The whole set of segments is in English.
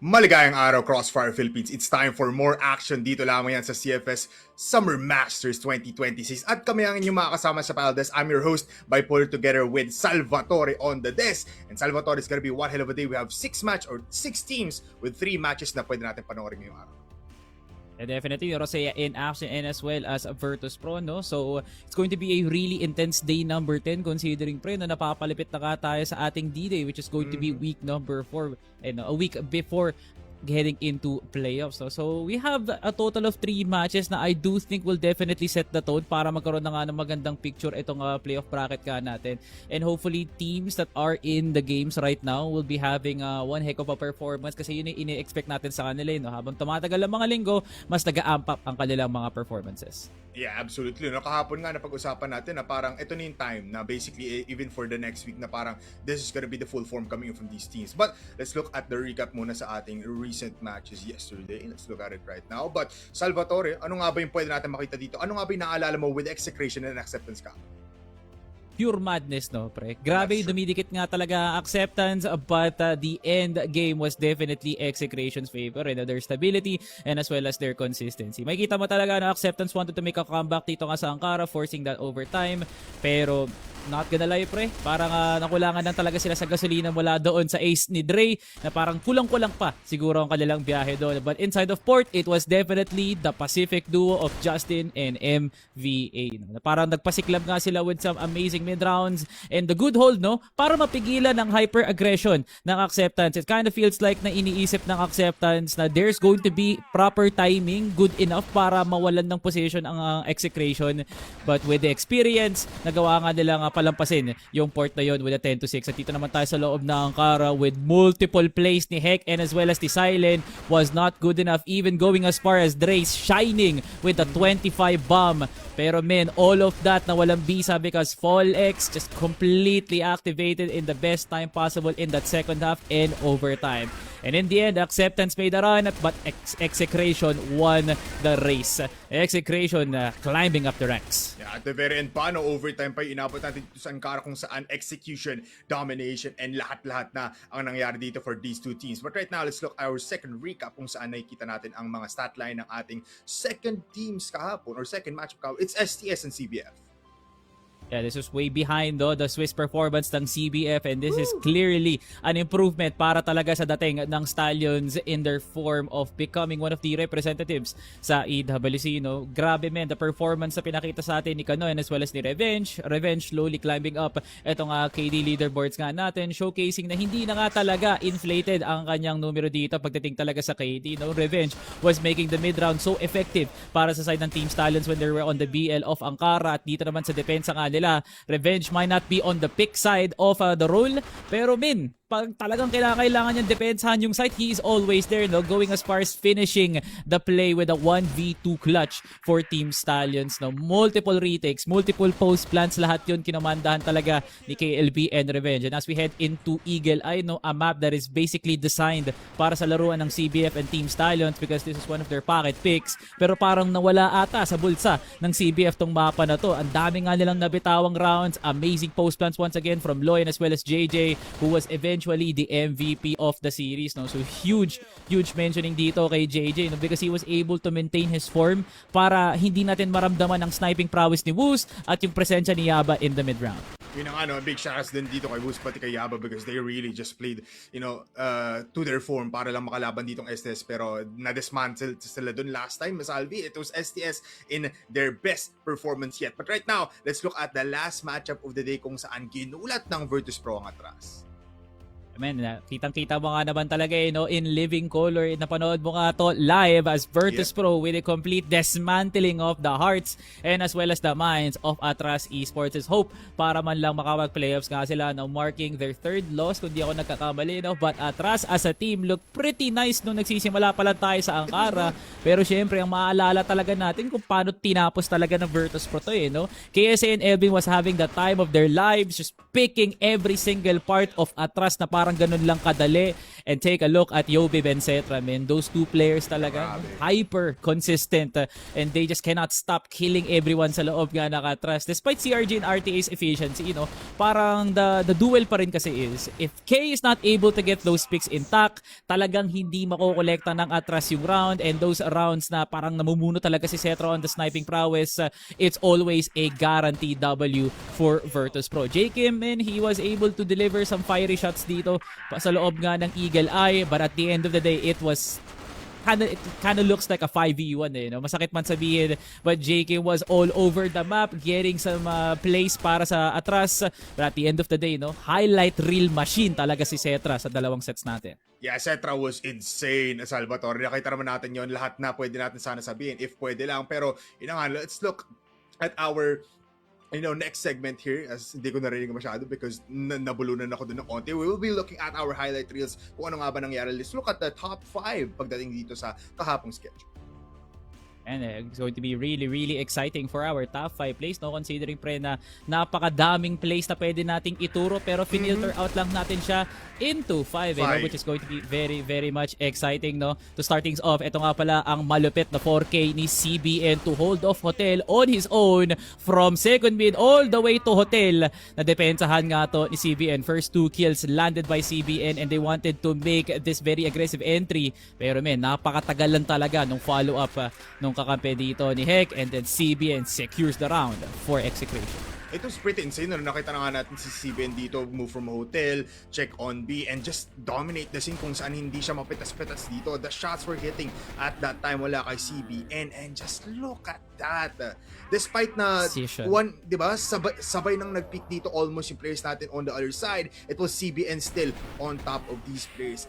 Maligayang araw, Crossfire Philippines. It's time for more action dito lamang yan sa CFS Summer Masters 2026. At kami ang inyong makakasama sa panel desk. I'm your host, Bipolar, together with Salvatore on the desk. And Salvatore, is gonna be one hell of a day. We have 6 teams with 3 matches na pwede natin panoorin ngayong araw. And definitely, Rosea in action and as well as Virtus Pro, no? So, it's going to be a really intense day number 10 considering, pre, na napapalipit na ka tayo sa ating D-Day, which is going to be week number 4 and a week before heading into playoffs. So we have a total of 3 matches na I do think will definitely set the tone para magkaroon na nga ng magandang picture itong playoff bracket ka natin. And hopefully teams that are in the games right now will be having one heck of a performance kasi yun yung ini-expect natin sa kanila. No? Habang tumatagal ang mga linggo, mas nag-a-amp up ang kanilang mga performances. Yeah, absolutely. Kahapon nga napag-usapan natin na parang ito na yung time na basically even for the next week na parang this is gonna be the full form coming from these teams. But let's look at the recap muna sa ating recent matches yesterday. Let's look at it right now. But Salvatore, ano nga ba yung pwede natin makita dito? Ano nga ba yung naalala mo with execration and acceptance ka? Pure madness, no, pre? Grabe, dumidikit nga talaga acceptance, but the end game was definitely execration's favor and their stability and as well as their consistency. Makikita mo talaga na acceptance wanted to make a comeback dito nga sa Ankara, forcing that overtime. Pero not gonna lie, pre, parang nakulangan lang talaga sila sa gasolina mula doon sa ace ni Dre na parang kulang-kulang pa siguro ang kanilang biyahe doon. But inside of port, it was definitely the Pacific duo of Justin and MVA. Na parang nagpasiklab nga sila with some amazing mid-rounds and the good hold, no, para mapigilan ng hyper-aggression ng acceptance. It kind of feels like na iniisip ng acceptance na there's going to be proper timing, good enough para mawalan ng position ang execration. But with the experience, nagawa nga nila palampasin yung port na yun with a 10-6. At dito naman tayo sa loob ng Ankara with multiple plays ni Heck and as well as the Silent was not good enough, even going as far as Dre's shining with a 25 bomb. Pero man, all of that na walang bisa because Fall X just completely activated in the best time possible in that second half and overtime. And in the end, acceptance made a run, but execration won the race. Execration climbing up the ranks. Yeah, at the very end pa, no, overtime pa yung inabot natin dito sa Ankara kung saan execution, domination, and lahat-lahat na ang nangyari dito for these two teams. But right now, let's look at our second recap kung saan nakikita natin ang mga stat line ng ating second teams kahapon or second matchup kahapon. It's STS and CBF. Yeah, this was way behind the Swiss performance ng CBF and this is clearly an improvement para talaga sa dating ng Stallions in their form of becoming one of the representatives sa EWC. No? Grabe, man, the performance na pinakita sa atin ni Kanoy as well as ni Revenge. Revenge slowly climbing up itong KD leaderboards nga natin, showcasing na hindi na nga talaga inflated ang kanyang numero dito pagdating talaga sa KD. No? Revenge was making the mid-round so effective para sa side ng Team Stallions when they were on the BL of Ankara. At dito naman sa depensa nga nila, Revenge might not be on the pick side of the role, pero pag talagang kailangan niyang depensahan yung site, he is always there, no? Going as far as finishing the play with a 1v2 clutch for Team Stallions. No? Multiple retakes, multiple post plants, lahat yun kinamandahan talaga ni KLB and Revenge. And as we head into Eagle Eye, no, a map that is basically designed para sa laruan ng CBF and Team Stallions because this is one of their pocket picks. Pero parang nawala ata sa bulsa ng CBF tong mapa na to. Ang dami nga nilang nabitawang rounds, amazing post plants once again from Loyan as well as JJ, who was eventually the MVP of the series. No? So huge mentioning dito kay JJ, no? Because he was able to maintain his form para hindi natin maramdaman ang sniping prowess ni Woos at yung presensya ni Yaba in the mid-round. Yun ang big shoutouts din dito kay Woos pati kay Yaba because they really just played, to their form para lang makalaban ditong STS, pero na-dismantle sila dun last time, Salvi. It was STS in their best performance yet. But right now, let's look at the last matchup of the day kung saan ginulat ng Virtus Pro ang atras. Man, kitang-kita mo nga naman talaga no, in living color. Napanood mo nga to live as Virtus Pro with a complete dismantling of the hearts and as well as the minds of Atras Esports. Hope para man lang makapag-playoffs nga sila, no, marking their third loss kung di ako nagkakamali. No? But Atras as a team look pretty nice nung nagsisimula pa lang tayo sa Ankara. Pero syempre, ang maalala talaga natin kung paano tinapos talaga ng Virtus Pro to. No? KSA and Elvin was having the time of their lives, just picking every single part of Atras na para parang ganun lang kadali. And take a look at Yobi Bencetra, man. Those two players talaga, hyper consistent. And they just cannot stop killing everyone sa loob nga ng Atras. Despite CRG and RTA's efficiency, parang the duel pa rin kasi is, if K is not able to get those picks intact, talagang hindi makokolekta ng Atras yung round. And those rounds na parang namumuno talaga si Cetra on the sniping prowess, it's always a guaranteed W for Virtus.pro. J-Kim, man, he was able to deliver some fiery shots dito sa loob nga ng Eagle Eye, but at the end of the day, it kind of looks like a 5v1 Masakit man sabihin, but JK was all over the map getting some plays para sa Atras, but at the end of the day, highlight reel machine talaga si Cetra sa dalawang sets natin. Yeah, Cetra was insane, Salvatore. Nakita naman natin yon, lahat na pwede natin sana sabihin if pwede lang, pero let's look at our next segment here, as hindi ko narinig masyado because nabulunan ako dun ng konti. We will be looking at our highlight reels kung ano nga ba nangyari. Let's look at the top 5 pagdating dito sa kahapong schedule. And it's going to be really, really exciting for our top 5 plays, considering pre na napakadaming plays na pwede nating ituro, pero finilter out lang natin siya into 5, which is going to be very, very much exciting, To start things off, ito nga pala ang malupit na 4K ni CBN to hold off Hotel on his own from second mid all the way to Hotel. Nadepensahan nga to ni CBN. First 2 kills landed by CBN and they wanted to make this very aggressive entry. Pero napakatagal lang talaga nung follow-up nung kakampi dito ni Heck, and then CBN secures the round for execution. It was pretty insane. Nakita na nga natin si CBN dito move from hotel, check on B, and just dominate the scene kung saan hindi siya mapitas-pitas dito. The shots were hitting at that time wala kay CBN, and just look at that. Despite na diba, sabay nang nag-pick dito almost yung players natin on the other side, it was CBN still on top of these players.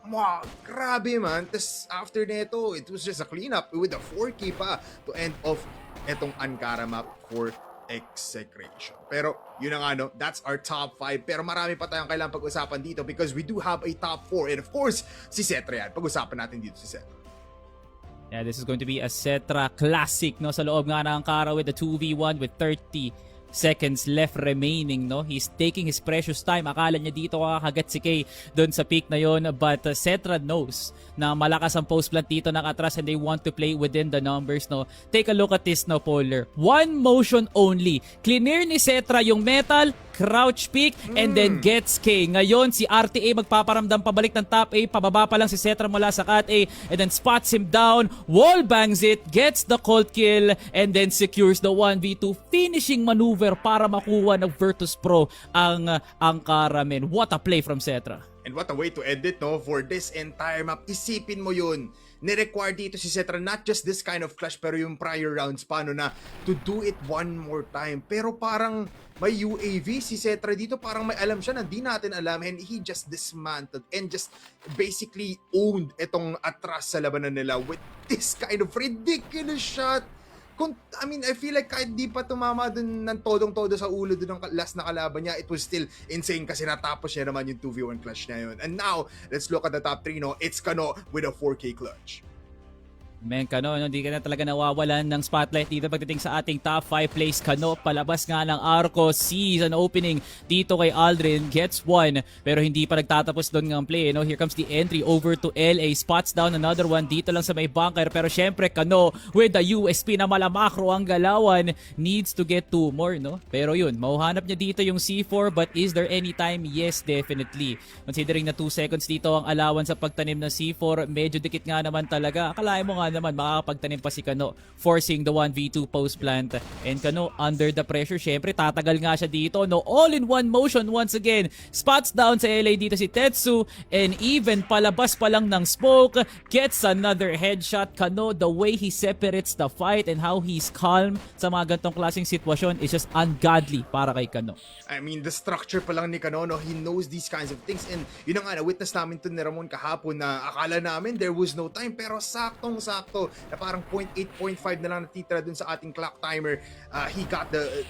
Wow, grabe man. Tapos after neto, it was just a cleanup with a 4K pa to end off etong Ankara map for execration. Pero yun na nga, that's our top 5. Pero marami pa tayong kailangang pag-usapan dito because we do have a top 4. And of course, si Cetra yan. Pag-usapan natin dito si Cetra. Yeah, this is going to be a Cetra classic, sa loob nga ng Ankara with the 2v1 with 30 seconds left remaining, He's taking his precious time. Akala niya dito kakagat si Kay doon sa peak na yon, but Cetra knows na malakas ang post plant dito ng Atras and they want to play within the numbers, Take a look at this, Polar. One motion only. Clear ni Cetra yung metal, crouch peak, and then gets K. Ngayon, si RTA magpaparamdam pabalik ng top A, pababa pa lang si Cetra mula sa cat A, and then spots him down, wall bangs it, gets the cold kill, and then secures the 1v2 finishing maneuver para makuha ng Virtus.pro ang Ankara, men. What a play from Cetra. And what a way to end it, for this entire map. Isipin mo yun. Ni-require dito si Cetra not just this kind of clash, pero yung prior rounds pa, na to do it one more time. Pero parang may UAV si Cetra dito, parang may alam siya na di natin alam, and he just dismantled and just basically owned itong Atras sa labanan nila with this kind of ridiculous shot. I feel like kahit di pa tumama dun ng todong-todo sa ulo dun ng last na kalaban niya, it was still insane kasi natapos niya naman yung 2v1 clutch na yun. And now, let's look at the top 3, It's Kano with a 4K clutch. Men, Kano, hindi ka na talaga nawawalan ng spotlight dito pagdating sa ating top 5 plays. Kano, palabas nga ng Arco, sees an opening dito kay Aldrin, gets one, pero hindi pa nagtatapos doon ng play. Here comes the entry over to LA, spots down another one dito lang sa may bunker, pero syempre Kano with the USP na malamakro ang galawan, needs to get 2 more, Pero yun, mauhanap niya dito yung C4, but is there any time? Yes, definitely. Considering na 2 seconds dito ang allowance sa pagtanim ng C4, medyo dikit nga naman talaga. Akalain mo nga naman makakapagtanim pa si Kano, forcing the 1v2 post plant, and Kano under the pressure, syempre tatagal nga siya dito, all in one motion once again, spots down sa LA dito si Tetsu, and even palabas pa lang ng smoke, gets another headshot. Kano, the way he separates the fight and how he's calm sa mga gantong klaseng sitwasyon is just ungodly para kay Kano. I mean, the structure pa lang ni Kano, he knows these kinds of things, and yun nga, na-witness namin to ni Ramon kahapon na akala namin there was no time, pero saktong-sakto na parang 0.8, 0.5 na lang natitira dun sa ating clock timer. He got the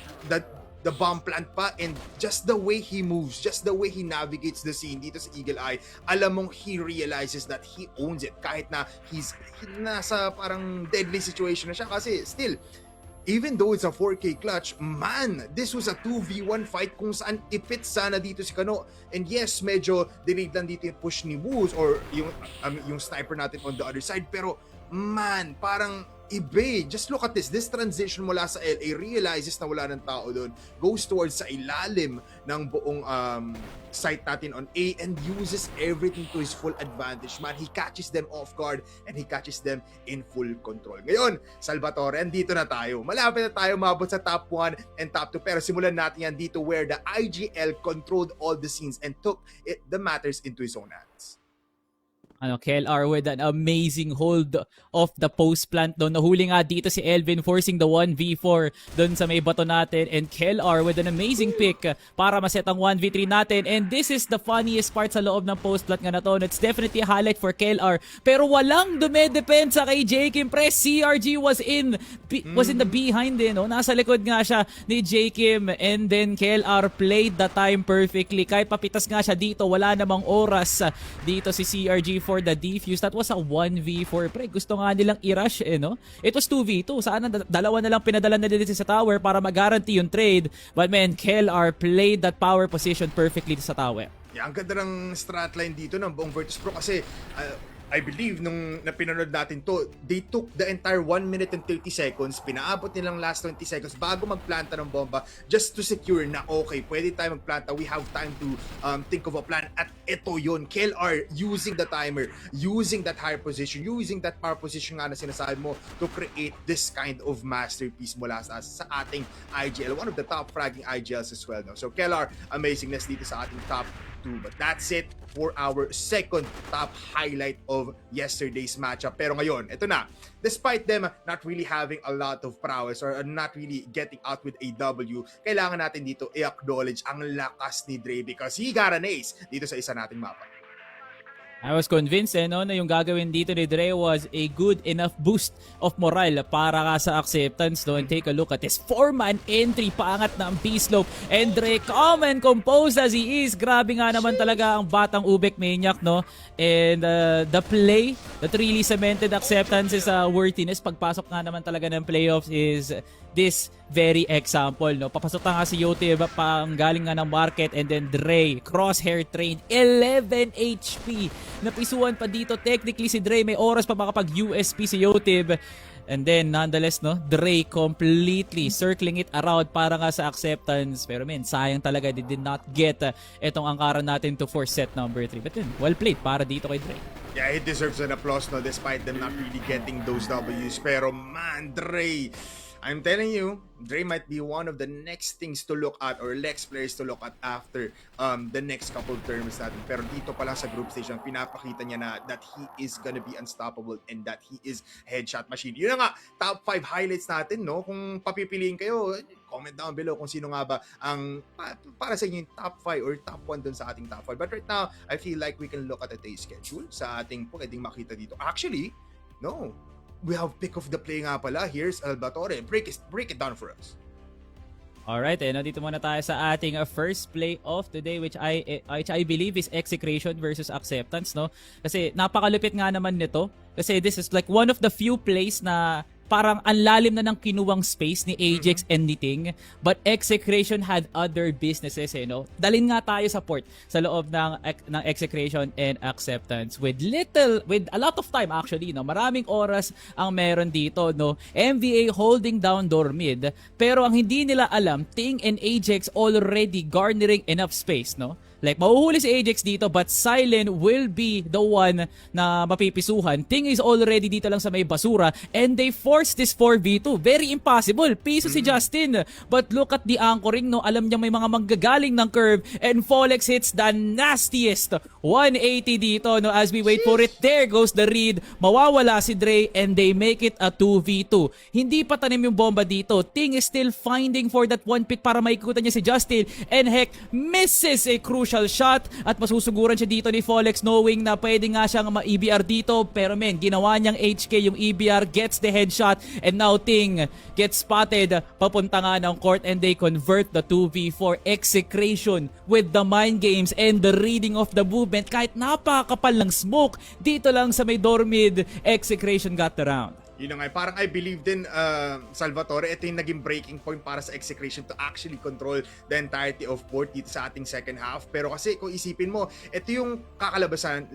bomb plant pa, and just the way he moves, just the way he navigates the scene dito sa Eagle Eye, alam mong he realizes that he owns it kahit na he's nasa parang deadly situation na siya kasi still even though it's a 4K clutch, man, this was a 2v1 fight kung saan ipit sana dito si Kano. And yes, medyo delayed lang dito yung push ni Woos or yung sniper natin on the other side. Pero man, parang iba. Just look at this. This transition mula sa LA, realizes na wala ng tao doon, goes towards sa ilalim ng buong site natin on A and uses everything to his full advantage. Man, he catches them off guard and he catches them in full control. Ngayon, Salvatore, andito na tayo. Malapit na tayo mabot sa top 1 and top 2. Pero simulan natin yan dito where the IGL controlled all the scenes and took the matters into his own hands. KLR with an amazing hold of the post plant doon. Nahuli nga dito si Elvin forcing the 1v4 doon sa may bato natin. And KLR with an amazing pick para maset ang 1v3 natin. And this is the funniest part sa loob ng post plant nga na to. It's definitely a highlight for KLR. Pero walang dumedepensa kay J. Kim Press. CRG was in the behind no? Nasa likod nga siya ni J. Kim. And then KLR played the time perfectly. Kahit papitas nga siya dito, wala namang oras dito si CRG for the defuse. That was a 1v4. Pre, gusto nga nilang i-rush no? It was 2v2. Sana dalawa na lang pinadala na dito sa tower para mag-guarantee yung trade. But man, KLR played that power position perfectly sa tower. Yeah, ang ganda ng strat line dito ng buong Virtus Pro kasi I believe nung napinanood natin to, they took the entire 1 minute and 30 seconds, pinaabot nilang last 20 seconds bago magplanta ng bomba just to secure na okay, pwede tayo magplanta, we have time to think of a plan. At ito yun, KLR using the timer, using that higher position, using that power position nga na sinasabi mo to create this kind of masterpiece mula sa ating IGL, one of the top fragging IGLs as well. No? So KLR, amazingness dito sa ating top 2. But that's it for our second top highlight of yesterday's matchup. Pero ngayon, ito na. Despite them not really having a lot of prowess or not really getting out with a W, kailangan natin dito i-acknowledge ang lakas ni Dre because he got an ace dito sa isa nating mapa. I was convinced no, na yung gagawin dito ni Dre was a good enough boost of morale para ka sa acceptance. No? And take a look at this 4-man entry, paangat na ang B-slope. And Dre, calm and composed as he is. Grabe nga naman talaga ang batang Ubek Maniac. No? And the play that really cemented acceptance's worthiness pagpasok nga naman talaga ng playoffs is this very example. No? Papasok na nga si Yote pang galing nga ng market and then Dre, crosshair trained, 11 HP. Napisuan pa dito. Technically si Dre may oras pa makapag-USP si Yotib. And then nonetheless no, Dre completely circling it around para nga sa acceptance. Pero man, sayang talaga they did not get etong angkaran natin to force set number 3. But then, well played para dito kay Dre. Yeah, he deserves an applause no, despite them not really getting those W's. Pero man, Dre, I'm telling you, Dre might be one of the next things to look at or next players to look at after the next couple terms natin. Pero dito pa lang sa group stage, pinapakita niya na that he is gonna be unstoppable and that he is headshot machine. Yun na nga, top 5 highlights natin, no? Kung papipiliin kayo, comment down below kung sino nga ba ang para sa inyo yung top 5 or top 1 dun sa ating top 5. But right now, I feel like we can look at the day schedule sa ating pwedeng makita dito. Actually, no. We have pick of the play nga pala. Here's Salvatore. Break it down for us. Alright, dito muna tayo sa ating first play of today which I believe is Execration versus Acceptance, no? Kasi napakalupit nga naman nito. Kasi this is like one of the few plays na parang ang lalim na ng kinuwang space ni Ajax and ni Ting, but Execration had other businesses, no? Dalin nga tayo sa port sa loob ng Execration and Acceptance with a lot of time actually, no? Maraming oras ang meron dito, no? MVA holding down door mid, pero ang hindi nila alam, Ting and Ajax already garnering enough space, no? Like, mahuhuli si Ajax dito but Silent will be the one na mapipisuhan. Ting is already dito lang sa may basura and they force this 4v2. Very impossible. Piso si Justin. But look at the anchoring, no? Alam niya may mga manggagaling ng curve and Folex hits the nastiest 180 dito, no? As we wait for it, there goes the read. Mawawala si Dre and they make it a 2v2. Hindi pa tanim yung bomba dito. Ting is still finding for that one pick para maikutan niya si Justin and heck, misses a crucial shot at masusuguran siya dito ni Folex knowing na pwede nga siyang ma-EBR dito pero men, ginawa niyang HK yung EBR, gets the headshot and now Ting gets spotted papunta nga ng court and they convert the 2v4. Execration with the mind games and the reading of the movement kahit napakapal ng smoke dito lang sa may door mid. Execration got the round. Yun na nga, parang I believe din, Salvatore, ito yung naging breaking point para sa execution to actually control the entirety of board dito sa ating second half. Pero kasi kung isipin mo, ito yung kakalabasan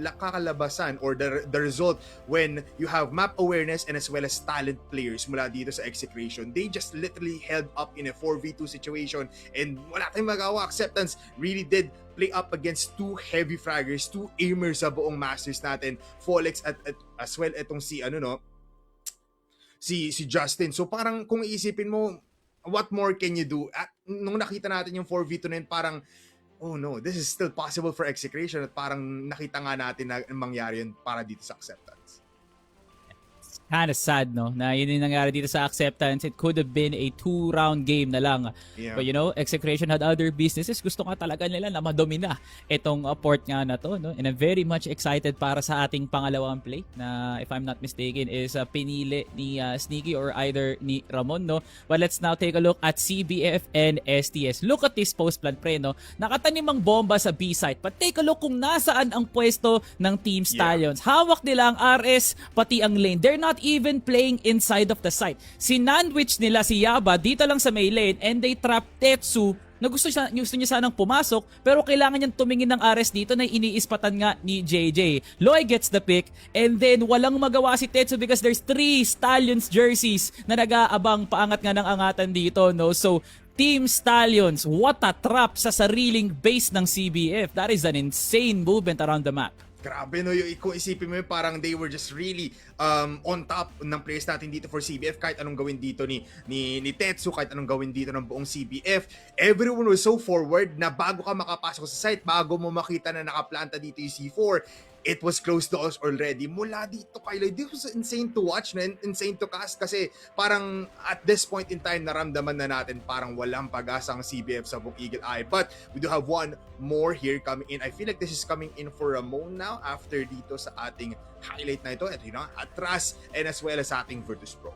or the result when you have map awareness and as well as talent players mula dito sa execution. They just literally held up in a 4v2 situation and wala tayong magawa. Acceptance really did play up against two heavy fraggers, two aimers sa buong Masters natin, Folex at as well itong si si Justin. So parang kung iisipin mo, what more can you do? At nung nakita natin yung 4v2 na yun, parang, oh no, this is still possible for execution at parang nakita nga natin na mangyari yun para dito sa acceptance. Kind of sad, no? Na yun yung nangyari dito sa acceptance. It could have been a 2-round game na lang. Yeah. But you know, execution had other businesses. Gusto nga talaga nila na madomina itong port nga na to, no? And I'm very much excited para sa ating pangalawang play na, if I'm not mistaken, is pinili ni Sneaky or either ni Ramon, no? But let's now take a look at CBF and STS. Look at this post plan, pre, no? Nakatanim ang bomba sa B-site. But take a look kung nasaan ang pwesto ng Team Stallions. Yeah. Hawak nila ang RS, pati ang lane. They're not even playing inside of the site. Sinandwich nila si Yaba dito lang sa may lane and they trap Tetsu na gusto niya sanang pumasok pero kailangan niyang tumingin ng RS dito na iniispatan nga ni JJ. Loy gets the pick and then walang magawa si Tetsu because there's 3 Stallions jerseys na nag-aabang paangat nga ng angatan dito, no? So Team Stallions, what a trap sa sariling base ng CBF. That is an insane movement around the map. Grabe, no? Kung isipin mo yun, parang they were just really on top ng players natin dito for CBF. Kahit anong gawin dito ni Tetsu, kahit anong gawin dito ng buong CBF, everyone was so forward na bago ka makapasok sa site, bago mo makita na nakaplanta dito yung C4, it was close to us already. Mula dito kay Lloyd, this was insane to watch, man. Insane to cast kasi parang at this point in time, naramdaman na natin parang walang pag-asa ang CBF sa buong Eagle Eye. But we do have one more here coming in. I feel like this is coming in for Ramon now after dito sa ating highlight na ito. Ito yun, Atras and as well as ating Virtus Pro.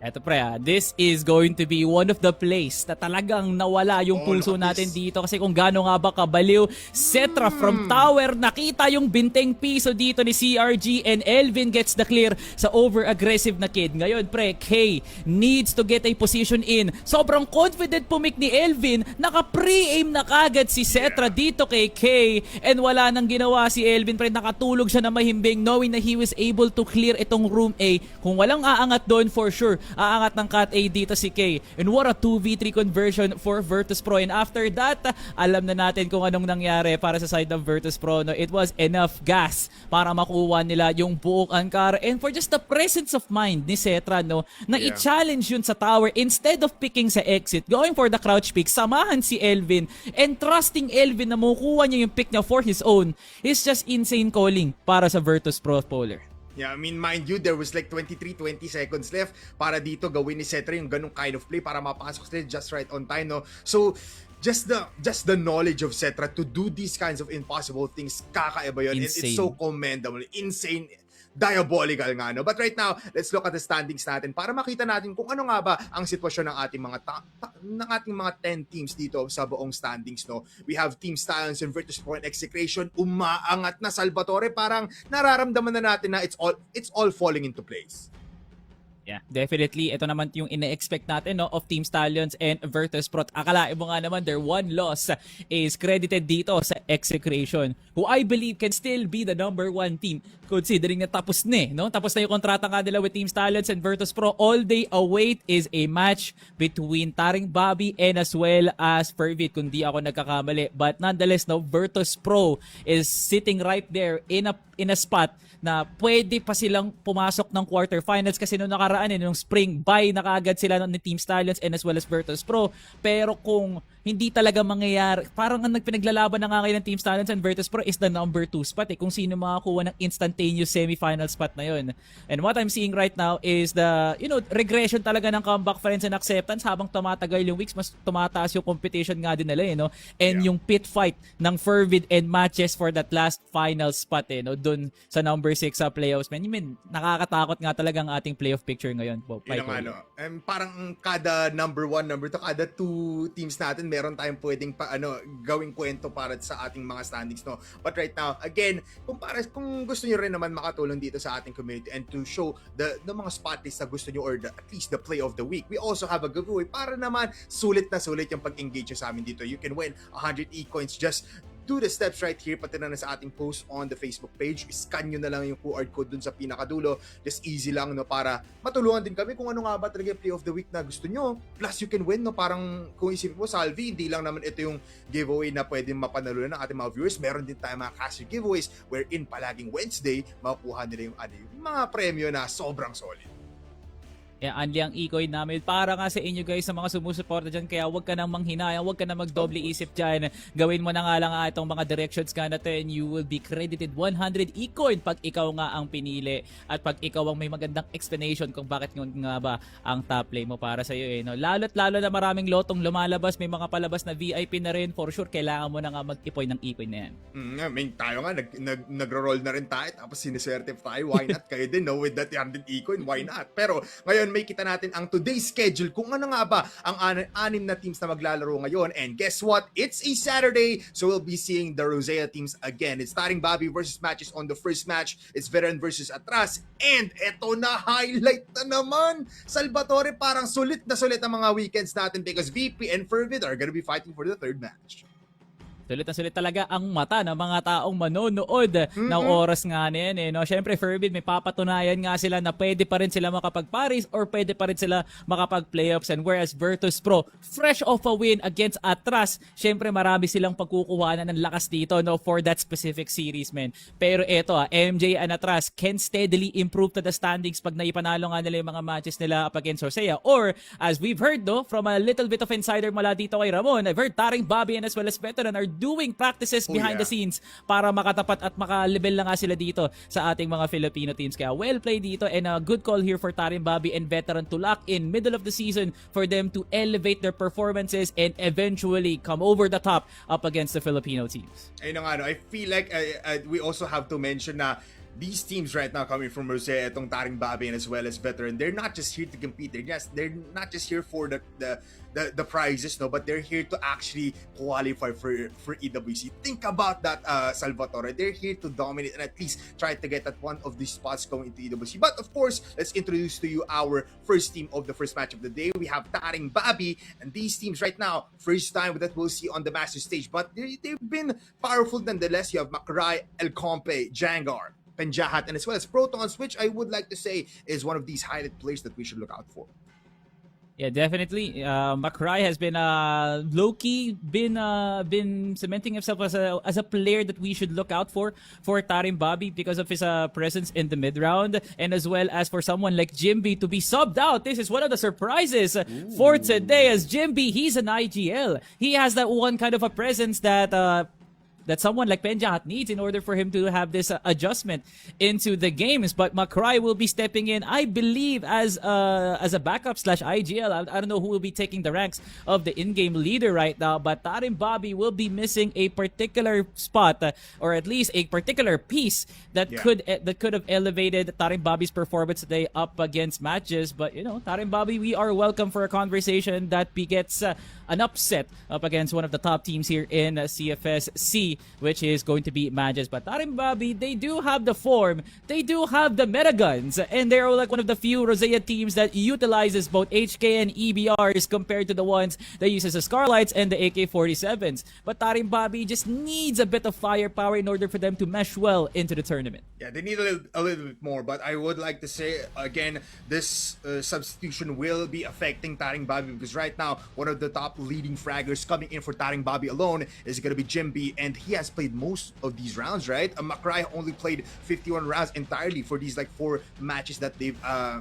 Eto pre, this is going to be one of the plays na talagang nawala yung pulso natin dito kasi kung gaano nga ba kabaliw. Cetra from tower, nakita yung binteng piso dito ni CRG and Elvin gets the clear sa over-aggressive na kid. Ngayon pre, K needs to get a position in. Sobrang confident pumik ni Elvin, naka-pre-aim na kagad si Cetra dito kay K and wala nang ginawa si Elvin pre, nakatulog siya na mahimbing knowing na he was able to clear itong room A. Kung walang aangat doon for sure, aangat ng cut A dito si K. And what a 2v3 conversion for Virtus Pro. And after that, alam na natin kung anong nangyari para sa side ng Virtus Pro. No? It was enough gas para makuha nila yung buong Ankara. And for just the presence of mind ni Cetra, no, na i-challenge yun sa tower instead of picking sa exit, going for the crouch pick, samahan si Elvin and trusting Elvin na makukuha niya yung pick niya for his own is just insane calling para sa Virtus Pro Polar. Yeah, I mean, mind you, there was like 20 seconds left para dito gawin ni Cetra yung ganung kind of play para mapasok sila just right on time, no? So, just the knowledge of Cetra to do these kinds of impossible things, kakaiba yun. It's so commendable. Insane. Diabolical nga, no? But right now, let's look at the standings natin para makita natin kung ano nga ba ang sitwasyon ng ating mga 10 teams dito sa buong standings, no? We have Team Stallions and Virtus Pro and Execration. Umaangat na, Salvatore. Parang nararamdaman na natin na it's all falling into place. Yeah, definitely. Ito naman yung ina-expect natin, no, of Team Stallions and Virtus Pro. Akalain mo nga naman their one loss is credited dito sa Execration, who I believe can still be the number 1 team considering na tapos na, no? Tapos na yung kontrata nga nila with Team Stallions and Virtus Pro. All they await is a match between TARINGBABI and as well as Fervit, kung di ako nagkakamali. But nonetheless, no, Virtus Pro is sitting right there in a spot na pwede pa silang pumasok ng quarterfinals kasi nung nakaraan nung spring bye na kaagad sila ni Team Stallions and as well as Virtus Pro. Pero kung hindi talaga mangyayari, parang ang nagpinaglalaban na nga ngayon ng Team Stallions and Virtus Pro is the number 2 spot kung sino makakuha ng instantaneous semifinal spot na yun. And what I'm seeing right now is the, regression talaga ng comeback friends and acceptance habang tumatagal yung weeks, mas tumataas yung competition nga din nila, no? And yung pit fight ng Fervid and MATTJESS for that last final spot, no? Dun sa number 6 sa playoffs, man. Nakakatakot nga talaga ang ating playoff picture picture ngayon po. Yun ang parang kada number 1, number 2, kada 2 teams natin, meron tayong pwedeng gawing kwento para sa ating mga standings, no? But right now, again, kung gusto niyo rin naman makatulong dito sa ating community and to show the mga spot lists na gusto niyo or at least the play of the week, we also have a giveaway para naman sulit na sulit yung pag-engage sa amin dito. You can win 100 e-coins. Just do the steps right here, pati na sa ating post on the Facebook page. Scan nyo na lang yung QR code dun sa pinakadulo. Just easy lang, no, para matulungan din kami kung ano nga ba talaga yung play of the week na gusto nyo. Plus, you can win, no, parang kung isipin mo, Salvi, hindi lang naman ito yung giveaway na pwedeng mapanalunan ng ating mga viewers. Meron din tayo mga cash giveaways wherein palaging Wednesday, makukuha nila yung mga premyo na sobrang solid. Anli ang e-coin namin para nga sa inyo guys, sa mga sumusuporta dyan. Kaya huwag ka nang manghinayang, huwag ka nang magdoble isip dyan. Gawin mo na nga lang itong mga directions ka natin. You will be credited 100 e-coin pag ikaw nga ang pinili. At pag ikaw ang may magandang explanation kung bakit nga ba ang top play mo para sa iyo. No? Lalo't lalo na maraming lotong lumalabas. May mga palabas na VIP na rin. For sure, kailangan mo na nga mag-ipoy ng e-coin na yan. Tayo nga, nagro-roll na rin tayo. Tapos siniswerte tayo. Why not? Kayo din, no? With that 100 e-coin, why not? Pero ngayon, may kita natin ang today's schedule kung ano nga ba ang 6 na teams na maglalaro ngayon. And guess what? It's a Saturday, so we'll be seeing the Rosea teams again. It's TARINGBABI versus Matches on the first match. It's Veteran versus Atras. And eto na, highlight na naman! Salvatore, parang sulit na sulit ang mga weekends natin because VP and Fervid are gonna be fighting for the third match. Sulit na sulit talaga ang mata ng mga taong manonood ng oras nga na yan. No? Siyempre, Fervid, may papatunayan nga sila na pwede pa rin sila makapag-Paris or pwede pa rin sila makapag-playoffs. And whereas Virtus Pro, fresh off a win against Atras, siyempre marami silang pagkukuhanan ng lakas dito, no, for that specific series, man. Pero eto, MJ and Atras can steadily improve to the standings pag naipanalo nga nila yung mga matches nila up against Rosea. Or, as we've heard, no, from a little bit of insider mula dito kay Ramon, I've heard TARINGBABI and as well as Veteran are doing practices behind the scenes para makatapat at maka-level na nga sila dito sa ating mga Filipino teams. Kaya well played dito and a good call here for TARINGBABI and Veteran to lock in middle of the season for them to elevate their performances and eventually come over the top up against the Filipino teams. Ayun nga, no, I feel like we also have to mention na these teams right now coming from Rosea, itong TARINGBABI and as well as Veteran, they're not just here to compete. They're not just here for the prizes, no, but they're here to actually qualify for EWC. Think about that, Salvatore. They're here to dominate and at least try to get at one of these spots going into EWC. But of course, let's introduce to you our first team of the first match of the day. We have TARINGBABI, and these teams right now, first time that we'll see on the master stage, but they've been powerful nonetheless. You have Macray, El Compe, Jangar, Penjahat, and as well as Protons, which I would like to say is one of these highlight players that we should look out for. Yeah, definitely. Macray has been low-key been cementing himself as a player that we should look out for TARINGBABI because of his presence in the mid-round, and as well as for someone like Jimby to be subbed out. This is one of the surprises for today, as Jimby, he's an IGL. He has that one kind of a presence that someone like Penjahat needs in order for him to have this adjustment into the games. But Macray will be stepping in, I believe, as a backup / IGL. I don't know who will be taking the ranks of the in-game leader right now, but TARINGBABI will be missing a particular spot or at least a particular piece that could have elevated TARINGBABI's performance today up against Matches. But you know, TARINGBABI, we are welcome for a conversation that begets an upset up against one of the top teams here in CFS C, which is going to be Matches. But TARINGBABI, they do have the form, they do have the meta guns, and they're like one of the few Rosea teams that utilizes both HK and EBRs compared to the ones that uses the Scarlights and the AK-47s. But TARINGBABI just needs a bit of firepower in order for them to mesh well into the tournament. Yeah, they need a little bit more, but I would like to say, again, this substitution will be affecting TARINGBABI because right now, one of the top leading fraggers coming in for TARINGBABI alone is going to be Jimby, and he has played most of these rounds, right? Macray only played 51 rounds entirely for these like 4 matches that they've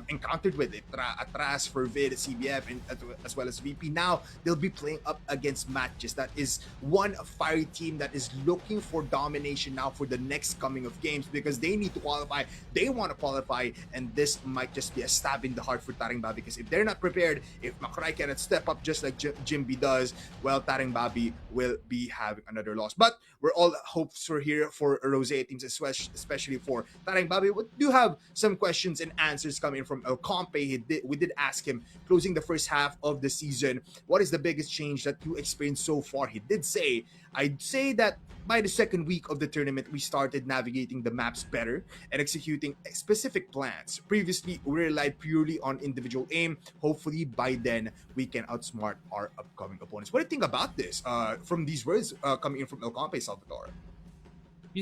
encountered with it. Atras, Fervid, CBF, and as well as VP. Now, they'll be playing up against Matches. That is one fiery team that is looking for domination now for the next coming of games because they need to qualify. They want to qualify, and this might just be a stab in the heart for TARINGBABI because if they're not prepared, if Macray cannot step up just like Jimby TARINGBABI does, well, TARINGBABI will be having another loss. But we're all hopes are here for Rosé teams, especially for TARINGBABI. We do have some questions and answers coming from El Compe. We did ask him, closing the first half of the season, what is the biggest change that you experienced so far? He did say, I'd say that by the second week of the tournament, we started navigating the maps better and executing specific plans. Previously, we relied purely on individual aim. Hopefully, by then, we can outsmart our upcoming opponents. What do you think about this from these words coming in from El Compe, Salvatore?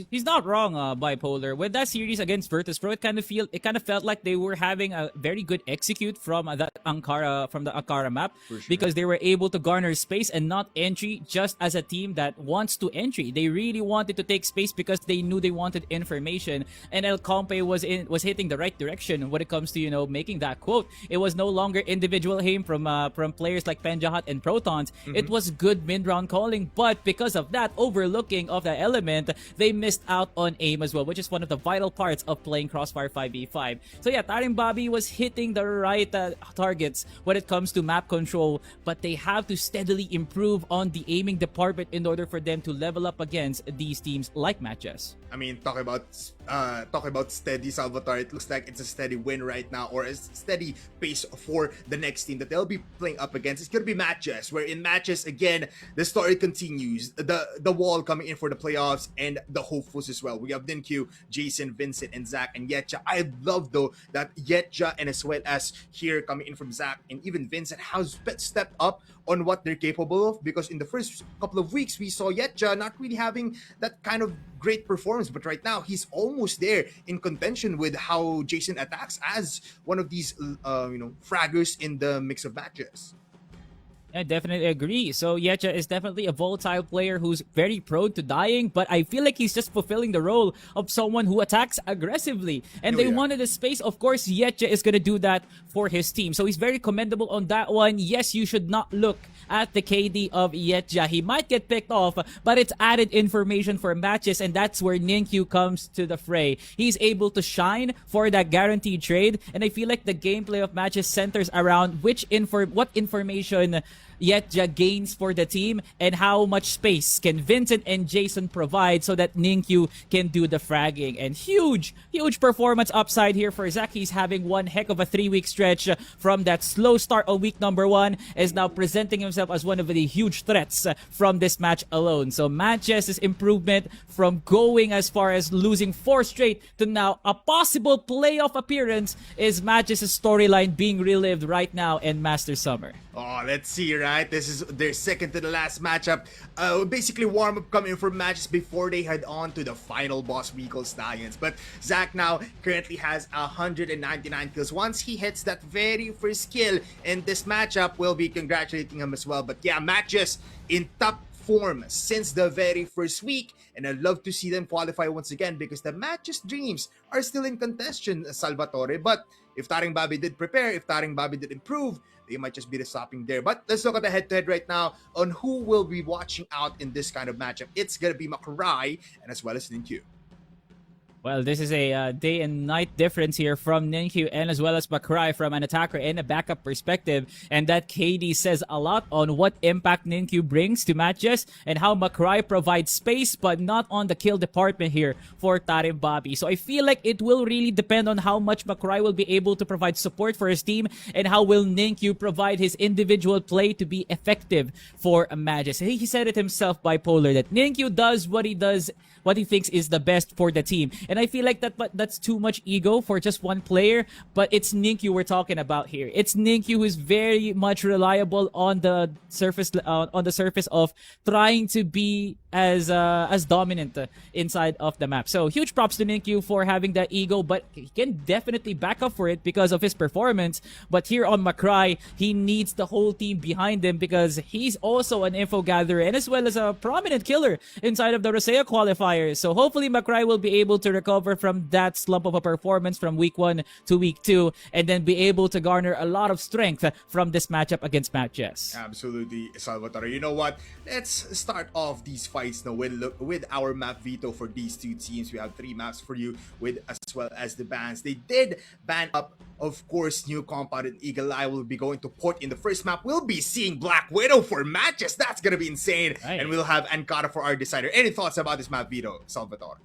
He's not wrong, Bipolar. With that series against Virtus Pro, it kind of felt like they were having a very good execute from the Ankara map, because they were able to garner space and not entry, just as a team that wants to entry. They really wanted to take space because they knew they wanted information, and El Compe was hitting the right direction when it comes to making that quote. It was no longer individual aim from players like Penjahat and Protons. It was good mid-round calling, but because of that overlooking of that element, they missed out on aim as well, which is one of the vital parts of playing Crossfire 5v5. So yeah, TARINGBABI was hitting the right targets when it comes to map control, but they have to steadily improve on the aiming department in order for them to level up against these teams like MATTJESS. I mean, talking about steady, Salvatore, it looks like it's a steady win right now, or a steady pace for the next team that they'll be playing up against. It's going to be MATTJESS, where in MATTJESS, again, the story continues. The wall coming in for the playoffs, and the hopefuls as well. We have Ninkyu, Jason, Vincent, and Zach, and Yetja. I love, though, that Yetja, and as well as here coming in from Zach, and even Vincent, has stepped up on what they're capable of, because in the first couple of weeks, we saw Yetja not really having that kind of great performance, but right now he's almost there in contention with how Jason attacks as one of these fraggers in the mix of matches. I definitely agree. So Yetja is definitely a volatile player who's very prone to dying, but I feel like he's just fulfilling the role of someone who attacks aggressively. And they wanted a space. Of course, Yetja is going to do that for his team. So he's very commendable on that one. Yes, you should not look at the KD of Yetja. He might get picked off, but it's added information for MATTJESS, and that's where Ninkyu comes to the fray. He's able to shine for that guaranteed trade, and I feel like the gameplay of MATTJESS centers around what information Yetja gains for the team, and how much space can Vincent and Jason provide so that Ninkyu can do the fragging. And huge performance upside here for Zach. He's having one heck of a 3-week stretch from that slow start of week number 1, is now presenting himself as one of the huge threats from this match alone. So MATTJESS' improvement from going as far as losing 4 straight to now a possible playoff appearance is MATTJESS' storyline being relived right now in Master Summer. Oh, let's see, right? This is their second to the last matchup. Basically warm up coming from matches before they head on to the final boss, we call Stallions. But Zach now currently has 199 kills. Once he hits that very first kill in this matchup, we'll be congratulating him as well. But yeah, MATTJESS in top form since the very first week, and I'd love to see them qualify once again, because the MATTJESS dreams are still in contention, Salvatore. But if TARINGBABI did prepare, if TARINGBABI did improve, they might just be the stopping there. But let's look at the head-to-head right now on who will be watching out in this kind of matchup. It's gonna be Makurai and as well as Ninkyu. Well, this is a day and night difference here from Ninkyu and as well as Makurai from an attacker and a backup perspective. And that KD says a lot on what impact Ninkyu brings to MATTJESS and how Makurai provides space but not on the kill department here for TARINGBABI. So I feel like it will really depend on how much Makurai will be able to provide support for his team and how will Ninkyu provide his individual play to be effective for MATTJESS. He said it himself, Bipolar, that Ninkyu does what he does, what he thinks is the best for the team. And I feel like that's too much ego for just one player, but it's Ninkyu we're talking about here. It's Ninkyu who is very much reliable on the surface of trying to be as dominant inside of the map. So huge props to Ninkyu for having that ego, but he can definitely back up for it because of his performance. But here on Makurai, he needs the whole team behind him because he's also an info gatherer and as well as a prominent killer inside of the Rosea qualifiers. So hopefully Makurai will be able to recover from that slump of a performance from week 1 to week 2 and then be able to garner a lot of strength from this matchup against MATTJESS. Absolutely, Salvatore. You know what? Let's start off these fights now with our map veto for these two teams. We have 3 maps for you with as well as the bans. They did ban up Of course, new compound and Eagle Eye will be going to port in the first map. We'll be seeing Black Widow for matches. That's gonna be insane. Right. And we'll have Ankara for our decider. Any thoughts about this map, Vito, Salvatore?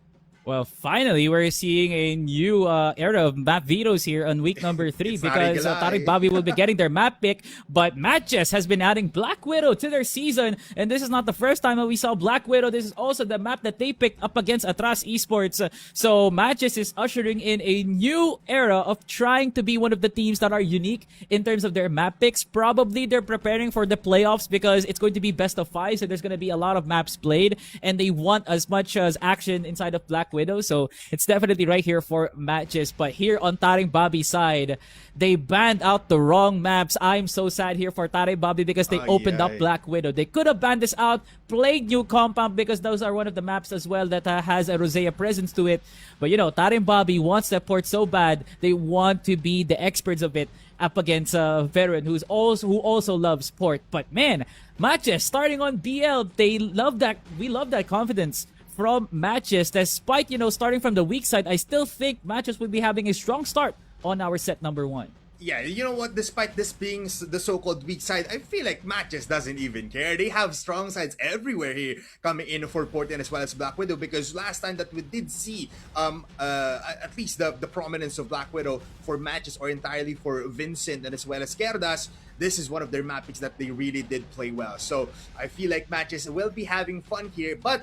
Well, finally, we're seeing a new era of map vetoes here on week number 3 It's not because Eagle Eye. TARINGBABI will be getting their map pick, but MATTJESS has been adding Black Widow to their season, and this is not the first time that we saw Black Widow. This is also the map that they picked up against Atras Esports. So MATTJESS is ushering in a new era of trying to be one of the teams that are unique in terms of their map picks. Probably they're preparing for the playoffs because it's going to be best of 5, so there's going to be a lot of maps played, and they want as much as action inside of Black Widow. So it's definitely right here for MATTJESS. But here on TARINGBABI's side, they banned out the wrong maps. I'm so sad here for TARINGBABI because they opened up Black Widow. They could have banned this out, played new compound because those are one of the maps as well that has a Rosea presence to it. But you know, TARINGBABI wants that port so bad. They want to be the experts of it up against Veteran who also loves port. But man, MATTJESS starting on BL, they love that. We love that confidence from MATTJESS. Despite, you know, starting from the weak side, I still think MATTJESS will be having a strong start on our set number 1. Yeah, you know what? Despite this being the so-called weak side, I feel like MATTJESS doesn't even care. They have strong sides everywhere here coming in for Portland as well as Black Widow, because last time that we did see at least the prominence of Black Widow for MATTJESS or entirely for Vincent and as well as Kerdas, this is one of their map picks that they really did play well. So I feel like MATTJESS will be having fun here, but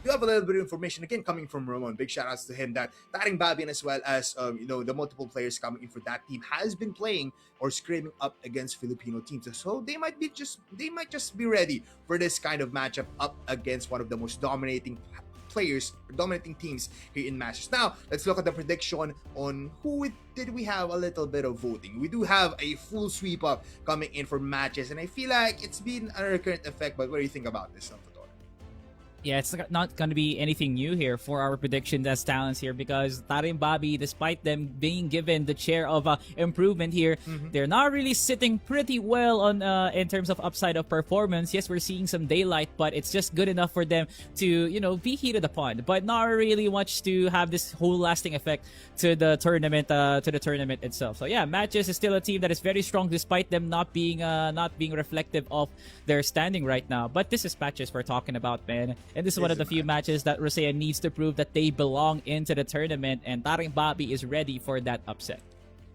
you have a little bit of information again coming from Ramon. Big shout outs to him that TARINGBABI and as well as you know, the multiple players coming in for that team has been playing or screaming up against Filipino teams. So they might just be ready for this kind of matchup up against one of the most dominating teams here in Masters. Now, let's look at the prediction on who did we have a little bit of voting. We do have a full sweep up coming in for matches, and I feel like it's been a recurrent effect, but what do you think about this, Salvatore? Yeah, it's not going to be anything new here for our predictions as talents here because TARINGBABI, despite them being given the chair of improvement here, they're not really sitting pretty well on in terms of upside of performance. Yes, we're seeing some daylight, but it's just good enough for them to, you know, be heated upon, but not really much to have this whole lasting effect to the tournament itself. So yeah, MATTJESS is still a team that is very strong despite them not being reflective of their standing right now. But this is MATTJESS we're talking about, man. And this is one of the few matches that Rosea needs to prove that they belong into the tournament, and TARINGBABI is ready for that upset.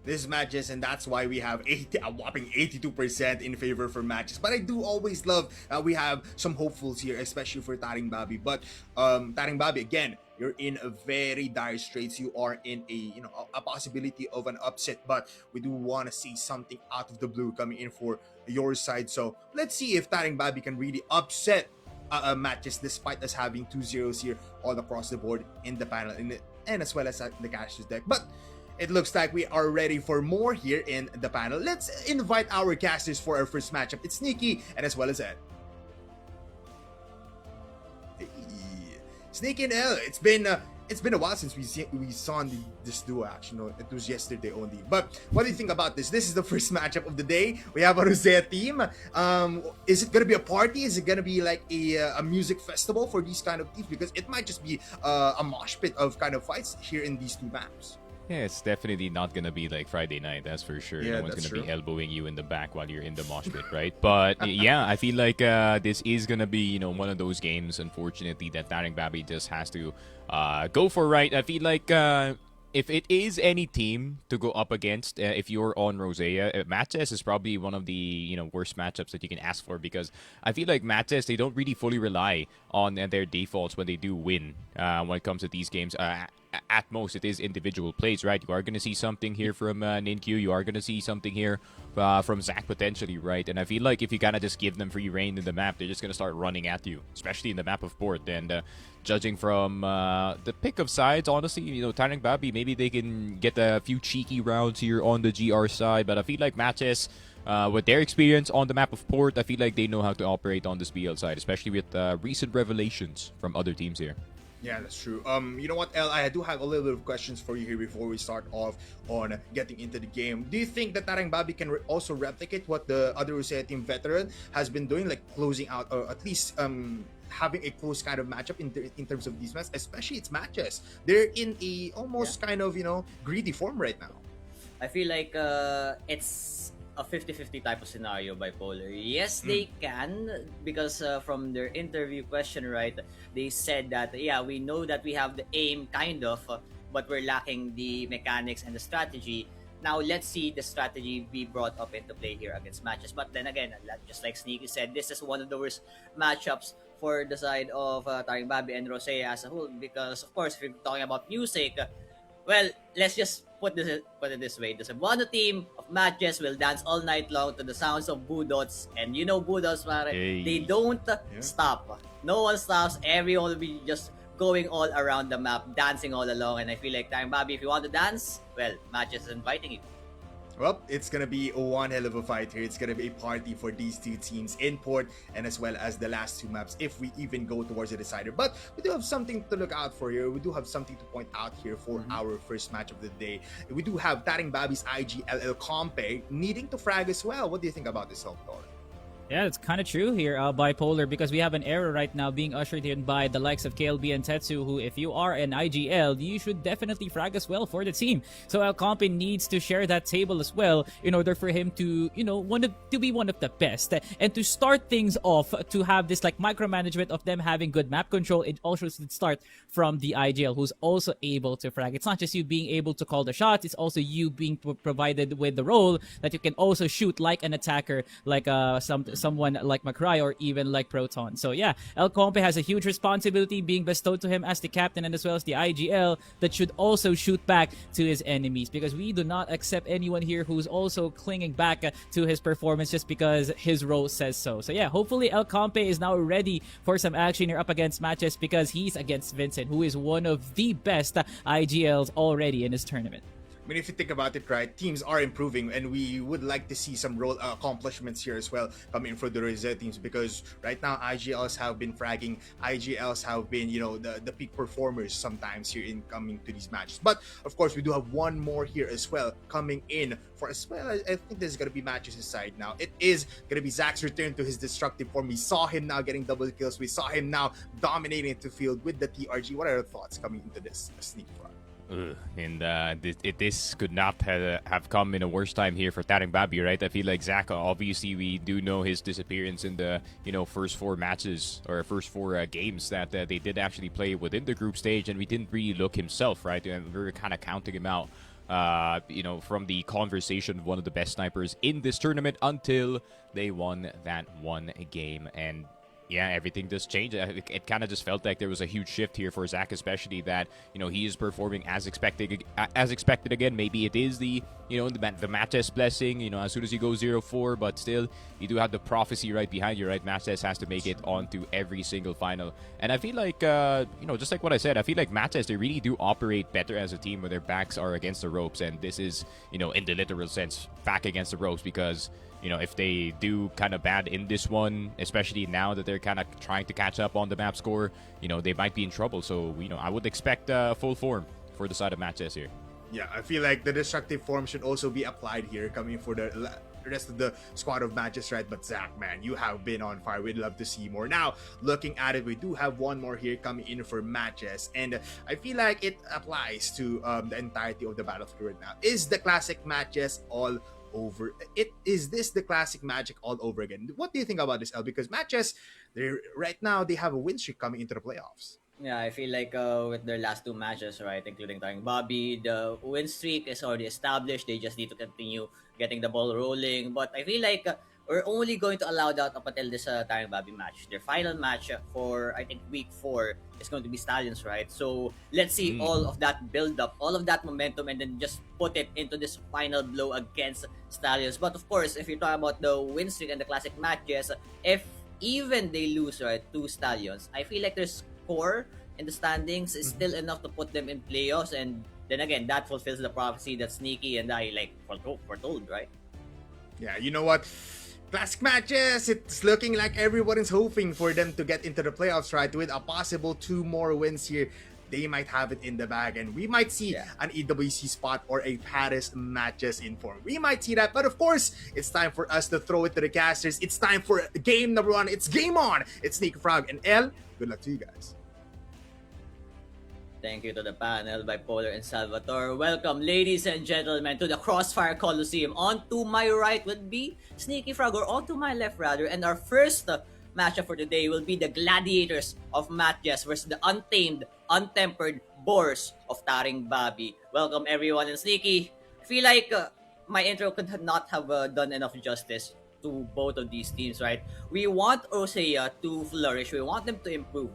This matches, and that's why we have a whopping 82% in favor for MATTJESS. But I do always love we have some hopefuls here, especially for TARINGBABI. But TARINGBABI, again, you're in a very dire straits. You are in a possibility of an upset, but we do want to see something out of the blue coming in for your side. So let's see if TARINGBABI can really upset MATTJESS despite us having 2-0s here all across the board in the panel and as well as the casters deck. But it looks like we are ready for more here in the panel. Let's invite our casters for our first matchup. It's Sneaky and as well as Ed. Hey. Sneaky and Ed, it's been a while since we saw this duo action. No, it was yesterday only. But what do you think about this? This is the first matchup of the day. We have a Rosea team. Is it gonna be a party? Is it gonna be like a music festival for these kind of teams? Because it might just be a mosh pit of kind of fights here in these two maps. Yeah, it's definitely not gonna be like Friday night, that's for sure. Yeah, no one's gonna true. be elbowing you in the back while you're in the mosh pit, right? But yeah, I feel like this is gonna be, you know, one of those games, unfortunately, that TARINGBABI just has to go for, right? I feel like if it is any team to go up against, if you're on Rosea, MATTJESS is probably one of the, you know, worst matchups that you can ask for, because I feel like MATTJESS, they don't really fully rely on their defaults when they do win when it comes to these games. At most, it is individual plays, right? You are going to see something here from Ninkyu. You are going to see something here from Zach, potentially, right? And I feel like if you kind of just give them free reign in the map, they're just going to start running at you, especially in the map of Port. And judging from the pick of sides, honestly, you know, TARINGBABI, maybe they can get a few cheeky rounds here on the GR side. But I feel like MATTJESS, with their experience on the map of Port, I feel like they know how to operate on this BL side, especially with recent revelations from other teams here. Yeah, that's true. You know what, El? I do have a little bit of questions for you here before we start off on getting into the game. Do you think that TARINGBABI can also replicate what the other Rosea team veteran has been doing, like closing out, or at least having a close kind of matchup in terms of these matches, especially it's MATTJESS. They're in a almost kind of, you know, greedy form right now. I feel like it's a 50-50 type of scenario bipolar. Yes, they can, because from their interview question, right, they said that, yeah, we know that we have the aim, kind of, but we're lacking the mechanics and the strategy. Now, let's see the strategy be brought up into play here against matches. But then again, just like Sneaky said, this is one of the worst matchups for the side of TARINGBABI and Rose as a whole. Because, of course, if you're talking about music, well, let's just put it this way. The Cebuano team of MATTJESS will dance all night long to the sounds of budots. And you know budots, pare, they don't stop. No one stops. Everyone will be just going all around the map, dancing all along. And I feel like, TARINGBABI, if you want to dance, well, MATTJESS is inviting you. Well, it's going to be one hell of a fight here. It's going to be a party for these two teams in Port and as well as the last two maps if we even go towards the decider. But we do have something to look out for here. We do have something to point out here for our first match of the day. We do have TARINGBABI's IGLL Compe needing to frag as well. What do you think about this, Salvador? Yeah, it's kind of true here, bipolar, because we have an error right now being ushered in by the likes of KLB and Tetsu, who, if you are an IGL, you should definitely frag as well for the team. So El Compe needs to share that table as well in order for him to, to be one of the best. And to start things off, to have this like micromanagement of them having good map control, it also should start from the IGL, who's also able to frag. It's not just you being able to call the shots, it's also you being provided with the role that you can also shoot like an attacker, like someone like McCry or even like Proton. So yeah, El Compe has a huge responsibility being bestowed to him as the captain and as well as the IGL that should also shoot back to his enemies, because we do not accept anyone here who's also clinging back to his performance just because his role says so. So yeah, hopefully El Compe is now ready for some action here up against MATTJESS, because he's against Vincent, who is one of the best IGLs already in this tournament. I mean, if you think about it, right, teams are improving, and we would like to see some role accomplishments here as well coming from the Rosette teams, because right now IGLs have been fragging, IGLs have been, the peak performers sometimes here in coming to these matches. But of course, we do have one more here as well coming in for as well. I think this is going to be MATTJESS' side now. It is going to be Zach's return to his destructive form. We saw him now getting double kills. We saw him now dominating the field with the TRG. What are your thoughts coming into this sneak front? And this could not have come in a worse time here for TARINGBABI, right? I feel like Zach, obviously, we do know his disappearance in the first four matches or first four games that they did actually play within the group stage, and we didn't really look himself, right? And we were kind of counting him out, from the conversation of one of the best snipers in this tournament until they won that one game. And yeah, everything does change. It kind of just felt like there was a huge shift here for Zach, especially that, he is performing as expected again. Maybe it is the MATTJESS blessing, as soon as you go 0-4, but still, you do have the prophecy right behind you, right? MATTJESS has to make it onto every single final. And I feel like, just like what I said, I feel like MATTJESS, they really do operate better as a team when their backs are against the ropes. And this is, in the literal sense, back against the ropes, because if they do kind of bad in this one, especially now that they're kind of trying to catch up on the map score, they might be in trouble. So, I would expect full form for the side of MATTJESS here. Yeah, I feel like the destructive form should also be applied here coming for the rest of the squad of MATTJESS, right? But Zach, man, you have been on fire. We'd love to see more. Now, looking at it, we do have one more here coming in for MATTJESS, and I feel like it applies to the entirety of the battlefield right now. Is the classic MATTJESS all over? Is this the classic magic all over again? What do you think about this, El? Because MATTJESS, right now they have a win streak coming into the playoffs. Yeah, I feel like with their last two matches, right, including TARINGBABI, the win streak is already established. They just need to continue getting the ball rolling. But I feel like we're only going to allow that up until this TARINGBABI match. Their final match for, I think, week 4 is going to be Stallions, right? So let's see all of that build up, all of that momentum, and then just put it into this final blow against Stallions. But of course, if you're talking about the win streak and the classic matches, if even they lose, right, to Stallions, I feel like their score in the standings is still enough to put them in playoffs. And then again, that fulfills the prophecy that Sneaky and I foretold, right? Yeah, you know what? Classic matches, it's looking like everyone is hoping for them to get into the playoffs, right? With a possible 2 more wins here, they might have it in the bag, and we might see an EWC spot or a Paris MATTJESS in form. We might see that, but of course, it's time for us to throw it to the casters. It's time for game number 1. It's game on. It's Sneaky Frog and El. Good luck to you guys. Thank you to the panel, Bipolar and Salvatore. Welcome, ladies and gentlemen, to the Crossfire Coliseum. On to my right would be Sneaky Frog, or on to my left rather. And our first matchup for today will be the Gladiators of MATTJESS versus the Untamed, Untempered Boars of TARINGBABI. Welcome, everyone. And Sneaky, I feel like my intro could not have done enough justice to both of these teams, right? We want Osea to flourish. We want them to improve.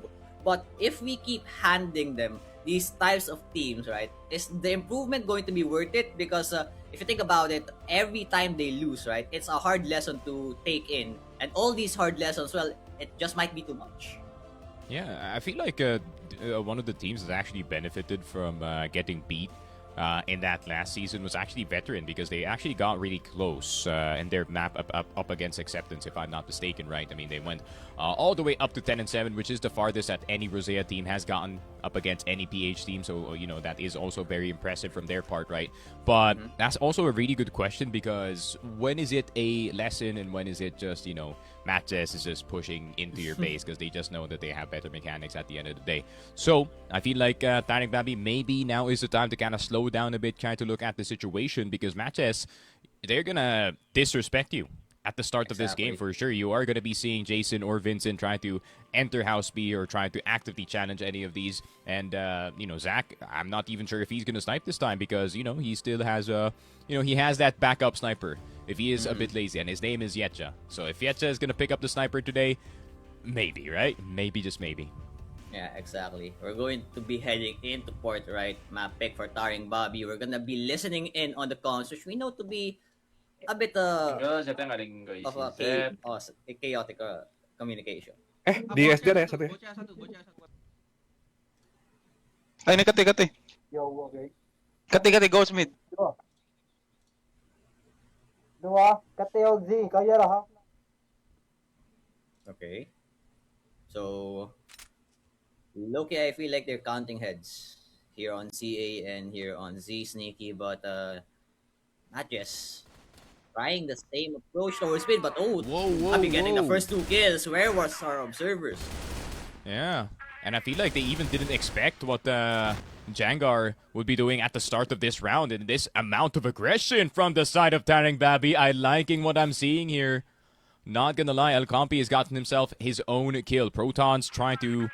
But if we keep handing them these types of teams, right, is the improvement going to be worth it? Because if you think about it, every time they lose, right, it's a hard lesson to take in. And all these hard lessons, well, it just might be too much. Yeah, I feel like one of the teams that actually benefited from getting beat in that last season was actually Veteran, because they actually got really close in their map up against Acceptance, if I'm not mistaken, right? I mean, they went all the way up to 10-7, which is the farthest that any Rosea team has gotten up against any PH team. So, you know, that is also very impressive from their part, right? But that's also a really good question, because when is it a lesson and when is it just, you know, MATTJESS is just pushing into your face because they just know that they have better mechanics at the end of the day. So I feel like TARINGBABI, maybe now is the time to kind of slow down a bit, try to look at the situation, because MATTJESS, they're gonna disrespect you at the start of this game for sure. You are going to be seeing Jason or Vincent try to enter House B or try to actively challenge any of these. And, you know, Zach, I'm not even sure if he's going to snipe this time, because, you know, he still has, you know, he has that backup sniper if he is a bit lazy. And his name is Yetcha. So if Yetcha is going to pick up the sniper today, maybe, right? Maybe, just maybe. Yeah, exactly. We're going to be heading into port, right? Map pick for TARINGBABI. We're going to be listening in on the comms, which we know to be a bit of a chaotic communication. DS dia deh satu. Ini kati. Kati Ghost Mid. Dua, kati Z, kaya lah. Okay. So, Loki, I feel like they're counting heads here on CA and here on Z Sneaky, but MATTJESS trying the same approach towards speed, but I'll be getting the first 2 kills. Where was our observers? Yeah, and I feel like they even didn't expect what Jangar would be doing at the start of this round, and this amount of aggression from the side of TARINGBABI. I'm liking what I'm seeing here. Not gonna lie, Elcampi has gotten himself his own kill. Proton's trying to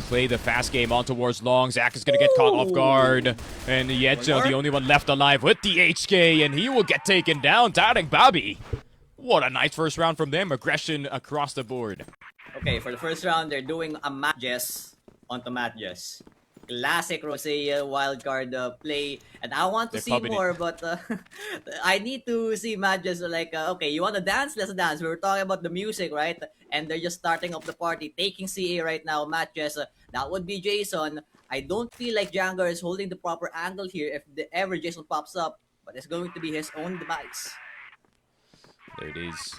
play the fast game on towards long. Zach is going to get caught off guard. And Yetcha, the only one left alive with the HK, and he will get taken down. TARINGBABI. What a nice first round from them. Aggression across the board. Okay, for the first round, they're doing a MATTJESS onto MATTJESS. Classic Rosea wildcard play. And I want to see more, but I need to see MATTJESS like, okay, you want to dance? Let's dance. We were talking about the music, right? And they're just starting up the party, taking CA right now. MATTJESS, that would be Jason. I don't feel like Jangar is holding the proper angle here if ever Jason pops up, but it's going to be his own demise. There it is.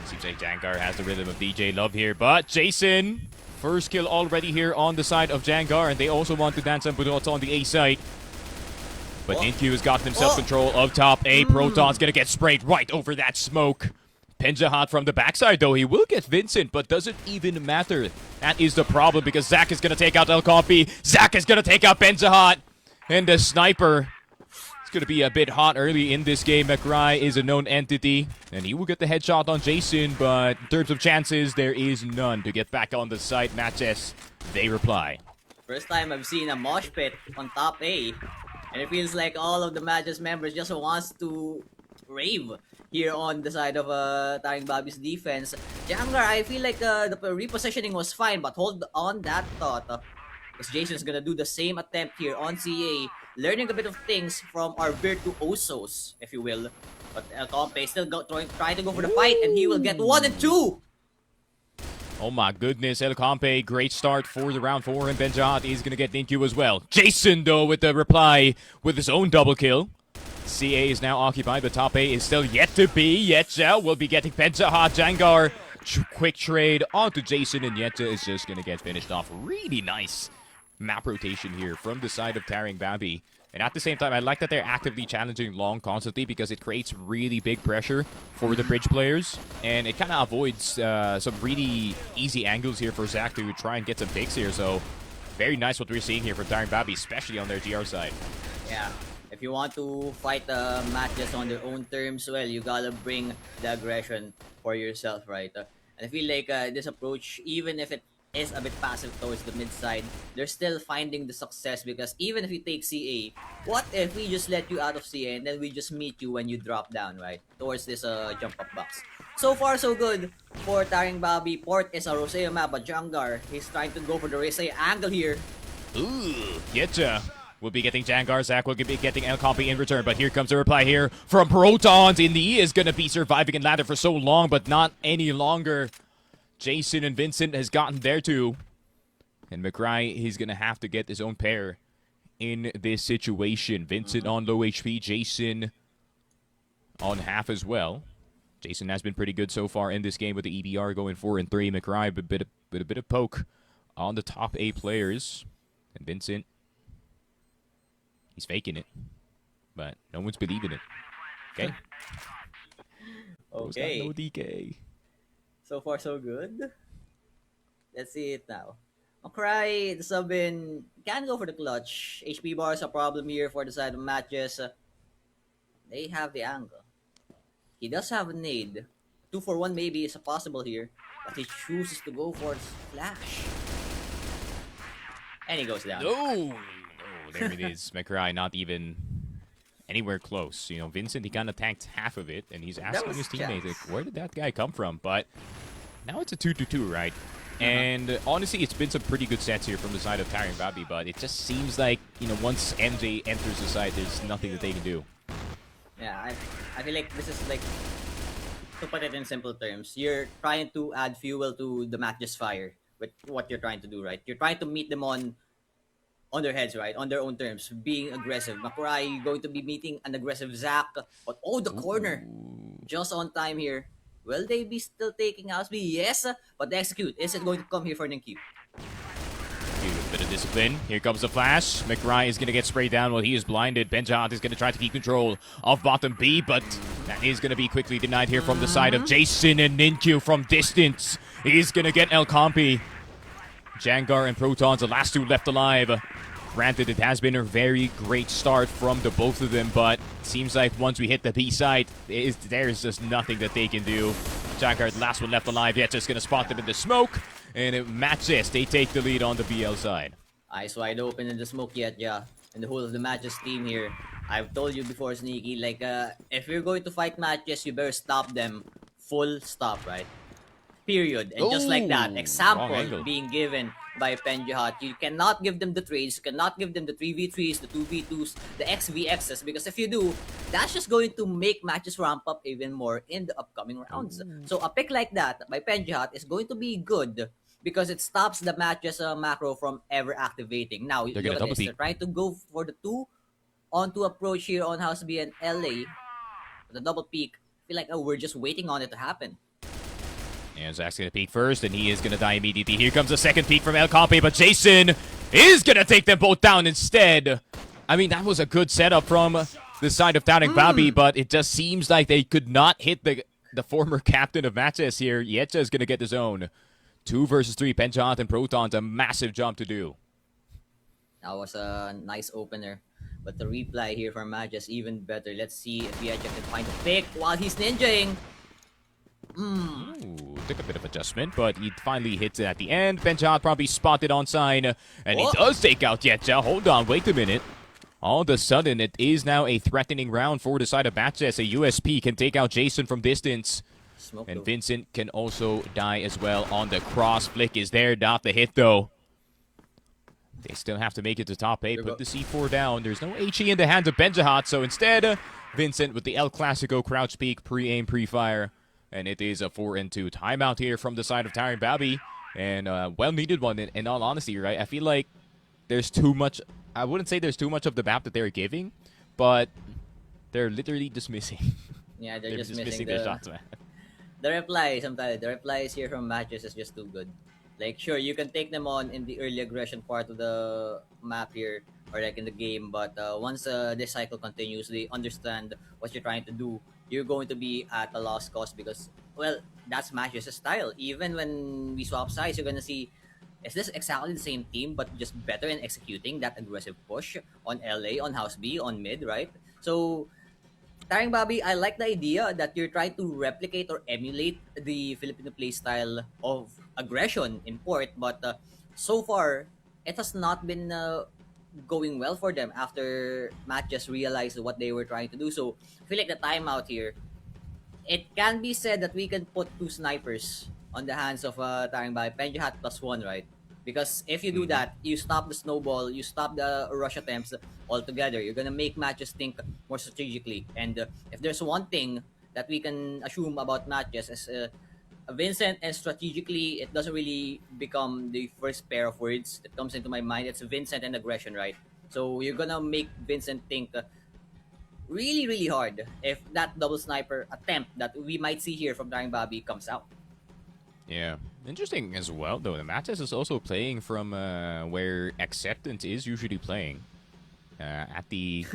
Seems like Jangar has the rhythm of DJ Love here, but Jason, first kill already here on the side of Jangar, and they also want to dance some Budots on the A side. But NQ has gotten himself control of top A. Proton's gonna get sprayed right over that smoke. Penjahat from the backside, though. He will get Vincent, but doesn't even matter. That is the problem, because Zach is gonna take out Elcampi. Zach is gonna take out Penjahat. And the sniper, it's gonna be a bit hot early in this game. McRae is a known entity, and he will get the headshot on Jason, but in terms of chances, there is none to get back on the site. MATTJESS, they reply. First time I've seen a mosh pit on top A, and it feels like all of the MATTJESS members just wants to rave here on the side of TARINGBABI's defense. Jangar, I feel like the repositioning was fine, but hold on that thought. Because Jason's gonna do the same attempt here on CA, learning a bit of things from our virtuosos, if you will. But Elcampi still trying to go for the fight, and he will get 1 and 2. Oh my goodness, Elcampi, great start for the round 4, and Penjahat is gonna get Ninkyu as well. Jason, though, with the reply with his own double kill. CA is now occupied, but top A is still yet to be. Yetcha will be getting Penjahat. Jangar, quick trade onto Jason, and Yetcha is just going to get finished off. Really nice map rotation here from the side of TARINGBABI. And at the same time, I like that they're actively challenging long constantly, because it creates really big pressure for the bridge players. And it kind of avoids some really easy angles here for Zach to try and get some picks here. So very nice what we're seeing here from TARINGBABI, especially on their GR side. Yeah. If you want to fight the matches on their own terms, well, you gotta bring the aggression for yourself, right? And I feel like this approach, even if it is a bit passive towards the mid side, they're still finding the success because even if you take CA, what if we just let you out of CA and then we just meet you when you drop down, right? Towards this jump up box. So far, so good for TARINGBABI. Port is a Roseo map, but Jangar, he's trying to go for the Roseo angle here. Ooh, Getcha. We'll be getting Jangar. Zach will be getting El Compi in return. But here comes a reply here from Protons. Indy is going to be surviving in ladder for so long, but not any longer. Jason and Vincent has gotten there too. And McRae, he's going to have to get his own pair in this situation. Vincent on low HP. Jason on half as well. Jason has been pretty good so far in this game with the EBR going 4-3. McRae, a bit of poke on the top 8 players. And Vincent, he's faking it, but no one's believing it. Okay. Okay. No DK. So far, so good. Let's see it now. McRae, the sub-in, can go for the clutch. HP bar is a problem here for the side of MATTJESS. They have the angle. He does have a nade. 2-for-1 maybe is a possible here, but he chooses to go for the flash. And he goes down. Oh, there it is. McRae not even anywhere close. You know, Vincent, he kind of tanked half of it, and he's asking his teammates, like, where did that guy come from? But now it's a 2-2-2, right? And honestly, it's been some pretty good sets here from the side of TARINGBABI, but it just seems like, you know, once MJ enters the side, there's nothing that they can do. Yeah, I feel like this is like, to put it in simple terms, you're trying to add fuel to the MATTJESS fire with what you're trying to do, right? You're trying to meet them on their heads, right? On their own terms, being aggressive. McRae going to be meeting an aggressive Zach, but the corner, just on time here. Will they be still taking house B? Yes, but the execute, is it going to come here for an NQ? A bit of discipline. Here comes the flash. McRae is going to get sprayed down while he is blinded. Benjot is going to try to keep control of bottom B, but that is going to be quickly denied here from the side of Jason, and Ninkyu from distance. He's going to get El Compi. Jangar and Protons, the last 2 left alive. Granted, it has been a very great start from the both of them, but it seems like once we hit the B side, there's just nothing that they can do. Jangar, the last one left alive, yet just going to spot them in the smoke. And it matches. They take the lead on the BL side. Eyes wide open in the smoke yet, yeah. And the whole of the MATTJESS team here. I've told you before, Sneaky, like, if you're going to fight MATTJESS, you better stop them. Full stop, right? Period. And just like that, example being given by Penjahat. You cannot give them the trades, you cannot give them the 3v3s, the 2v2s, the XVXs, because if you do, that's just going to make matches ramp up even more in the upcoming rounds. So a pick like that by Penjahat is going to be good because it stops the MATTJESS macro from ever activating. Now, look at this. They're trying to go for the 2-on-2 approach here on House B and LA. The double peak. I feel like, we're just waiting on it to happen. And Zach's going to peek first, and he is going to die immediately. Here comes the second peek from El Compi, but Jason is going to take them both down instead. I mean, that was a good setup from the side of TARINGBABI, but it just seems like they could not hit the former captain of MATTJESS here. Yetcha is going to get his own. 2 versus 3, Penjot and Protons, a massive job to do. That was a nice opener. But the reply here from MATTJESS even better. Let's see if Yetcha can find a pick while he's ninjaing. Ooh, took a bit of adjustment, but he finally hits it at the end. Penjot probably spotted on sign, and he does take out Yetcha. Hold on, wait a minute. All of a sudden, it is now a threatening round for the side of MATTJESS. A USP can take out Jason from distance. And Vincent can also die as well on the cross. Flick is there, not the hit though. They still have to make it to top 8, put the C4 down. There's no HE in the hands of Benjahat, so instead, Vincent with the El Clasico crouch peek, pre-aim, pre-fire. And it is a 4-2 timeout here from the side of TARINGBABI. And well-needed one, in all honesty, right? I feel like there's too much. I wouldn't say there's too much of the map that they're giving, but they're literally dismissing. Yeah, they're just missing the shots, man. The reply, sometimes the replies here from MATTJESS is just too good. Like, sure, you can take them on in the early aggression part of the map here, or like in the game, but once this cycle continues, they understand what you're trying to do. You're going to be at a lost cause because, well, that's MATTJESS' style. Even when we swap sides, you're gonna see Is this exactly the same team but just better in executing that aggressive push on LA, on House B, on mid, right? So, TARINGBABI, I like the idea that you're trying to replicate or emulate the Filipino playstyle of aggression in port, but so far, it has not been going well for them after Matt just realized what they were trying to do. So, I feel like the timeout here, it can be said that we can put 2 snipers on the hands of TARINGBABI, Penjahat +1, right? Because if you do that, you stop the snowball, you stop the rush attempts altogether. You're gonna make matches think more strategically. And if there's one thing that we can assume about matches is Vincent, and strategically, it doesn't really become the first pair of words that comes into my mind. It's Vincent and aggression, right? So you're gonna make Vincent think really, really hard if that double sniper attempt that we might see here from TARINGBABI comes out. Yeah. Interesting as well, though. The MATTJESS is also playing from where Acceptance is usually playing. At the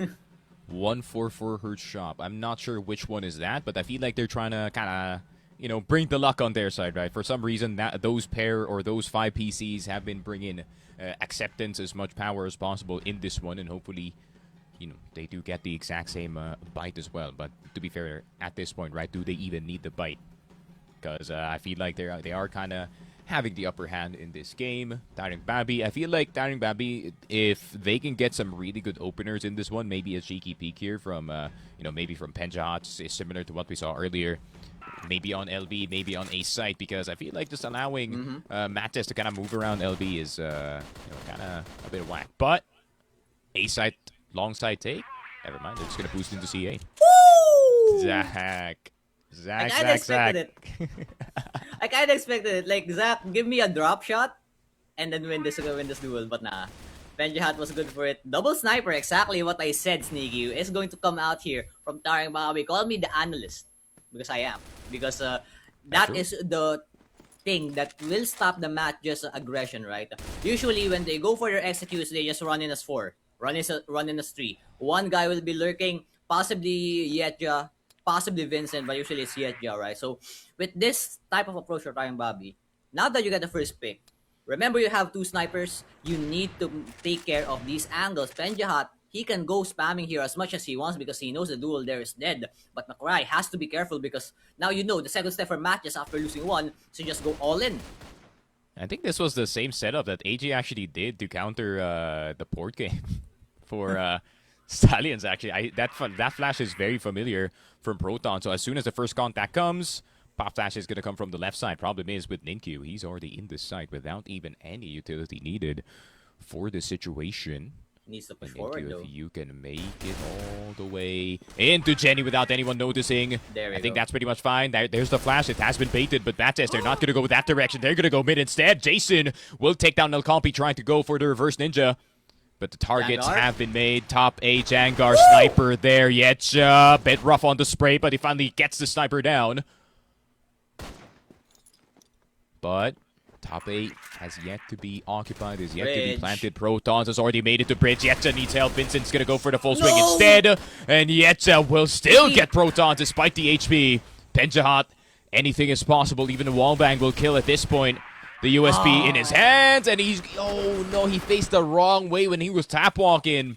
144 Hertz shop. I'm not sure which one is that, but I feel like they're trying to kind of, you know, bring the luck on their side, right? For some reason, those pair or those 5 PCs have been bringing Acceptance as much power as possible in this one, and hopefully, you know, they do get the exact same bite as well. But to be fair, at this point, right, do they even need the bite? Because I feel like they are kind of having the upper hand in this game. TARINGBABI, I feel like TARINGBABI, if they can get some really good openers in this one, maybe a cheeky peek here from, you know, maybe from Penjahat, is similar to what we saw earlier. Maybe on LB, maybe on A site, because I feel like just allowing MATTJESS to kind of move around LB is, you know, kind of a bit whack. But A site, long side take, never mind, they're just going to boost into CA. Woo! Zach. I kind of expected it. I kind of expected it. Like, Zach, give me a drop shot and then win this duel. But nah. Penjahat was good for it. Double sniper, exactly what I said, Sneaky, is going to come out here from TARINGBABI. Call me the analyst. Because I am. Because that is the thing that will stop the match, just aggression, right? Usually, when they go for their executes, they just run in as 4. Run in as 3. One guy will be lurking, possibly Yetja, possibly Vincent, but usually it's Yetja, right? So, with this type of approach for TARINGBABI, now that you get the first pick, remember you have 2 snipers, you need to take care of these angles. Penjahat, he can go spamming here as much as he wants because he knows the duel there is dead. But McRae has to be careful because now you know the second step for matches after losing 1, so just go all in. I think this was the same setup that AJ actually did to counter the port game for Stallions, actually. That flash is very familiar from Proton. So as soon as the first contact comes, pop flash is going to come from the left side. Problem is with Ninkyu, he's already in this site without even any utility needed for the situation. Needs to push Ninkyu, forward, though. if you can make it all the way into Jenny without anyone noticing, I think that's pretty much fine. There's the flash. It has been baited, but MATTJESS, they're not going to go that direction. They're going to go mid instead. Jason will take down Nelcompi trying to go for the reverse ninja. But the targets have been made. Top A Jangar sniper there. Yetja, bit rough on the spray, but he finally gets the sniper down. But top 8 has yet to be occupied, is yet to be planted. Protons has already made it to bridge. Yetja needs help. Vincent's going to go for the full swing instead. And Yetja will still get Protons despite the HP. Penjahat, anything is possible. Even the wallbang will kill at this point. The USB in his hands, and he's... Oh, no, he faced the wrong way when he was tap walking.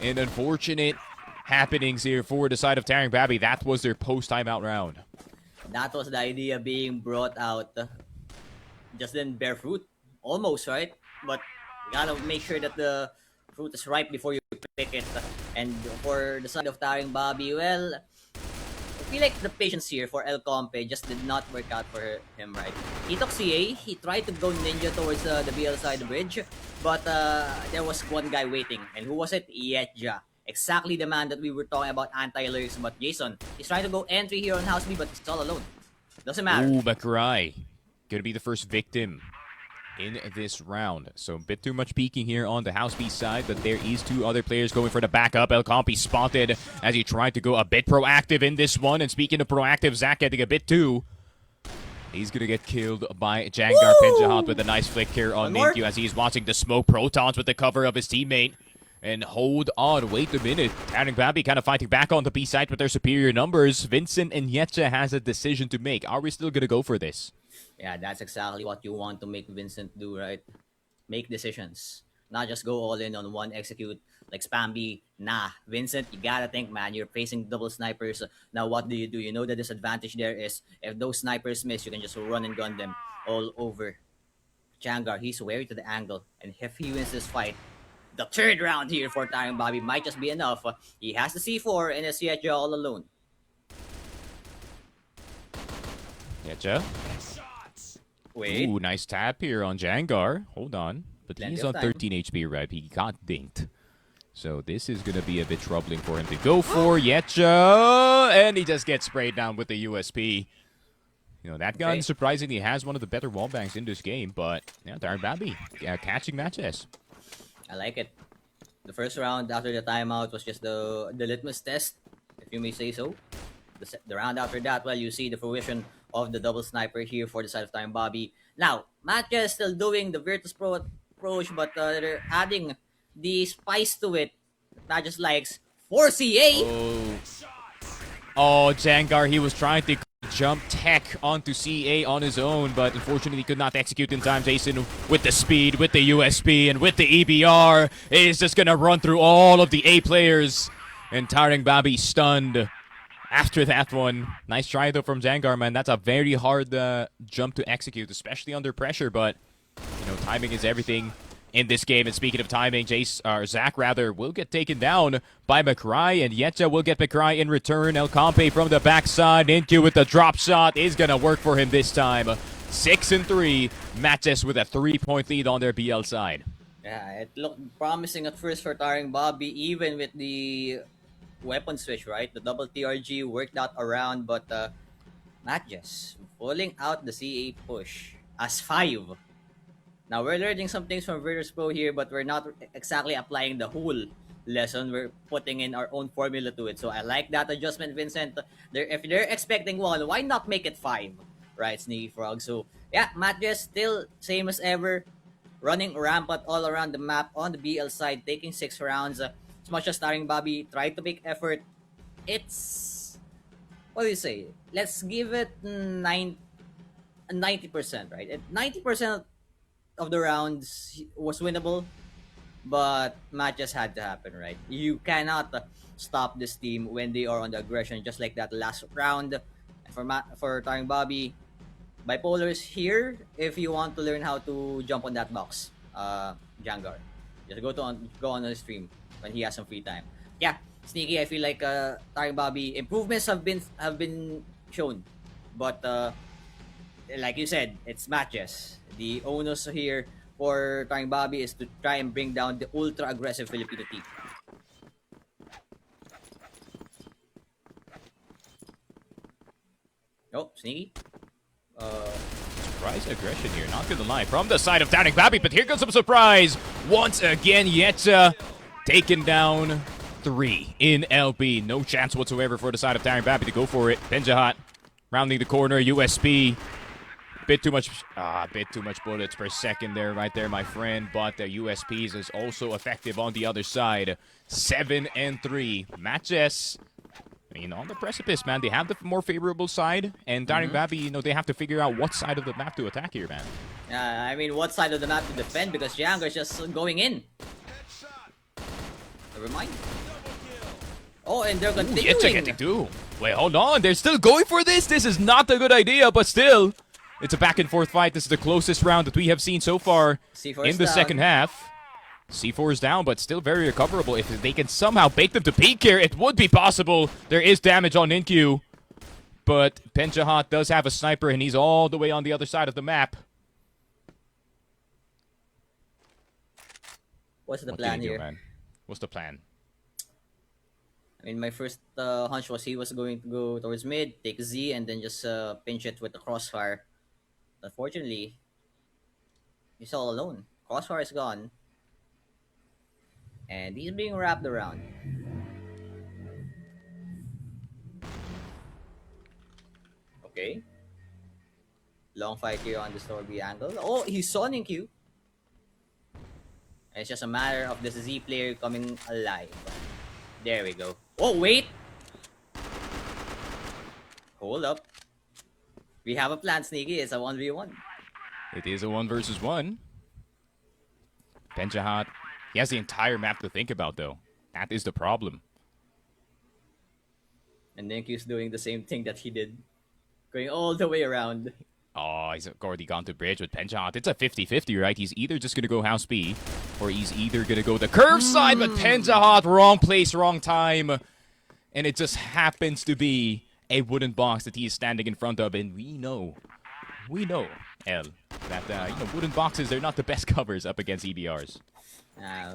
And unfortunate happenings here for the side of TARINGBABI. That was their post-timeout round. That was the idea being brought out. Just then bear fruit. Almost, right? But you gotta make sure that the fruit is ripe before you pick it. And for the side of TARINGBABI, well... I feel like the patience here for El Compe just did not work out for him, right? He took CA, he tried to go ninja towards the BL side bridge, but there was one guy waiting. And who was it? Yetja. Exactly the man that we were talking about anti-lyrics, but Jason, he's trying to go entry here on House B, but he's all alone. Doesn't matter. Ooh, McRae. Gonna be the first victim in this round. So a bit too much peeking here on the House B side, but there is 2 other players going for the backup. El Compi spotted as he tried to go a bit proactive in this one. And speaking of proactive, Zach getting a bit too. He's gonna get killed by Jangar Penjahat with a nice flick here on Ninkyu as he's watching the smoke. Protons with the cover of his teammate. And hold on, wait a minute. TARINGBABI kind of fighting back on the B side with their superior numbers. Vincent and Yetja has a decision to make. Are we still gonna go for this? Yeah, that's exactly what you want to make Vincent do, right? Make decisions, not just go all in on one execute like Spamby. Nah, Vincent, you gotta think, man. You're facing double snipers. Now, what do? You know the disadvantage there is if those snipers miss, you can just run and gun them all over. Jangar, he's wary to the angle, and if he wins this fight, the third round here for TARINGBABI might just be enough. He has the C4 and a CHJ all alone. Yetcha. Wait. Ooh, nice tap here on Jangar. Hold on. But Plenty he's of on time. 13 HP, right? He got dinked. So this is going to be a bit troubling for him to go for. Yetcha! And he just gets sprayed down with the USP. You know, that gun Okay. surprisingly has one of the better wallbangs in this game. But, yeah, TARINGBABI catching MATTJESS. I like it. The first round after the timeout was just the litmus test, if you may say so. The round after that, well, you see the fruition of the double sniper here for the side of TARINGBABI. Now, MATTJESS still doing the Virtus Pro approach, but they're adding the spice to it. MATTJESS likes 4CA. Oh, Jangar, he was trying to jump tech onto CA on his own, but unfortunately could not execute in time. Jason, with the speed, with the USP, and with the EBR, is just going to run through all of the A players. And TARINGBABI stunned after that one. Nice try, though, from Jangar, man. That's a very hard jump to execute, especially under pressure, but, you know, timing is everything in this game. And speaking of timing, Zach will get taken down by McCry, and Yetcha will get McCry in return. El Campe from the backside. Inkyu with the drop shot is going to work for him this time. 6-3. MATTJESS with a 3-point lead on their BL side. Yeah, it looked promising at first for TARINGBABI, even with the weapon switch, right? The double TRG worked out around, but MATTJESS pulling out the CA push as 5. Now, we're learning some things from Virtus Pro here, but we're not exactly applying the whole lesson. We're putting in our own formula to it. So I like that adjustment, Vincent. If they're expecting 1, why not make it 5? Right, Sneaky Frog. So, yeah, MATTJESS still same as ever. Running rampant all around the map on the BL side, taking 6 rounds. As much as TARINGBABI tried to make effort, it's... What do you say? Let's give it 90%, right? 90% of the rounds was winnable, but matches had to happen, right? You cannot stop this team when they are on the aggression, just like that last round. For TARINGBABI, Bipolar is here if you want to learn how to jump on that box. Jangar, just go on his stream when he has some free time. Yeah, Sneaky. I feel like TARINGBABI improvements have been shown, but like you said, it's MATTJESS. The onus here for TARINGBABI is to try and bring down the ultra aggressive Filipino team. Oh, Sneaky. Surprise aggression here, not gonna lie, from the side of TARINGBABI, but here comes some surprise. Once again, Yetcha taken down 3 in LB. No chance whatsoever for the side of TARINGBABI to go for it. Benjahat rounding the corner, USP. Bit too much bullets per second there, right there, my friend. But the USPs is also effective on the other side. 7-3. MATTJESS, I mean, on the precipice, man. They have the more favorable side, and TARINGBABI, you know, they have to figure out what side of the map to attack here, man. I mean, what side of the map to defend, because Jangar is just going in. Never mind. Oh, and they're continuing. Yetcha getting 2. Wait, hold on. They're still going for this. This is not a good idea, but still, it's a back-and-forth fight. This is the closest round that we have seen so far in the second half. C4 is down, but still very recoverable. If they can somehow bake them to peak here, it would be possible. There is damage on Inkyu, but Benjahat does have a sniper, and he's all the way on the other side of the map. What's the plan here? Man? What's the plan? I mean, my first hunch was he was going to go towards mid, take Z, and then just pinch it with the crossfire. Unfortunately, he's all alone. Crossfire is gone. And he's being wrapped around. Okay. Long fight here on the Storby angle. Oh, he's soning Q. And it's just a matter of the Z player coming alive. There we go. Oh, wait! Hold up. We have a plan, Sneaky. It's a 1v1. It is a 1 versus 1. Penjahat, he has the entire map to think about, though. That is the problem. And Ninkyu's doing the same thing that he did. Going all the way around. Oh, he's already gone to bridge with Penjahat. It's a 50-50, right? He's either just going to go House B, or he's either going to go the curve side, but Penjahat, wrong place, wrong time. And it just happens to be a wooden box that he is standing in front of, and we know, El, that wooden boxes, they're not the best covers up against EBRs.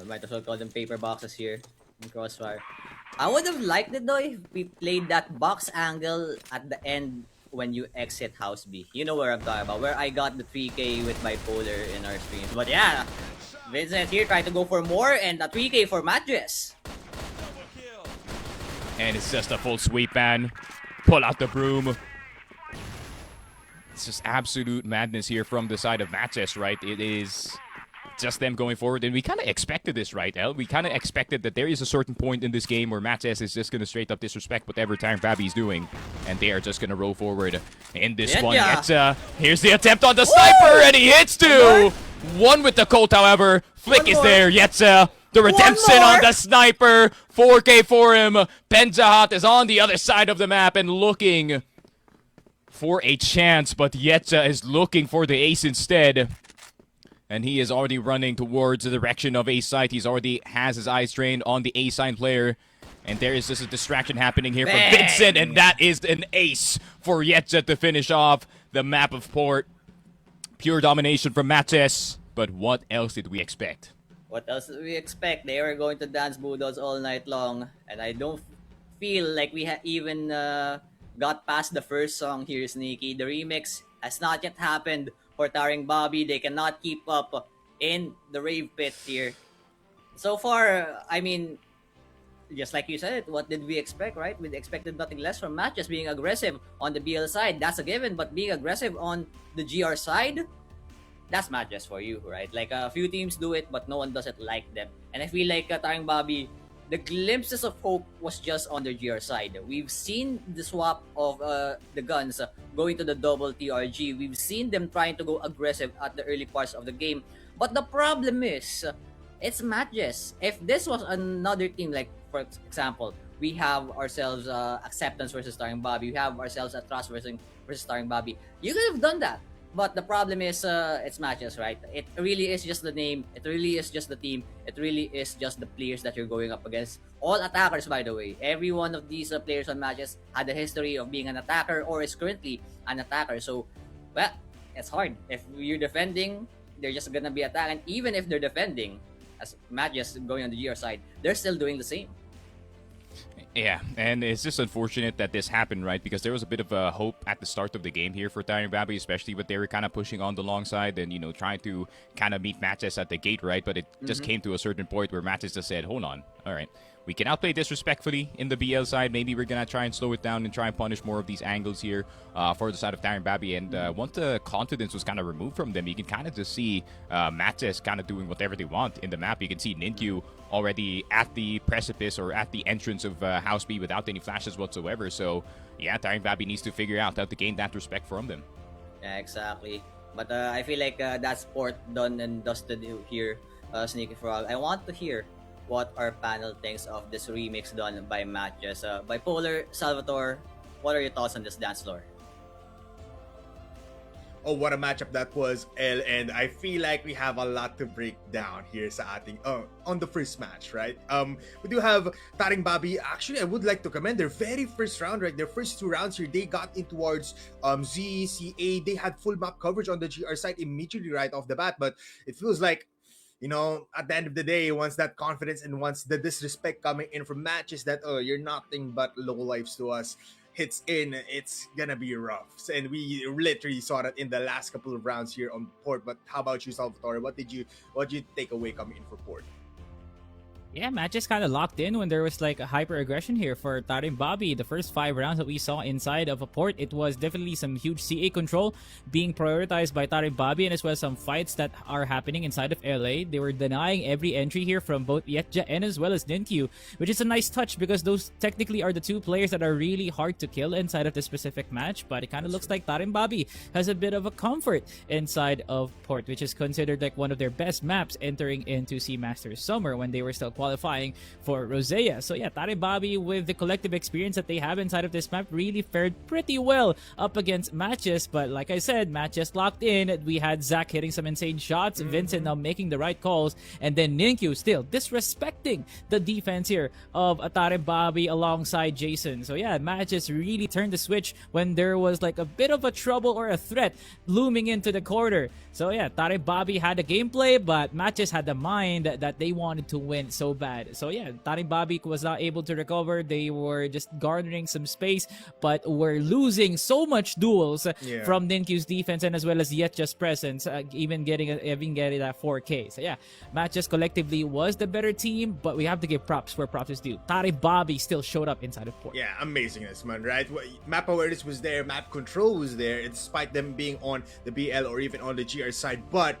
Might as well call them paper boxes here in Crossfire. I would have liked it though if we played that box angle at the end when you exit House B. You know where I'm talking about, where I got the 3K with Bipolar in our streams. But yeah, Vincent here trying to go for more, and a 3K for MATTJESS. And it's just a full sweep, man. Pull out the broom. It's just absolute madness here from the side of MATTJESS, right? It is just them going forward. And we kind of expected this, right, El? We kind of expected that there is a certain point in this game where MATTJESS is just going to straight up disrespect whatever TARINGBABI is doing. And they are just going to roll forward in this one. Here's the attempt on the sniper, and he hits two! One with the Colt, however. Flick is there. Yetza. The redemption on the sniper. 4K for him. Penjahat is on the other side of the map and looking for a chance, but Yetza is looking for the ace instead. And he is already running towards the direction of A site. He's already has his eyes trained on the A sign player. And there is just a distraction happening here from Vincent, and that is an ace for Yetza to finish off the map of port. Pure domination from MATTJESS. But what else did we expect? What else did we expect? They were going to dance Bulldogs all night long, and I don't feel like we even got past the first song here, Sneaky. The remix has not yet happened for TARINGBABI. They cannot keep up in the rave pit here. So far, I mean, just like you said, what did we expect, right? We expected nothing less from MATTJESS being aggressive on the BL side. That's a given, but being aggressive on the GR side, that's MATTJESS for you, right? Like, a few teams do it, but no one does it like them. And I feel like TARINGBABI, the glimpses of hope was just on their GR side. We've seen the swap of the guns going to the double TRG. We've seen them trying to go aggressive at the early parts of the game. But the problem is, it's MATTJESS. If this was another team, like, for example, we have ourselves Acceptance versus TARINGBABI, we have ourselves a Trust versus TARINGBABI, you could have done that. But the problem is, it's MATTJESS, right? It really is just the name. It really is just the team. It really is just the players that you're going up against. All attackers, by the way. Every one of these players on MATTJESS had a history of being an attacker or is currently an attacker. So, well, it's hard. If you're defending, they're just gonna be attacking. Even if they're defending, as MATTJESS going on the GR side, they're still doing the same. Yeah, and it's just unfortunate that this happened, right? Because there was a bit of a hope at the start of the game here for TARINGBABI, especially when they were kind of pushing on the long side and, trying to kind of meet MATTJESS at the gate, right? But it just came to a certain point where MATTJESS just said, hold on, all right. We can outplay disrespectfully in the BL side. Maybe we're going to try and slow it down and try and punish more of these angles here for the side of TARINGBABI. And once the confidence was kind of removed from them, you can kind of just see MATTJESS kind of doing whatever they want in the map. You can see Ninkyu already at the precipice or at the entrance of House B without any flashes whatsoever. So, yeah, TARINGBABI needs to figure out how to gain that respect from them. Yeah, exactly. But I feel like that's port done and dusted here, Sneaky Frog. I want to hear what our panel thinks of this remix done by MATTJESS. Bipolar, Salvatore, what are your thoughts on this dance floor? Oh, what a matchup that was, El, and I feel like we have a lot to break down here sa ating on the first match, right? We do have TARINGBABI. Actually, I would like to commend their very first round, right? Their first 2 rounds here, they got in towards Z, CA. They had full map coverage on the GR side immediately right off the bat, but it feels like, at the end of the day, once that confidence and once the disrespect coming in from matches that, you're nothing but low lives to us, hits in, it's gonna be rough. And we literally saw that in the last couple of rounds here on port. But how about you, Salvatore? What did you take away coming in for port? Yeah, matches kind of locked in when there was like a hyper aggression here for TARINGBABI. The first 5 rounds that we saw inside of a port, it was definitely some huge CA control being prioritized by TARINGBABI, and as well as some fights that are happening inside of LA. They were denying every entry here from both Yetja and as well as Ninkyu, which is a nice touch because those technically are the 2 players that are really hard to kill inside of this specific match. But it kind of looks like TARINGBABI has a bit of a comfort inside of port, which is considered like one of their best maps entering into Sea Masters Summer when they were still qualifying for Rosea. So yeah, TARINGBABI, with the collective experience that they have inside of this map, really fared pretty well up against MATTJESS. But like I said, MATTJESS locked in. We had Zach hitting some insane shots, Vincent now making the right calls, and then Ninkyu still disrespecting the defense here of TARINGBABI alongside Jason. So yeah, MATTJESS really turned the switch when there was like a bit of a trouble or a threat looming into the corner. So yeah, TARINGBABI had the gameplay, but MATTJESS had the mind that they wanted to win so bad. So yeah, TARINGBABI was not able to recover. They were just garnering some space, but were losing so much duels from Ninkyu's defense and as well as Yetja's presence, even getting that 4K. So yeah, MATTJESS collectively was the better team, but we have to give props where props is due. TARINGBABI still showed up inside of port. Yeah, amazingness, man, right? Map awareness was there, map control was there, despite them being on the BL or even on the GR side, but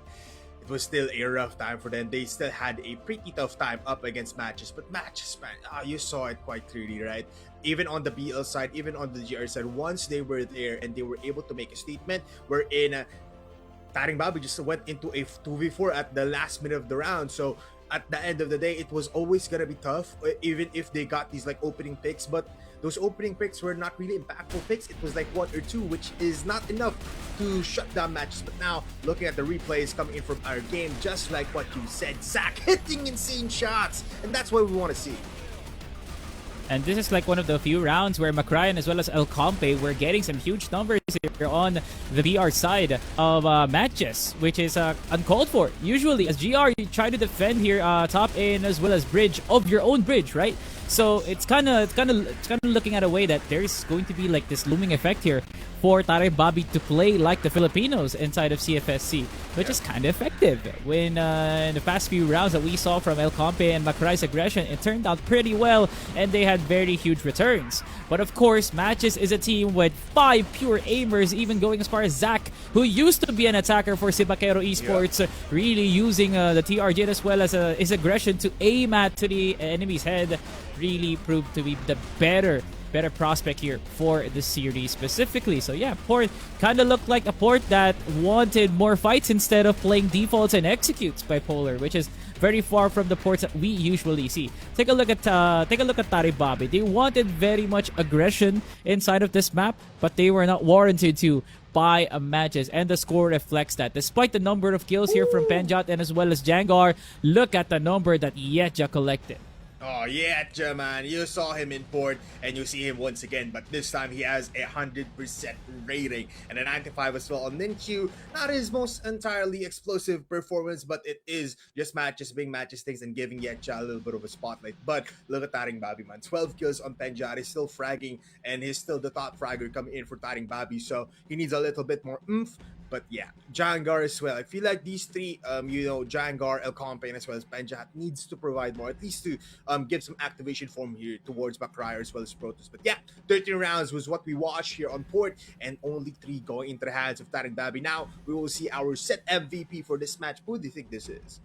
it was still a rough time for them. They still had a pretty tough time up against MATTJESS, but MATTJESS, man, you saw it quite clearly, right? Even on the BL side, even on the GR side, once they were there and they were able to make a statement wherein TARINGBABI just went into a 2v4 at the last minute of the round. So at the end of the day, it was always gonna be tough, even if they got these like opening picks. But those opening picks were not really impactful picks. It was like 1 or 2, which is not enough to shut down matches. But now, looking at the replays coming in from our game, just like what you said, Zach hitting insane shots, and that's what we want to see. And this is like one of the few rounds where Macryan as well as El Compe were getting some huge numbers here on the BR side of MATTJESS, which is uncalled for. Usually, as GR, you try to defend here top in as well as bridge of your own bridge, right? So it's kind of looking at a way that there's going to be like this looming effect here for TARINGBABI to play like the Filipinos inside of CFSC, which is kind of effective. When in the past few rounds that we saw from El Compe and Macray's aggression, it turned out pretty well, and they had very huge returns. But of course, MATTJESS is a team with 5 pure aimers, even going as far as Zach, who used to be an attacker for Sibaquero Esports, really using the TRG as well as his aggression to aim at to the enemy's head. Really proved to be the better prospect here for the series specifically. So yeah, Port kind of looked like a Port that wanted more fights instead of playing defaults and executes by Polar, which is very far from the Ports that we usually see. Take a look at TARINGBABI. They wanted very much aggression inside of this map, but they were not warranted to by MATTJESS, and the score reflects that. Despite the number of kills here from Penjat and as well as Jangar, look at the number that Yetja collected. Oh yeah, man, you saw him in port and you see him once again, but this time he has a 100% rating and a 95 as well on Ninkyu. Not his most entirely explosive performance, but it is just MATTJESS being MATTJESS things and giving Yetja a little bit of a spotlight. But look at TARINGBABI, man, 12 kills on Penjat. He's still fragging and he's still the top fragger coming in for TARINGBABI, so he needs a little bit more oomph. But yeah, Jangar as well. I feel like these three, Jangar, El Compe, and as well as Penjat needs to provide more, at least to give some activation form here towards Macryer as well as Protoss. But yeah, 13 rounds was what we watched here on port, and only 3 going into the hands of TARINGBABI. Now, we will see our set MVP for this match. Who do you think this is?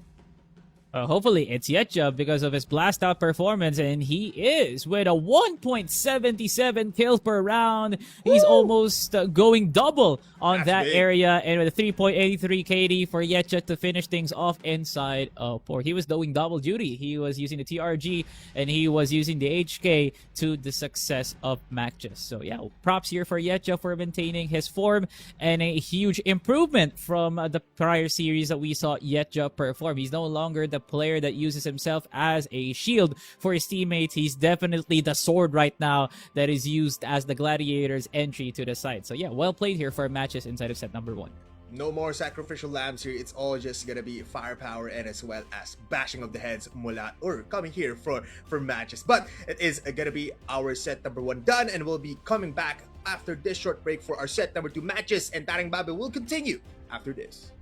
Hopefully it's Yetja because of his blast out performance, and he is with a 1.77 kills per round. He's almost going double on that area, and with a 3.83 KD for Yetja to finish things off inside of port. He was doing double duty. He was using the TRG and he was using the HK to the success of MATTJESS. So yeah, props here for Yetja for maintaining his form, and a huge improvement from the prior series that we saw Yetja perform. He's no longer the player that uses himself as a shield for his teammates. He's definitely the sword right now that is used as the gladiator's entry to the site. So yeah, well played here for MATTJESS inside of set number 1. No more sacrificial lambs here. It's all just gonna be firepower and as well as bashing of the heads mula or coming here for MATTJESS. But it is gonna be our set number 1 done, and we'll be coming back after this short break for our set number 2 MATTJESS, and TARINGBABI will continue after this.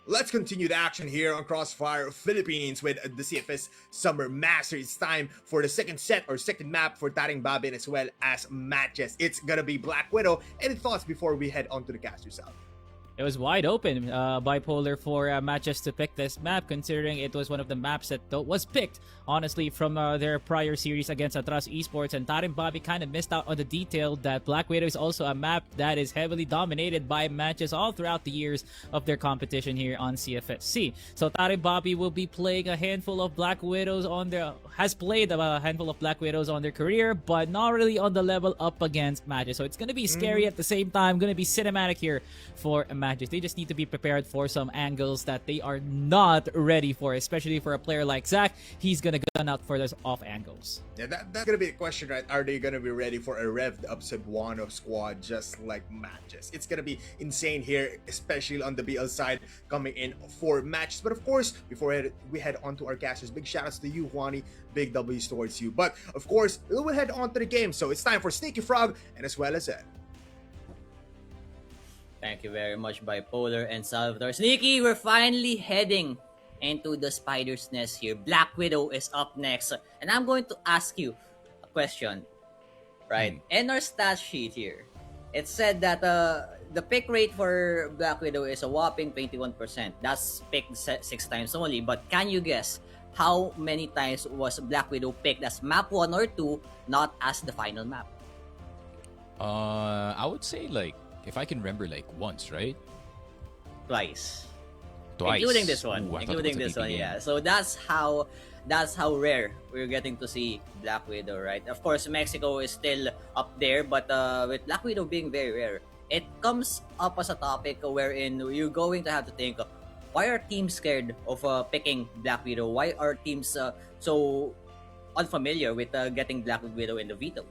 Let's continue the action here on Crossfire Philippines with the CFS Summer Master. It's time for the second set or second map for TARINGBABI as well as MATTJESS. It's gonna be Black Widow. Any thoughts before we head on to the cast yourself? It was wide open, bipolar for MATTJESS to pick this map, considering it was one of the maps that was picked, honestly, from their prior series against Atras Esports. And TARINGBABI kind of missed out on the detail that Black Widow is also a map that is heavily dominated by MATTJESS all throughout the years of their competition here on CFSC. So TARINGBABI will be playing a handful of Black Widows has played a handful of Black Widows on their career, but not really on the level up against MATTJESS. So it's going to be scary at the same time, going to be cinematic here for MATTJESS. They just need to be prepared for some angles that they are not ready for, especially for a player like Zach. He's going to gun out for those off angles. Yeah, that's going to be the question, right? Are they going to be ready for a revved up Cebuano squad just like MATTJESS? It's going to be insane here, especially on the BL side coming in for matches. But of course, before we head on to our casters, big shoutouts to you, Juani. Big W's towards you. But of course, we will head on to the game. So it's time for Sneaky Frog and as well as Ed. Thank you very much, Bipolar and Salvatore. Sneaky, we're finally heading into the Spider's Nest here. Black Widow is up next. And I'm going to ask you a question. Right? In our stat sheet here, it said that the pick rate for Black Widow is a whopping 21%. That's picked 6 times only. But can you guess how many times was Black Widow picked as map 1 or 2, not as the final map? I would say, like, if I can remember, like, once, right? Twice. Twice. Including this one. Ooh, Including this one, yeah. So that's how rare we're getting to see Black Widow, right? Of course, Mexico is still up there, but with Black Widow being very rare, it comes up as a topic wherein you're going to have to think, why are teams scared of picking Black Widow? Why are teams so unfamiliar with getting Black Widow in the veto?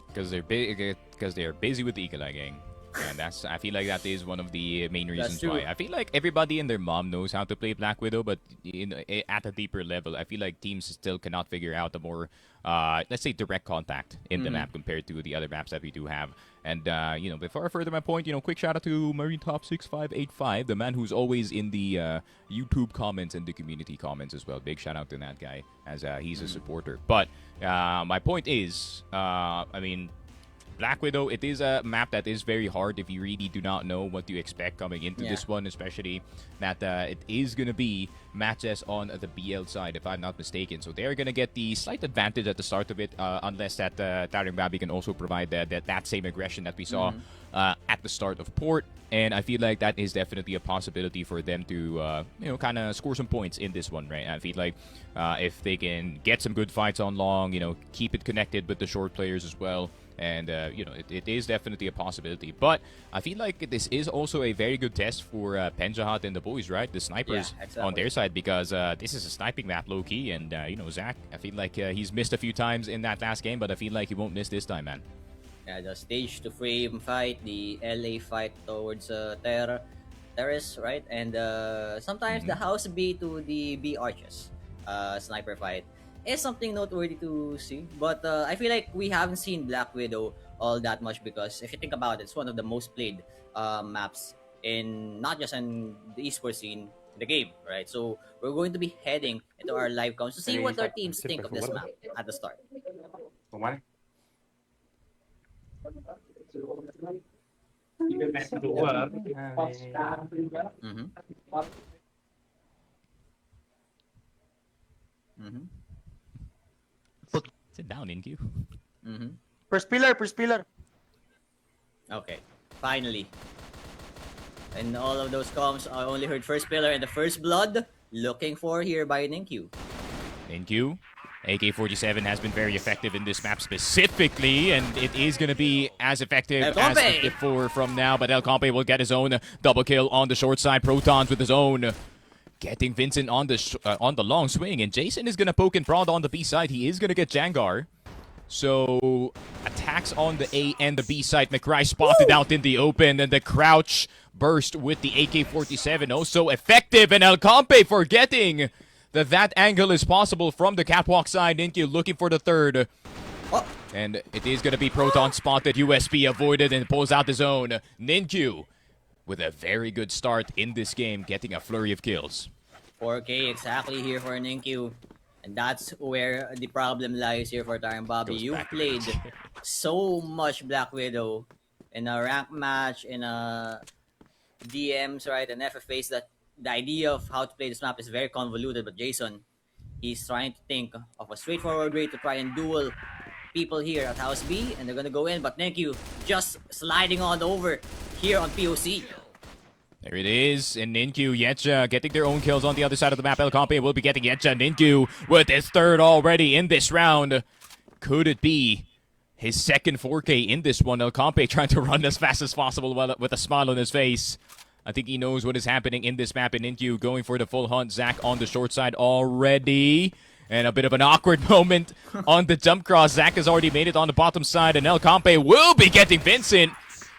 Because they're busy with the Eagle-Eye gang. And I feel like that is one of the main reasons why. I feel like everybody and their mom knows how to play Black Widow, but at a deeper level, I feel like teams still cannot figure out the more, let's say, direct contact in the map compared to the other maps that we do have. And, before I further my point, quick shout out to MarineTop6585, the man who's always in the YouTube comments and the community comments as well. Big shout out to that guy, as he's a supporter. But my point is, Black Widow, it is a map that is very hard if you really do not know what to expect coming into this one, especially that it is going to be MATTJESS on the BL side, if I'm not mistaken. So they're going to get the slight advantage at the start of it, unless that TARINGBABI can also provide that same aggression that we saw at the start of Port. And I feel like that is definitely a possibility for them to, kind of score some points in this one, right? I feel like if they can get some good fights on long, keep it connected with the short players as well. And, it is definitely a possibility. But I feel like this is also a very good test for Penjahat and the boys, right? The snipers on their side, because this is a sniping map low-key. And, Zach, I feel like he's missed a few times in that last game, but I feel like he won't miss this time, man. Yeah, the stage to frame fight, the LA fight towards Terrace, right? And sometimes the house B to the B arches sniper fight is something noteworthy to see. But I feel like we haven't seen Black Widow all that much, because if you think about it, it's one of the most played maps in not just in the esports scene, the game, right? So we're going to be heading into our live counts to see what our teams think of this map at the start. Sit down, NQ. First pillar, first pillar. Okay, finally. And all of those comms, I only heard first pillar and the first blood. Looking for here by NQ. NQ. AK-47 has been very effective in this map specifically, and it is going to be as effective as before from now, but El Compe will get his own double kill on the short side. Protons with his own. Getting Vincent on the long swing, and Jason is going to poke and prod on the B side. He is going to get Jangar. So, attacks on the A and the B side. McRae spotted out in the open, and the crouch burst with the AK-47. Also effective, and El Compe forgetting that angle is possible from the catwalk side. Ninkyu looking for the third. And it is going to be Proton spotted. USP avoided and pulls out his own. Ninkyu with a very good start in this game, getting a flurry of kills. 4K exactly here for Ninkyu. And that's where the problem lies here for TARINGBABI. Goes You back to played bench. so much Black Widow in a rank match, in a DMs, right, and FFAs, that the idea of how to play this map is very convoluted. But Jason, he's trying to think of a straightforward way to try and duel people here at House B, and they're gonna go in. But Ninkyu just sliding on over here on POC. There it is, and Ninkyu, Yetcha getting their own kills on the other side of the map. El Compe will be getting Yetcha. Ninkyu with his third already in this round. Could it be his second 4K in this one? El Compe trying to run as fast as possible with a smile on his face. I think he knows what is happening in this map, and Ninkyu going for the full hunt. Zac on the short side already. And a bit of an awkward moment on the jump cross. Zac has already made it on the bottom side, and El Compe will be getting Vincent.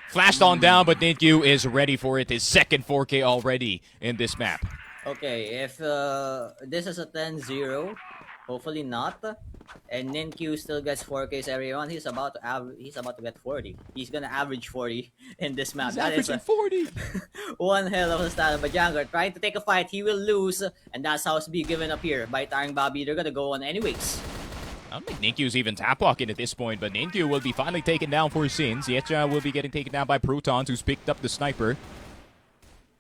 Flashed on down, but Ninkyu is ready for it. His second 4K already in this map. Okay, if this is a 10-0, hopefully not. And Ninkyu still gets 4Ks every round. He's about to get 40. He's gonna average 40 in this map. He's That is averaging 40. one hell of a style. But Jangler trying to take a fight, he will lose, and that's House B given up here by TARINGBABI. They're gonna go on anyways. I don't think Ninkyu's even tap walking at this point, but Ninkyu will be finally taken down for sins. Yetcha will be getting taken down by Protons, who's picked up the sniper.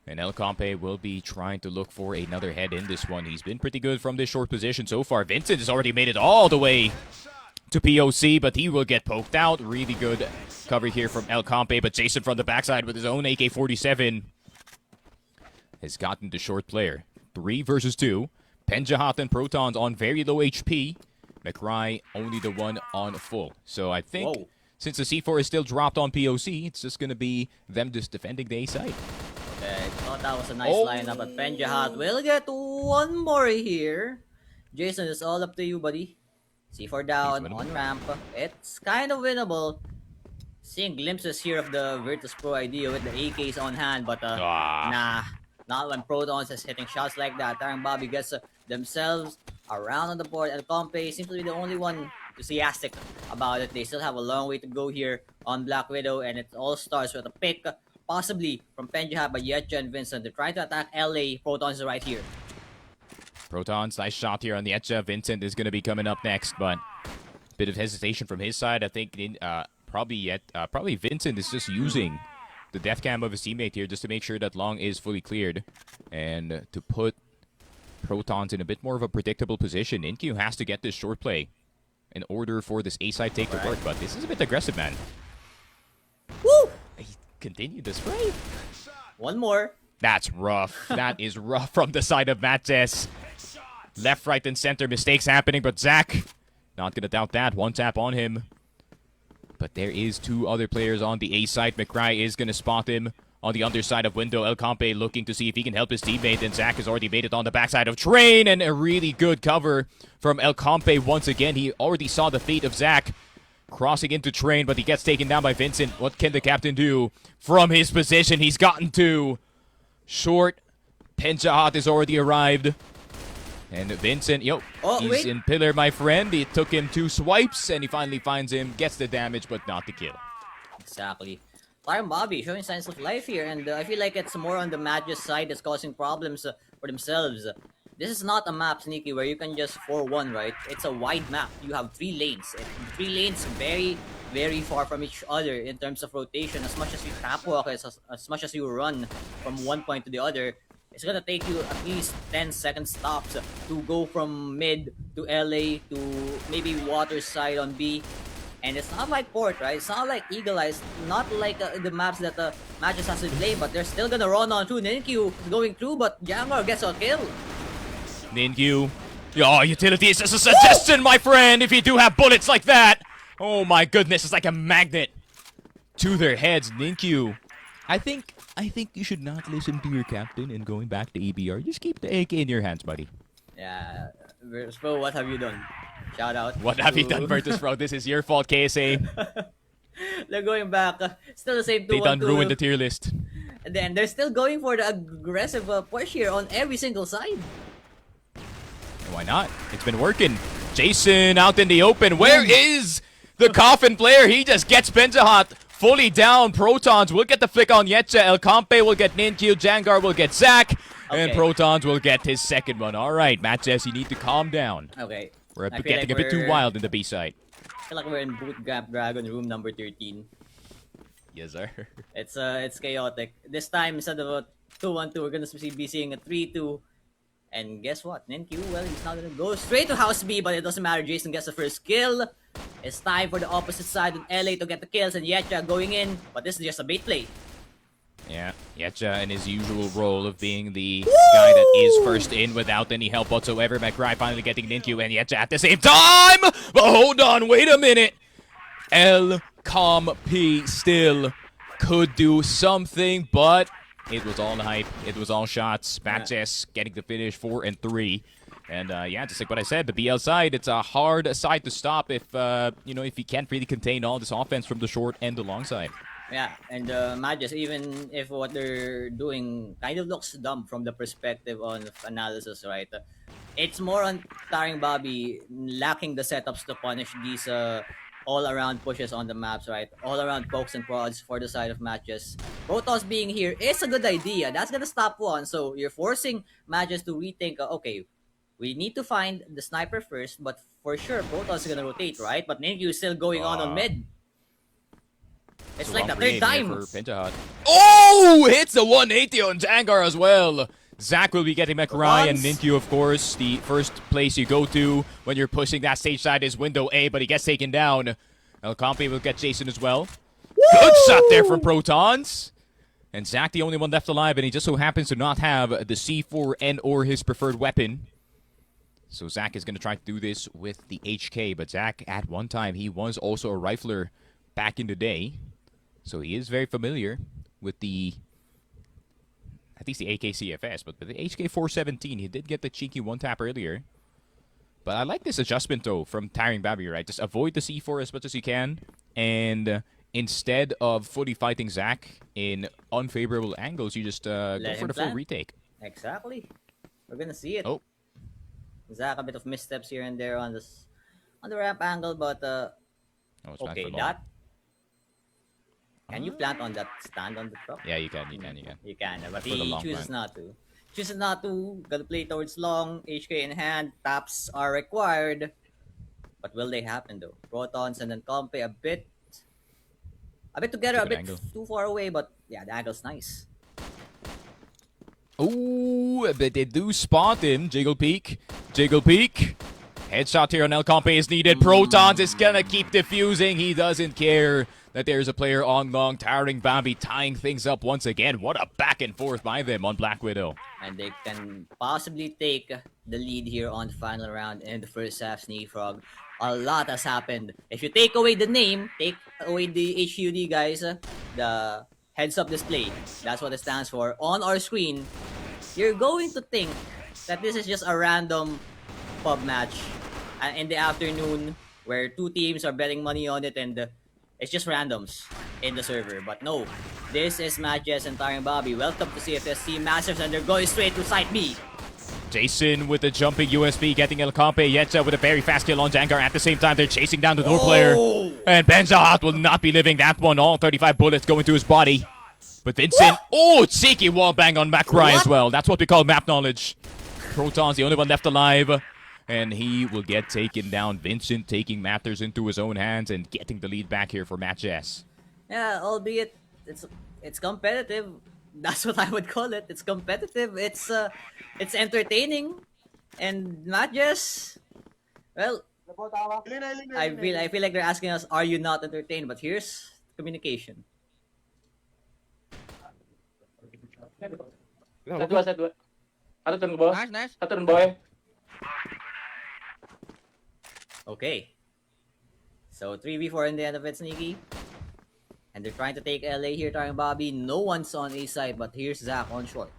And El Compe will be trying to look for another head in this one. He's been pretty good from this short position so far. Vincent has already made it all the way to POC, but he will get poked out. Really good cover here from El Compe, but Jason from the backside with his own AK-47 has gotten the short player. 3 versus 2. Penjahat and Protons on very low HP. McRae only the one on full. So I think since the C4 is still dropped on POC, it's just going to be them just defending the A side. Okay, thought that was a nice lineup, but Penjahat will get one more here. Jason, it's all up to you, buddy. C4 down on ramp. It's kind of winnable. Seeing glimpses here of the Virtus Pro idea with the AKs on hand, but nah. Not when Protons is hitting shots like that. TARINGBABI gets themselves around on the board. El Compe seems to be the only one enthusiastic about it. They still have a long way to go here on Black Widow, and it all starts with a pick, possibly from Penjahat by Yetcha and Vincent. They're trying to attack LA. Protons is right here. Protons, nice shot here on the Yetcha. Vincent is going to be coming up next, but bit of hesitation from his side. I think probably Vincent is just using the death cam of his teammate here just to make sure that Long is fully cleared and to put Protons in a bit more of a predictable position. Ninkyu has to get this short play in order for this A-side take to work, but this is a bit aggressive, man. Woo! He continued the spray. One more. That's rough. That is rough from the side of MATTJESS. Left, right, and center mistakes happening, but Zac, not going to doubt that. One tap on him. But there is 2 other players on the A side. McRae is going to spot him on the underside of window. El Compe looking to see if he can help his teammate. And Zac has already made it on the backside of Train. And a really good cover from El Compe once again. He already saw the fate of Zac crossing into Train, but he gets taken down by Vincent. What can the captain do from his position? He's gotten 2. Short. Penjahat has already arrived. And Vincent, he's in pillar, my friend. It took him 2 swipes, and he finally finds him, gets the damage, but not the kill. Exactly. TARINGBABI showing signs of life here, and I feel like it's more on the MATTJESS side that's causing problems for themselves. This is not a map, Sneaky, where you can just 4-1, right? It's a wide map. You have 3 lanes. And 3 lanes very, very far from each other in terms of rotation. As much as you tap walk, as much as you run from one point to the other, it's gonna take you at least 10-second stops to go from mid to LA to maybe water side on B. And it's not like Port, right? It's not like Eagle Eye. It's not like the maps that MATTJESS has to play, but they're still gonna run on through. Ninkyu is going through, but Jammer gets a kill. Ninkyu. Utility is just a suggestion, my friend, if you do have bullets like that. Oh my goodness, it's like a magnet to their heads. Ninkyu. I think you should not listen to your captain and going back to EBR. Just keep the AK in your hands, buddy. Yeah, Virtus Pro, what have you done? Shout out. What have you done, Virtus Pro? This is your fault, KSA. They're going back. Still the same 2-1-2. They done ruined the tier list. And then they're still going for the aggressive push here on every single side. Why not? It's been working. Jason out in the open. Where is the Coffin player? He just gets Penjahat fully down. Protons will get the flick on Yetcha. El Campe will get Ninkyu. Jangar will get Zach. And Okay. Protons will get his second one. All right, MATTJESS, you need to calm down. Okay. We're I feel getting like a bit too we're- wild in the B side. I feel like we're in Bootcamp Dragon room number 13. Yes, sir. It's chaotic. This time, instead of a 2-1-2, we're gonna be seeing a 3-2. And guess what? Ninkyu, well, he's not gonna go straight to House B, but it doesn't matter. Jason gets the first kill. It's time for the opposite side of LA to get the kills, and Yetcha going in, but this is just a bait play. Yeah, Yetcha in his usual role of being the guy that is first in without any help whatsoever. McRae finally getting Ninkyu and Yetcha at the same time! But hold on, wait a minute! El Campe still could do something, but it was all hype. It was all shots. MATTJESS getting the finish 4-3. And yeah, just like what I said, the BL side, it's a hard side to stop if if you can't really contain all this offense from the short and the long side. Yeah, and MATTJESS, even if what they're doing kind of looks dumb from the perspective on analysis, right? It's more on TARINGBABI lacking the setups to punish these all-around pushes on the maps, right? All-around pokes and prods for the side of MATTJESS. Protons being here is a good idea. That's gonna stop one. So you're forcing MATTJESS to rethink, okay, we need to find the sniper first, but for sure, Protons is gonna rotate, right? But Ninkyu is still going on mid. It's like the third time. Oh! Hits the 180 on Jangar as well. Zach will be getting McRae and Ninkyu, of course. The first place you go to when you're pushing that stage side is window A, but he gets taken down. El Campe will get Jason as well. Good shot there from Protons. And Zach, the only one left alive, and he just so happens to not have the C4 and or his preferred weapon. So Zach is going to try to do this with the HK, but Zach, at one time, he was also a rifler back in the day. So he is very familiar with the, at least the AK CFS, but with the HK417, he did get the cheeky one-tap earlier. But I like this adjustment, though, from TARINGBABI, right? Just avoid the C4 as much as you can, and instead of fully fighting Zach in unfavorable angles, you just go for the full retake. Exactly. We're gonna see it. Oh. Zach, a bit of missteps here and there on the ramp angle, but okay, that. Can you plant on that stand on the top? Yeah, you can. You can, but For the he long chooses plant. not to. Chooses not to. Gotta play towards long. HK in hand. Taps are required. But will they happen though? Protons and then Campe a bit together, a Good bit angle. too far away. But yeah, the angle's nice. Ooh, but they do spot him. Jiggle peek. Headshot here on El Campe is needed. Protons is gonna keep defusing. He doesn't care that there's a player on long. TARINGBABI tying things up once again. What a back and forth by them on Black Widow. And they can possibly take the lead here on the final round in the first half. Sneak Frog. A lot has happened. If you take away the name, take away the HUD, guys, the heads-up display, that's what it stands for, on our screen, you're going to think that this is just a random pub match in the afternoon where two teams are betting money on it and it's just randoms in the server. But no, this is MATTJESS and TARINGBABI. Welcome to CFS Team Masters, and they're going straight to Site B. Jason with the jumping USB getting El Campe. Yetcha with a very fast kill on Jangar. At the same time, they're chasing down the door player. And Benzahat will not be living that one. All 35 bullets going to his body. But Vincent, cheeky wallbang on McRae as well. That's what we call map knowledge. Proton's the only one left alive. And he will get taken down. Vincent taking matters into his own hands and getting the lead back here for MATTJESS. Yeah, albeit it's competitive. That's what I would call it. It's competitive. It's entertaining. And MATTJESS, well, I feel like they're asking us, are you not entertained? But here's communication. Nice. Okay. So 3v4 in the end of it, Sneaky. And they're trying to take LA here, TARINGBABI. No one's on A side, but here's Zach on short.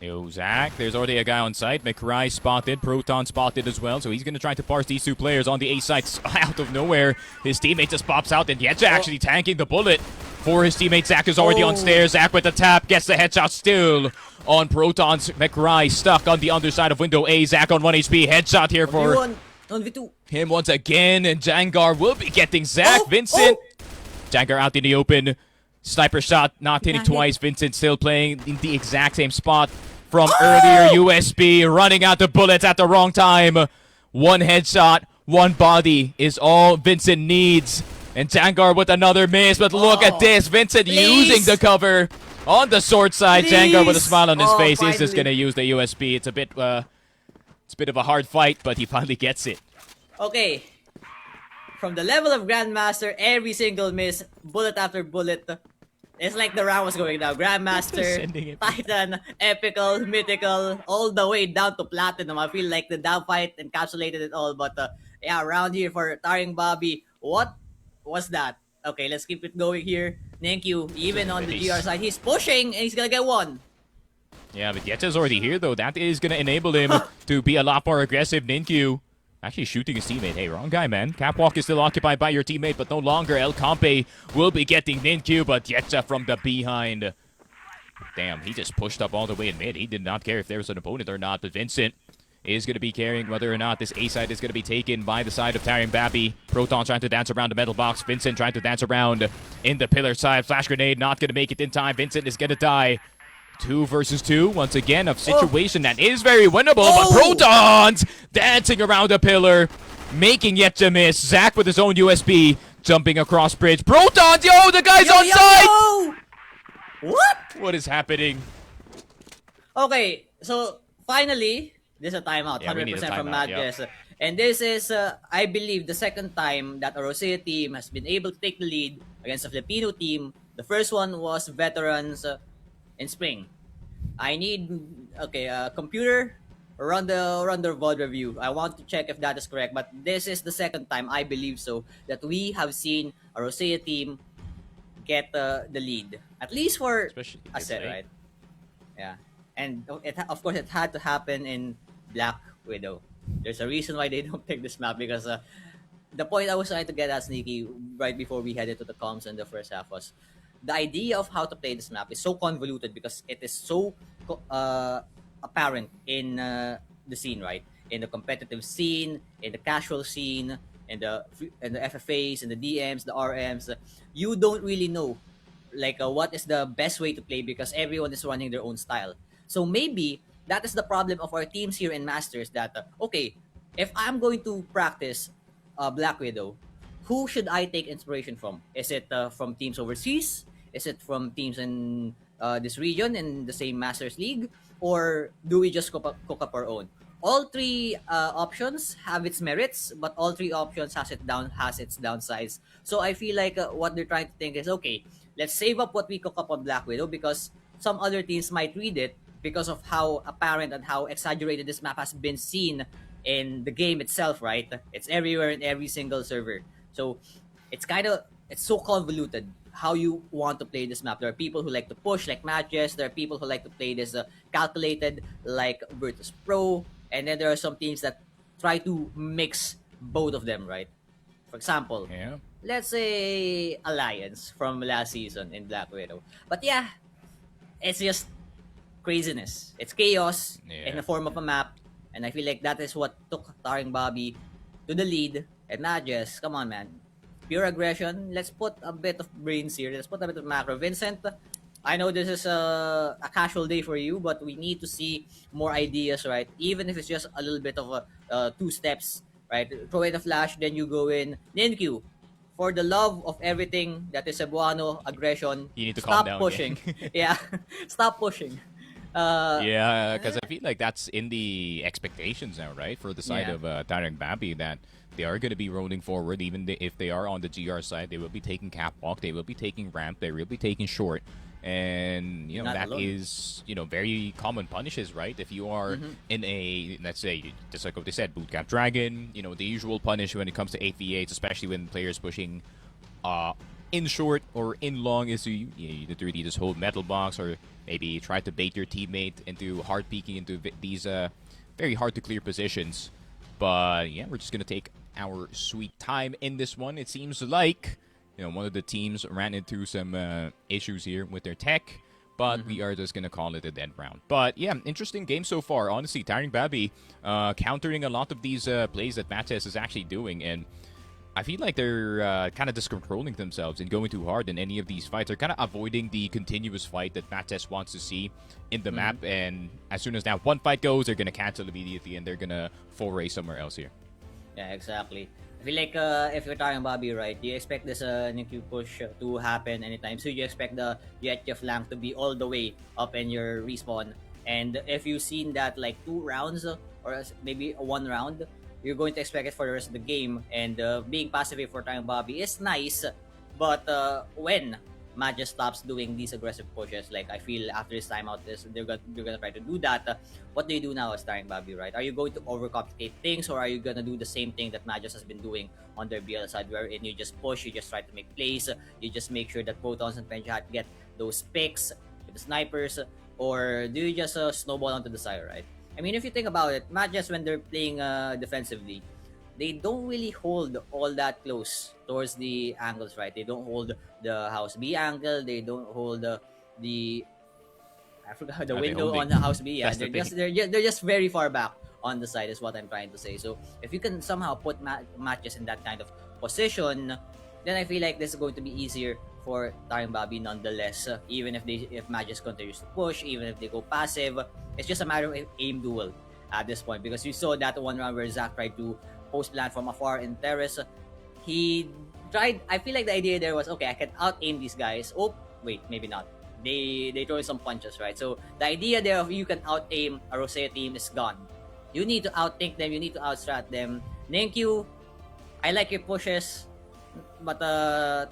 Yo, Zach, there's already a guy on site. McRae spotted, Proton spotted as well, so he's going to try to parse these two players on the A side out of nowhere. His teammate just pops out, and Yetcha actually tanking the bullet for his teammate. Zach is already on stairs. Zach with the tap, gets the headshot still on Protons. McRae stuck on the underside of window A. Zach on 1 HP. Headshot here for on V2. him once again, and Jangar will be getting Zach. Vincent Jagger out in the open. Sniper shot, not hitting twice. Vincent still playing in the exact same spot from earlier. USB running out the bullets at the wrong time. One headshot, one body is all Vincent needs. And Jangar with another miss, but look at this. Vincent using the cover on the sword side. Jangar with a smile on his face. He's just going to use the USB. It's a bit of a hard fight, but he finally gets it. Okay. From the level of Grandmaster, every single miss, bullet after bullet. It's like the round was going down. Grandmaster, Titan, Epical, Mythical, all the way down to Platinum. I feel like the down fight encapsulated it all. But yeah, around here for TARINGBABI, what was that? Okay, let's keep it going here. Ninkyu, even on the GR side, he's pushing and he's gonna get one. Yeah, but Yeta's already here though. That is gonna enable him to be a lot more aggressive. Ninkyu actually shooting his teammate. Hey, wrong guy, man. Catwalk is still occupied by your teammate, but no longer. El Campe will be getting Ninkyu, but Yeta from the behind. Damn, he just pushed up all the way in mid. He did not care if there was an opponent or not, but Vincent is going to be carrying whether or not this A side is going to be taken by the side of TARINGBABI. Proton trying to dance around the metal box. Vincent trying to dance around in the pillar side. Flash grenade not going to make it in time. Vincent is going to die. 2 versus 2. Once again, a situation that is very winnable, but Protons dancing around the pillar, making yet to miss. Zach with his own USB, jumping across bridge. Protons, yo, the guy's on site! What? What is happening? Okay, so finally, this is a timeout, Yeah, 100% from MATTJESS. And this is, I believe, the second time that a Rosea team has been able to take the lead against a Filipino team. The first one was Veterans in spring. I need a computer, run the VOD review. I want to check if that is correct, but this is the second time, I believe so, that we have seen a Rosea team get the lead, at least for a set, right? Yeah, and of course it had to happen in Black Widow. There's a reason why they don't pick this map, because the point I was trying to get at, Sneaky, right before we headed to the comms in the first half, was the idea of how to play this map is so convoluted because it is so apparent in the scene, right? In the competitive scene, in the casual scene, in the FFAs, in the DMs, the RMs. You don't really know what is the best way to play because everyone is running their own style. So maybe that is the problem of our teams here in Masters, that okay, if I'm going to practice Black Widow, who should I take inspiration from? Is it from teams overseas? Is it from teams in this region in the same Masters League? Or do we just cook up our own? All three options have its merits, but all three options has its downsides. So I feel like what they're trying to think is, okay, let's save up what we cook up on Black Widow because some other teams might read it because of how apparent and how exaggerated this map has been seen in the game itself, right? It's everywhere in every single server. So it's so convoluted how you want to play this map. There are people who like to push like MATTJESS. There are people who like to play this calculated like Virtus Pro. And then there are some teams that try to mix both of them, right? For example, let's say Alliance from last season in Black Widow. But yeah, it's just craziness. It's chaos in the form of a map. And I feel like that is what took TARINGBABI to the lead. And MATTJESS, come on, man. Pure aggression. Let's put a bit of brains here. Let's put a bit of macro. Vincent, I know this is a casual day for you, but we need to see more ideas, right? Even if it's just a little bit of 2 steps, right? Throw in a flash, then you go in. Ninkyu, for the love of everything that is Cebuano aggression, you need to calm down. Stop pushing. Yeah, stop pushing. Because I feel like that's in the expectations now, right? For the side of TARINGBABI, that they are going to be rolling forward. Even if they are on the GR side, they will be taking catwalk, they will be taking ramp, they will be taking short. And, that is, very common punishes, right? If you are in a, let's say, just like what they said, bootcamp dragon, the usual punish when it comes to 8v8s, especially when players pushing in short or in long, is you literally just hold metal box or maybe try to bait your teammate into hard peeking into these very hard to clear positions. But yeah, we're just going to take our sweet time in this one. It seems like one of the teams ran into some issues here with their tech, but we are just going to call it a dead round. But yeah, interesting game so far. Honestly, TARINGBABI countering a lot of these plays that MATTJESS is actually doing. And I feel like they're kind of just controlling themselves and going too hard in any of these fights. They're kind of avoiding the continuous fight that MATTJESS wants to see in the map. And as soon as that one fight goes, they're going to cancel immediately and they're going to foray somewhere else here. Yeah, exactly. I feel like if you're TARINGBABI, right, you expect this nuclear push to happen anytime. So you expect the Yetcha flank to be all the way up in your respawn. And if you've seen that like 2 rounds or maybe 1 round, you're going to expect it for the rest of the game. And being passive for TARINGBABI is nice, but when MATTJESS stops doing these aggressive pushes, like I feel after this timeout, they're gonna try to do that. What do you do now as TARINGBABI, right? Are you going to overcomplicate things, or are you gonna do the same thing that MATTJESS has been doing on their BL side, wherein you just push, you just try to make plays, you just make sure that Protons and Penjat get those picks with the snipers, or do you just snowball onto the side, right? I mean, if you think about it, MATTJESS when they're playing defensively, they don't really hold all that close towards the angles, right? They don't hold the house B angle. They don't hold the I forgot the window on the house B. Yeah, they're just very far back on the side is what I'm trying to say. So if you can somehow put MATTJESS in that kind of position, then I feel like this is going to be easier for TARINGBABI nonetheless. Even if MATTJESS continues to push, even if they go passive, it's just a matter of aim duel at this point, because you saw that one round where Zach tried to post plant from afar in terrace. He tried. I feel like the idea there was, okay, I can out aim these guys. Oh wait, maybe not. They throw some punches, right? So the idea there of you can out aim a Rosea team is gone. You need to outthink them. You need to outstrat them. Ninkyu, I like your pushes, but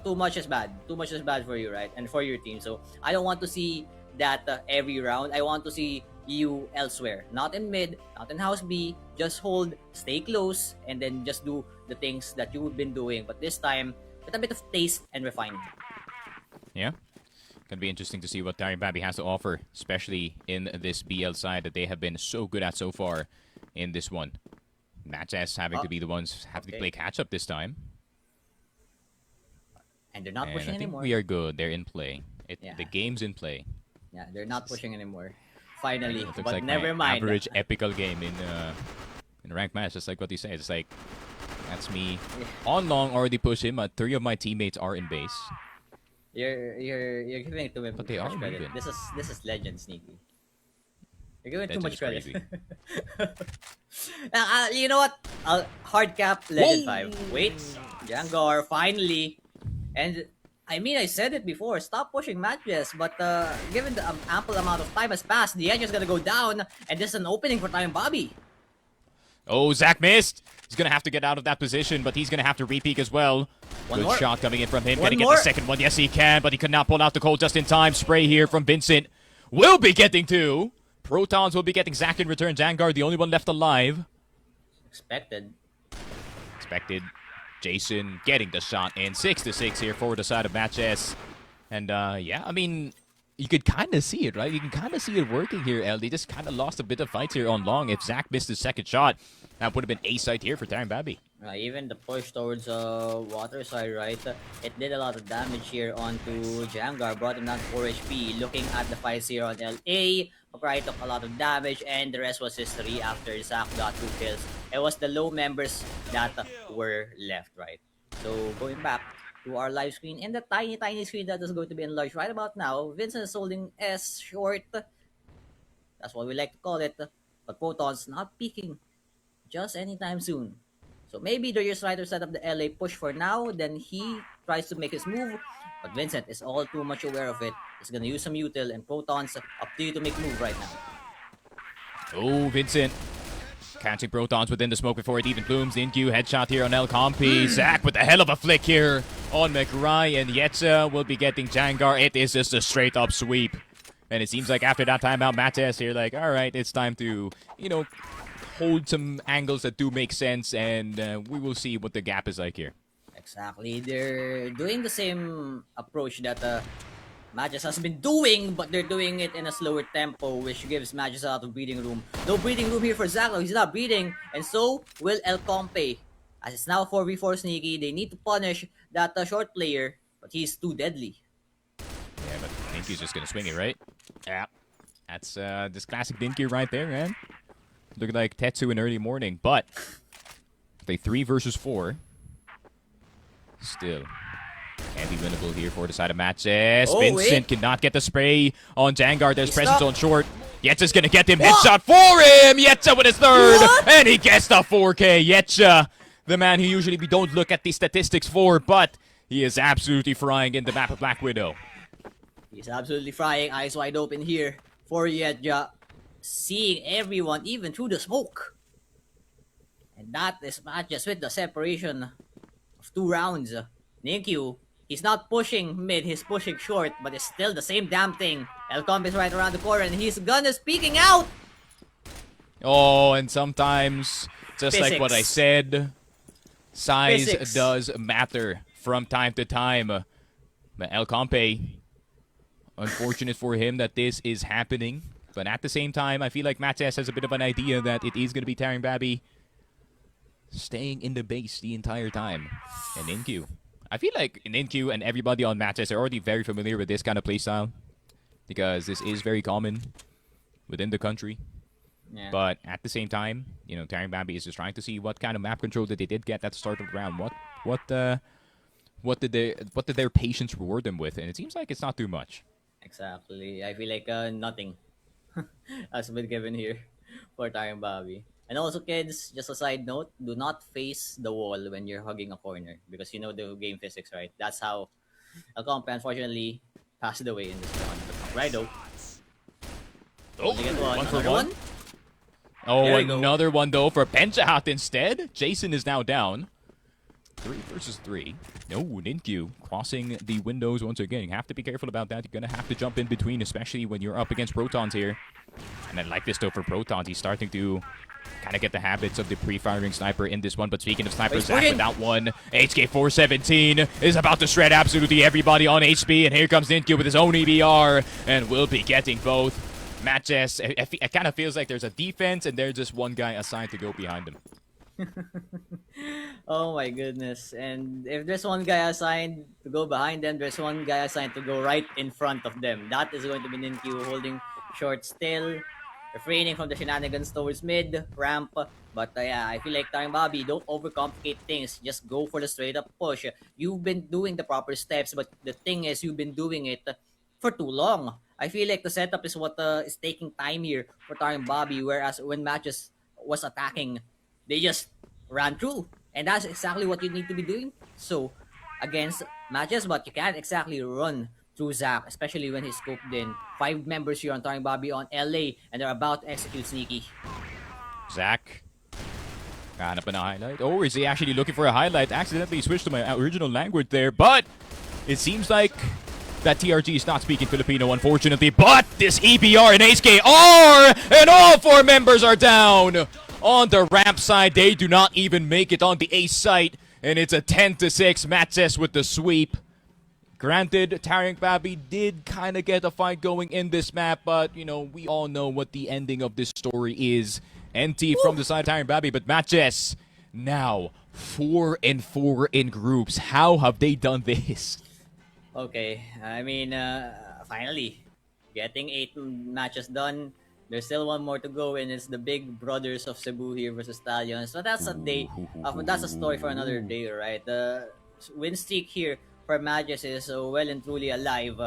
too much is bad. Too much is bad for you, right? And for your team. So I don't want to see that every round. I want to see you elsewhere, not in mid, not in house B. Just hold, stay close, and then just do the things that you've been doing. But this time, with a bit of taste and refinement. Yeah. Gonna be interesting to see what TARINGBABI has to offer, especially in this BL side that they have been so good at so far in this one. MATTJESS having to be the ones having to play catch up this time. And they're not pushing I think anymore. we are good. They're in play. The game's in play. Yeah, they're not pushing anymore. Finally, It looks but like never my mind. average epical game in a ranked match, just like what you say. It's like, that's me. On long, already push him. 3 of my teammates are in base. You're giving it to me But they too are much credit. moving. This is legend, Sneaky. You're giving too much Legend's credit. crazy. You know what? Hard cap Legend 5. Wait, Jangar finally. And I mean, I said it before. Stop pushing MATTJESS, but given the ample amount of time has passed, the edge is gonna go down, and this is an opening for TARINGBABI. Oh, Zach missed. He's going to have to get out of that position, but he's going to have to re-peek as well. One Good more. shot coming in from him. One Going to get more. the second one. Yes, he can, but he could not pull out the goal just in time. Spray here from Vincent. Will be getting 2. Protons will be getting Zach in return. Jangar, the only one left alive. Expected. Jason getting the shot in. 6-6 here for the side of MATTJESS. And yeah, I mean, you could kind of see it, right? You can kind of see it working here, El. They just kind of lost a bit of fights here on long. If Zach missed his second shot, that would have been a sight here for TARINGBABI. Even the push towards water side, right? It did a lot of damage here onto Jangar, brought him down to 4 HP. Looking at the fights here on LA, Makrai took a lot of damage, and the rest was history after Zach got 2 kills. It was the low members that were left, right? So going back to our live screen, and the tiny screen that is going to be enlarged right about now, Vincent is holding S short. That's what we like to call it. But Proton's not peeking just anytime soon. So maybe the just try to set up the LA push for now, then he tries to make his move. But Vincent is all too much aware of it. He's gonna use some util, and Protons, up to you to make move right now. Oh, Vincent. Catching Protons within the smoke before it even blooms. Ninkyu headshot here on El Compi. Zach with a hell of a flick here on McRae, and Yetza will be getting Jangar. It is just a straight up sweep. And it seems like after that timeout, MATTJESS here like, all right, it's time to, hold some angles that do make sense, and we will see what the gap is like here. Exactly. They're doing the same approach that MATTJESS has been doing, but they're doing it in a slower tempo, which gives MATTJESS a lot of breathing room. No breathing room here for Zach. He's not breathing, and so will El Compe. As it's now 4v4 Sneaky, they need to punish that short player, but he's too deadly. Yeah, but Ninkyu's just going to swing it, right? Yeah. That's this classic Ninkyu right there, man. Looking like Tetsu in early morning, but they 3 versus 4. Still, can't be winnable here for the side of MATTJESS. Oh, Vincent wait. cannot get the spray on Jangar. There's He's presence stuck. on short. Yetcha's gonna get him. Headshot for him. Yetcha with his third. What? And he gets the 4K. Yetcha, the man who usually we don't look at the statistics for, but he is absolutely frying in the map of Black Widow. He's absolutely frying, eyes wide open here for Yedja, seeing everyone even through the smoke. And that is MATTJESS with the separation of 2 rounds. Ninkyu, he's not pushing mid, he's pushing short, but it's still the same damn thing. Elcomp is right around the corner and his gun is peeking out. Oh, and sometimes, just like what I Physics. said, size Physics. does matter from time to time. But El Compe, unfortunate for him that this is happening. But at the same time, I feel like MATTJESS has a bit of an idea that it is going to be TARINGBABI staying in the base the entire time. And Ninkyu, I feel like Ninkyu and everybody on MATTJESS are already very familiar with this kind of playstyle, because this is very common within the country. Yeah. But at the same time, you know, TARINGBABI is just trying to see what kind of map control that they did get at the start of the round. What did their patience reward them with? And it seems like it's not too much. Exactly. I feel like nothing has been given here for TARINGBABI. And also, kids, just a side note, do not face the wall when you're hugging a corner, because you know the game physics, right? That's how Alcompe unfortunately passed away in this round. But Rido, Oh, only get one. one for Another one. one? Oh, There you go. another one though for Penchahat instead. Jason is now down. 3 versus 3. No, Ninkyu crossing the windows once again. You have to be careful about that. You're going to have to jump in between, especially when you're up against Protons here. And I like this though for Protons. He's starting to kind of get the habits of the pre-firing sniper in this one. But speaking of snipers, he's Zach pushing. with that one. HK417 is about to shred absolutely everybody on HP. And here comes Ninkyu with his own EBR. And will be getting both. MATTJESS, it kind of feels like there's a defense and there's just one guy assigned to go behind him. Oh my goodness. And if there's one guy assigned to go behind them, there's one guy assigned to go right in front of them. That is going to be Ninkyu holding short still, refraining from the shenanigans towards mid, ramp. But yeah, I feel like TARINGBABI, don't overcomplicate things. Just go for the straight up push. You've been doing the proper steps, but the thing is, you've been doing it for too long. I feel like the setup is what is taking time here for TARINGBABI, whereas when MATTJESS was attacking, they just ran through. And that's exactly what you need to be doing. So, against MATTJESS, but you can't exactly run through Zach, especially when he's scoped in. 5 members here on TARINGBABI on LA, and they're about to execute Sneaky. Zach. Hanap na highlight. Or is he actually looking for a highlight? Accidentally switched to my original language there. But it seems like that TRG is not speaking Filipino, unfortunately. But this EBR and HKR, and all 4 members are down. On the ramp side, they do not even make it on the ace site. And it's a 10-6 MATTJESS with the sweep. Granted, TARINGBABI did kind of get a fight going in this map, but, you know, we all know what the ending of this story is. NT from the side of TARINGBABI, but MATTJESS now 4-4 in groups. How have they done this? Okay, I mean, finally, getting 8 matches done. There's still one more to go, and it's the big brothers of Cebu here versus Stallions. So that's a day, that's a story for another day, right? The win streak here for MATTJESS is well and truly alive.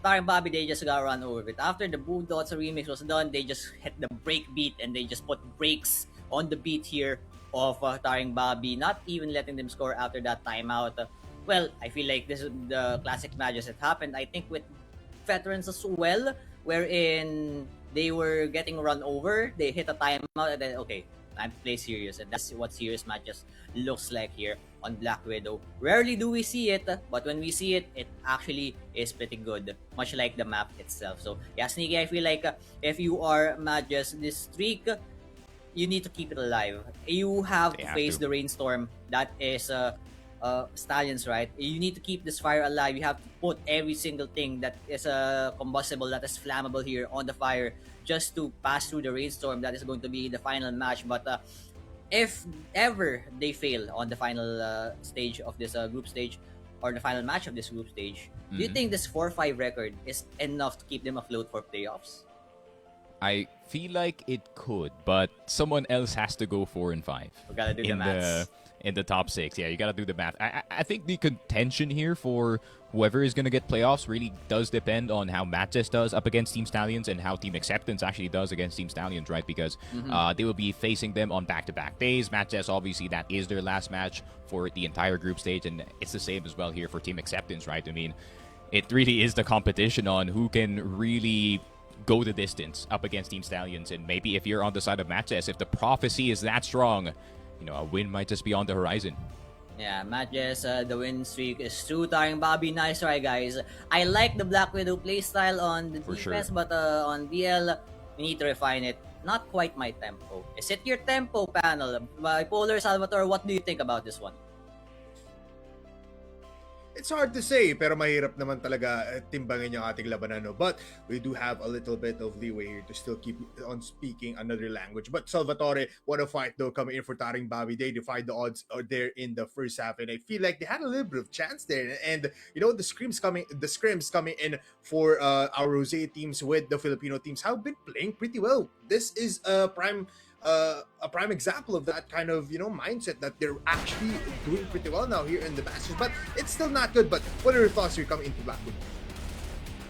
TARINGBABI, they just got run over with. After the Boo Dots remix was done, they just hit the break beat and they just put brakes on the beat here of TARINGBABI, not even letting them score after that timeout. Well, I feel like this is the classic MATTJESS that happened, I think, with veterans as well, wherein they were getting run over, they hit a timeout, and then, okay, time to play serious. And that's what serious MATTJESS looks like here on Black Widow. Rarely do we see it, but when we see it, it actually is pretty good, much like the map itself. So, yeah, Sneaky, I feel like if you are MATTJESS, this streak, you need to keep it alive. You have to face the rainstorm that is Stallions, right? You need to keep this fire alive. You have to put every single thing that is combustible, that is flammable here on the fire, just to pass through the rainstorm. That is going to be the final match. But if ever they fail on the final stage of this group stage, or the final match of this group stage, do you think this 4-5 record is enough to keep them afloat for playoffs? I feel like it could, but someone else has to go 4 and 5. We gotta do the maths. In the top 6. Yeah, you gotta do the math. I think the contention here for whoever is gonna get playoffs really does depend on how MATTJESS does up against Team Stallions and how Team Acceptance actually does against Team Stallions, right? Because they will be facing them on back-to-back days. MATTJESS, obviously, that is their last match for the entire group stage, and it's the same as well here for Team Acceptance, right? I mean, it really is the competition on who can really go the distance up against Team Stallions. And maybe if you're on the side of MATTJESS, if the prophecy is that strong, you know, a win might just be on the horizon. Yeah, MATTJESS, the win streak is true. TARINGBABI, nice try, guys. I like the Black Widow playstyle on the For defense, sure. but on BL, we need to refine it. Not quite my tempo. Is it your tempo, panel? Bipolar Salvatore, what do you think about this one? It's hard to say, pero mahirap naman talaga timbangin yung ating labanan, no? But we do have a little bit of leeway here to still keep on speaking another language. But Salvatore, what a fight though coming in for TARINGBABI. They defied the odds there in the first half, and I feel like they had a little bit of chance there. And you know, the scrims coming in for our Rose teams with the Filipino teams have been playing pretty well. This is a prime example of that kind of, you know, mindset that they're actually doing pretty well now here in the Masters, but it's still not good. But what are your thoughts here coming into Blackwood?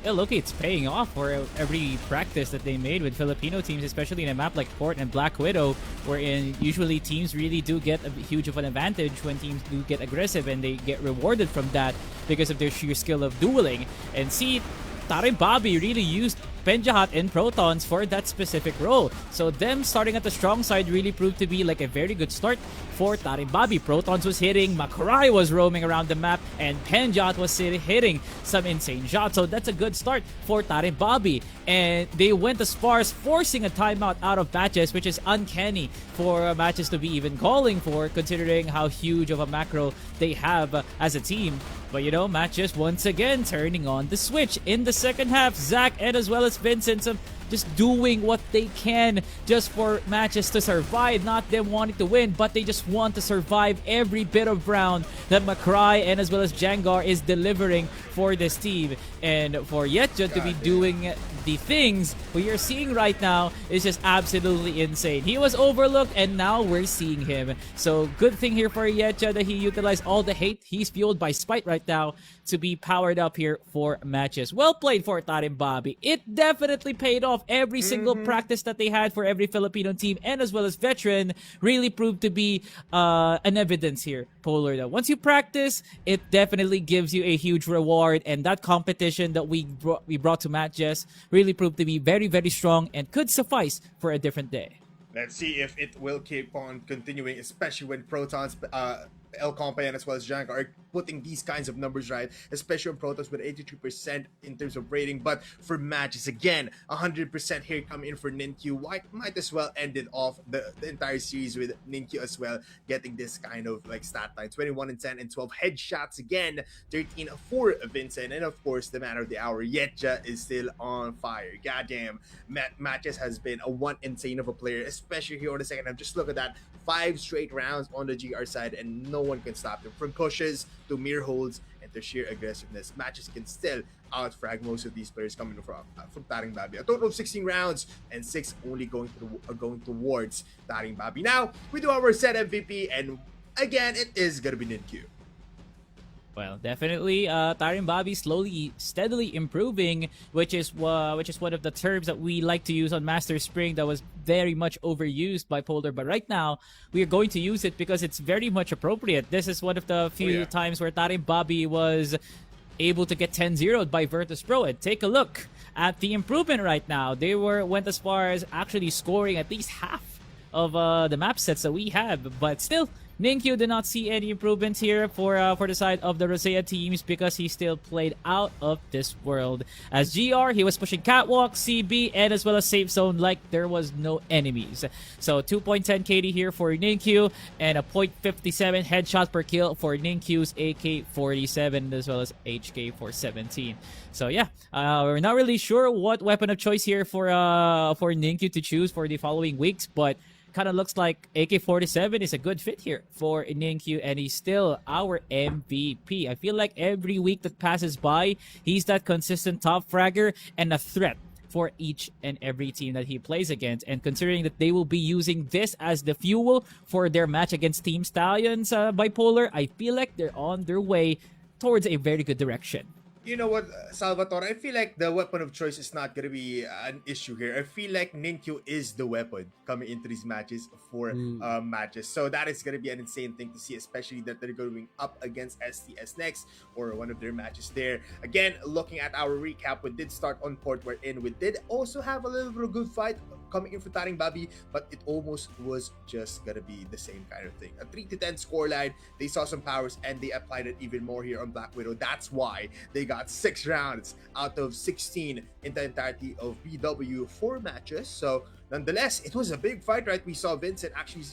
Yeah, look, it's paying off for every practice that they made with Filipino teams, especially in a map like Port and Black Widow, wherein usually teams really do get a huge of an advantage when teams do get aggressive, and they get rewarded from that because of their sheer skill of dueling. And see, TARINGBABI really used Penjahat and Protons for that specific role. So them starting at the strong side really proved to be like a very good start for TARINGBABI. Protons was hitting, Makurai was roaming around the map, and Penjahat was hitting some insane shots. So that's a good start for TARINGBABI. And they went as far as forcing a timeout out of MATTJESS, which is uncanny for MATTJESS to be even calling for, considering how huge of a macro they have as a team. But you know, MATTJESS once again turning on the switch in the second half. Zach and as well as Vincent just doing what they can just for MATTJESS to survive, not them wanting to win, but they just want to survive every bit of round that Makurai and as well as Jangar is delivering for this team. And for Yetja to be doing the things we are seeing right now is just absolutely insane. He was overlooked and now we're seeing him. So good thing here for Yetja that he utilized all the hate he's fueled by spite right now to be powered up here for MATTJESS. Well played for TARINGBABI. It definitely paid off. Every single practice that they had for every Filipino team and as well as veteran really proved to be an evidence here, Polar. That once you practice, it definitely gives you a huge reward, and that competition that we brought to MATTJESS really proved to be very, very strong and could suffice for a different day. Let's see if it will keep on continuing, especially when Protons, El Compa, and as well as Jank are putting these kinds of numbers, right? Especially on Protons with 83% in terms of rating. But for matches, again, 100% here coming in for Ninkyu. Might as well end it off the entire series with Ninkyu as well, getting this kind of like stat line. 21 and 10 and 12 headshots again. 13 for Vincent. And of course, the man of the hour, Yetja, is still on fire. Goddamn, MATTJESS has been a one insane of a player, especially here on the second half. Just look at that. 5 straight rounds on the GR side, and no one can stop them. From pushes to mirror holds and to sheer aggressiveness, MATTJESS can still outfrag most of these players coming from TARINGBABI. A total of 16 rounds and 6 only going towards TARINGBABI. Now we do our set MVP, and again, it is gonna be Ninkyu. Well, definitely, TARINGBABI slowly, steadily improving, which is one of the terms that we like to use on Master Spring that was very much overused by Polar. But right now, we are going to use it because it's very much appropriate. This is one of the few times where TARINGBABI was able to get 10-0'd by Virtus Pro. And take a look at the improvement right now. They went as far as actually scoring at least half of the map sets that we have, but still, Ninkyu did not see any improvements here for the side of the Rosea teams because he still played out of this world. As GR, he was pushing Catwalk, CB, and as well as Safe Zone like there was no enemies. So 2.10 KD here for Ninkyu and a 0.57 headshot per kill for Ninkyu's AK-47 as well as HK-417. So yeah, we're not really sure what weapon of choice here for Ninkyu to choose for the following weeks, but kind of looks like AK-47 is a good fit here for Ninkyu, and he's still our MVP. I feel like every week that passes by, he's that consistent top fragger and a threat for each and every team that he plays against. And considering that they will be using this as the fuel for their match against Team Stallions, Bipolar, I feel like they're on their way towards a very good direction. You know what, Salvatore? I feel like the weapon of choice is not gonna be an issue here. I feel like Ninkyu is the weapon coming into these matches for matches. So that is gonna be an insane thing to see, especially that they're going up against STS next, or one of their matches there. Again, looking at our recap, we did start on court wherein we did also have a little bit of good fight coming in for TARINGBABI, but it almost was just gonna be the same kind of thing. A 3-10 scoreline. They saw some powers and they applied it even more here on Black Widow. That's why they got 6 rounds out of 16 in the entirety of BW 4 matches. So nonetheless, it was a big fight, right? We saw Vincent actually,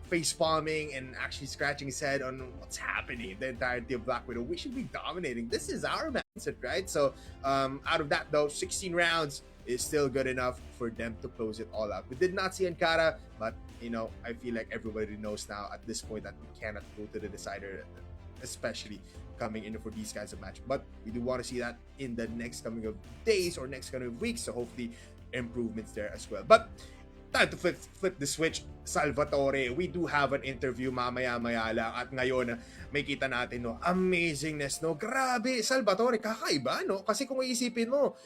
face palming and actually scratching his head on what's happening in the entirety of Black Widow. We should be dominating. This is our mindset, right? So out of that though, 16 rounds is still good enough for them to close it all out. We did not see Ankara, but I feel like everybody knows now at this point that we cannot go to the decider, especially coming in for these kinds of matches. But we do want to see that in the next coming of days or next coming of weeks. So hopefully improvements there as well. But time to flip the switch, Salvatore. We do have an interview mamaya-maya lang. At ngayon, may kita natin, amazingness, Grabe, Salvatore, kakaiba, Kasi kung iisipin mo,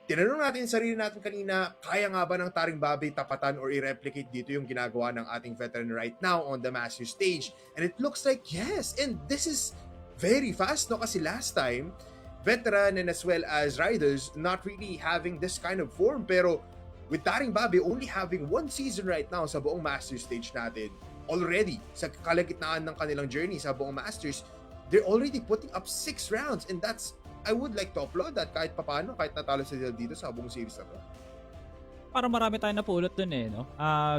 tinanong natin sarili natin kanina, kaya nga ba ng TARINGBABI tapatan or i-replicate dito yung ginagawa ng ating veteran right now on the master stage? And it looks like yes. And this is very fast, Kasi last time, veteran and as well as riders not really having this kind of form. Pero with TARINGBABI only having 1 season right now sa buong master stage natin, already sa kalagitnaan ng kanilang journey sa buong masters, they're already putting up 6 rounds. And I would like to applaud that kahit papano, kahit natalo sila dito sa buong series na to. Parang marami tayong napulot dun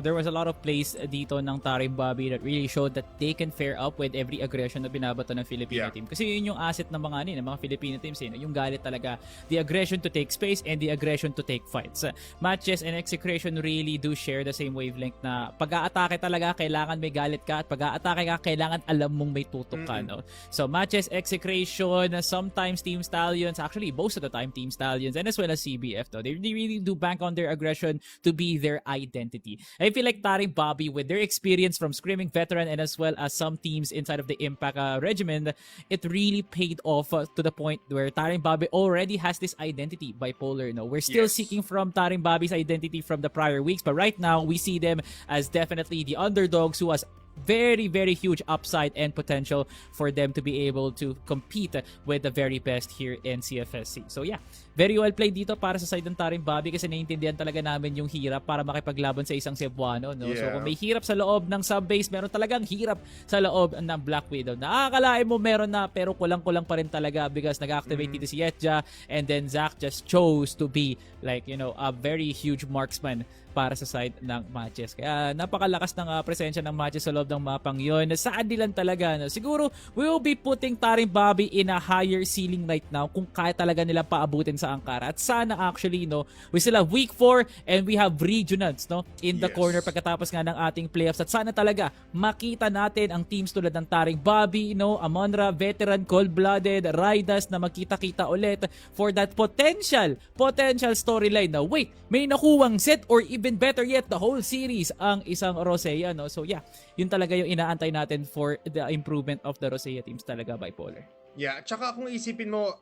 There was a lot of plays dito ng TARINGBABI that really showed that they can fare up with every aggression na binabato ng Filipino team. Kasi yun yung asset ng mga ng mga Filipino teams, yung galit talaga. The aggression to take space and the aggression to take fights. MATTJESS and Execration really do share the same wavelength na pag-aatake talaga, kailangan may galit ka, at pag-aatake ka, kailangan alam mong may tutok ka. So MATTJESS, Execration, sometimes Team Stallions, actually most of the time Team Stallions, and as well as CBF, they really do bank on their aggression to be their identity. I feel like TARINGBABI, with their experience from Screaming Veteran and as well as some teams inside of the Impact regimen, it really paid off to the point where TARINGBABI already has this identity, Bipolar. We're still seeking from TARINGBABI's identity from the prior weeks, but right now we see them as definitely the underdogs who has very, very huge upside and potential for them to be able to compete with the very best here in CFSC. So yeah, very well played dito para sa side ng TARINGBABI kasi naiintindihan talaga namin yung hirap para makipaglaban sa isang Cebuano. So kung may hirap sa loob ng sub-base, meron talagang hirap sa loob ng Black Widow. Nakakalain mo meron na, pero kulang-kulang pa rin talaga because nag-activate dito si Yetja, and then Zach just chose to be like, a very huge marksman para sa side ng MATTJESS. Kaya napakalakas ng presensya ng MATTJESS sa loob ng mapang yun. Saadi lang talaga. Siguro, we will be putting TARINGBABI in a higher ceiling right now kung kaya talaga nila paabutin sa Ankara. At sana actually, we still have week 4 and we have regionals in the corner pagkatapos nga ng ating playoffs. At sana talaga makita natin ang teams tulad ng TARINGBABI, Amonra, Veteran, Cold-Blooded, Raidas na magkita-kita ulit for that potential storyline na wait, may nakuwang set or even better yet, the whole series ang isang Rosea. So yeah, yun talaga yung inaantay natin for the improvement of the Rosea teams talaga, Bipolar. Yeah, tsaka kung isipin mo,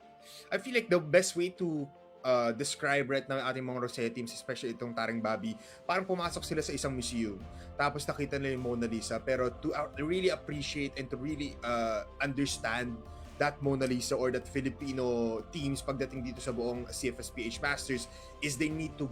I feel like the best way to describe right now ating mga Rosea teams, especially itong TARINGBABI, parang pumasok sila sa isang museum, tapos nakita nila yung Mona Lisa, pero to really appreciate and to really understand that Mona Lisa or that Filipino teams pagdating dito sa buong CFSPH Masters is they need to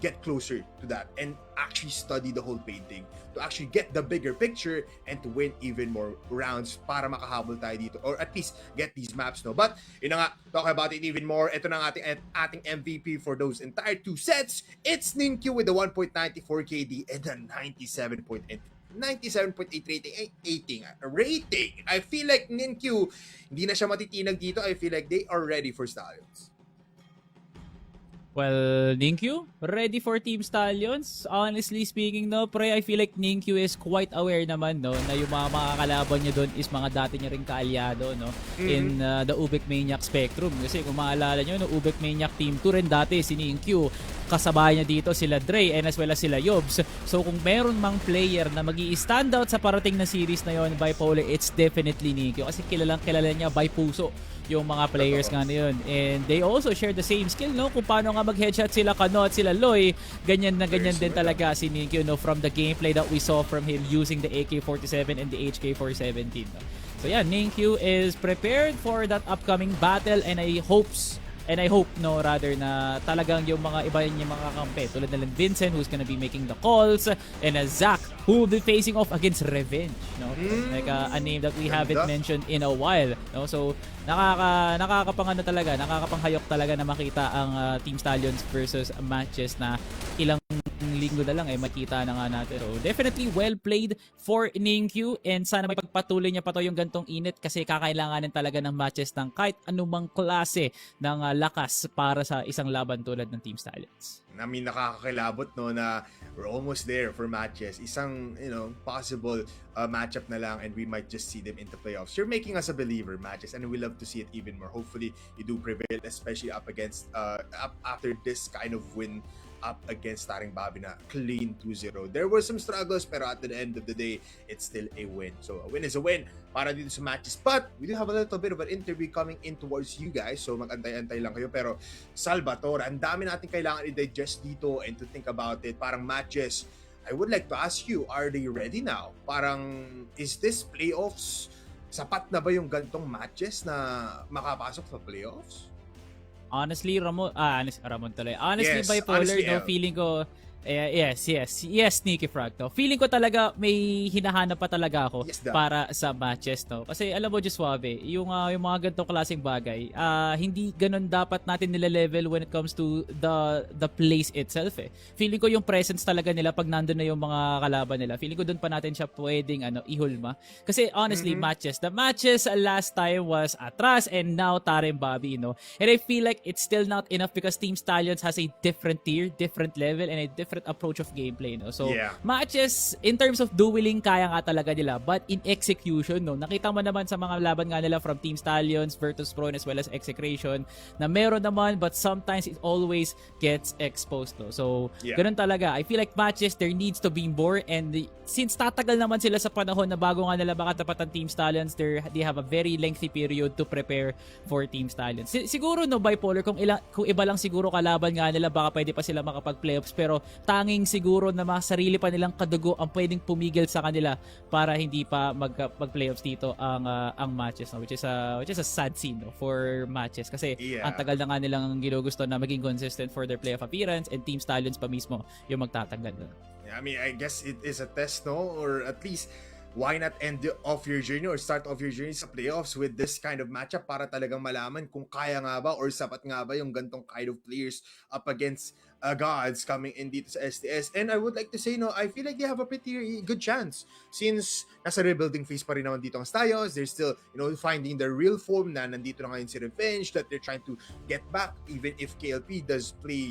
get closer to that and actually study the whole painting to actually get the bigger picture and to win even more rounds para makahabol tayo dito or at least get these maps, But yun na nga, talk about it even more. Ito na nga ating MVP for those entire 2 sets. It's Ninkyu with the 1.94 KD and the 97.8 rating. I feel like Ninkyu, hindi na siya matitinag dito. I feel like they are ready for Stallions. Well, Ninkyu, ready for Team Stallions? Honestly speaking, no, pre, I feel like Ninkyu is quite aware naman, no, na yung mga makakalaban niya doon is mga dati niya ring kaalyado, no, in the Ubek Maniac spectrum. Kasi kung maalala nyo, no, Ubek Maniac Team 2 rin dati si Ninkyu. Kasabay niya dito sila Dre and as well as sila Yobs. So kung meron mang player na magi-stand out sa parating na series na yon, bipolar, it's definitely Ninkyu. Kasi kilala niya by puso yung mga players nga na yun. And they also share the same skill, no? Kung paano nga mag-headshot sila Kano at sila Loy, ganyan na ganyan din talaga si Ninkyu, no? From the gameplay that we saw from him using the AK-47 and the HK-417, no? So yeah, Ninkyu is prepared for that upcoming battle and I hope no rather na talagang yung mga iba yung mga kakampi tulad na lang Vincent who's gonna be making the calls and Zach who will be facing off against Revenge, no? Like a name that we haven't mentioned in a while, no? So nakakapanghayok talaga na makita ang Team Stallions versus MATTJESS na ilang linggo na lang makita na nga natin. So definitely well played for Ninkyu and sana may pagpatuloy niya pa to yung gantong init kasi kakailanganin talaga ng MATTJESS ng kahit anumang klase ng lakas para sa isang laban tulad ng Team Stallions. I mean, nakakakilabot, no, na we're almost there for MATTJESS. Isang, possible matchup na lang and we might just see them into playoffs. You're making us a believer, MATTJESS, and we love to see it even more. Hopefully, you do prevail, especially up against, after this kind of win up against TARINGBABI na clean 2-0. There were some struggles, pero at the end of the day, it's still a win. So, a win is a win para dito sa MATTJESS. But, we do have a little bit of an interview coming in towards you guys. So, mag-antay-antay lang kayo. Pero, Salvatore, ang dami natin kailangan i-digest dito and to think about it. Parang MATTJESS, I would like to ask you, are they ready now? Parang, is this playoffs? Sapat na ba yung gantong MATTJESS na makapasok sa playoffs? Honestly, Ramon tuloy. Honestly, Yes, bipolar, honestly, no, feeling ko, yes, Sneaky Frog, no. Feeling ko talaga may hinahanap pa talaga ako para sa MATTJESS, no. Kasi alam mo, just suave, yung mga ganitong klaseng bagay, hindi ganun dapat natin nile-level when it comes to the place itself, eh. Feeling ko yung presence talaga nila pag nandun na yung mga kalaban nila. Feeling ko dun pa natin siya pwedeng ihulma. Kasi honestly, the MATTJESS last time was Atras and now TARINGBABI, no. And I feel like it's still not enough because Team Stallions has a different tier, different level, and a different approach of gameplay, no. So MATTJESS in terms of dueling kaya nga talaga nila, but in execution, no, nakita mo naman sa mga laban nga nila from Team Stallions, Virtus Pro as well as Execration na meron naman but sometimes it always gets exposed, no. So ganun talaga. I feel like MATTJESS there needs to be more and since tatagal naman sila sa panahon na bago nga nila makatapatan Team Stallions, they have a very lengthy period to prepare for Team Stallions. Siguro, no, bipolar, kung iba lang siguro kalaban nga nila, baka pwede pa sila makapag-playoffs, pero tanging siguro na mga sarili pa nilang kadugo ang pwedeng pumigil sa kanila para hindi pa mag-playoffs dito ang MATTJESS, no? which is a sad scene, no, for MATTJESS kasi ang tagal na nga nilang ginugusto na maging consistent for their playoff appearance and Team Stallions pa mismo yung magtatanggal. No? Yeah, I mean, I guess it is a test, no? Or at least why not end off your journey or start off your journey sa playoffs with this kind of matchup para talagang malaman kung kaya nga ba or sapat nga ba yung gantong kind of players up against gods coming in dito sa STS. And I would like to say, no, I feel like they have a pretty good chance since nasa rebuilding phase pa rin naman dito ang Stallions. They're still, finding their real form na nandito na ngayon si Revenge that they're trying to get back even if KLP does play,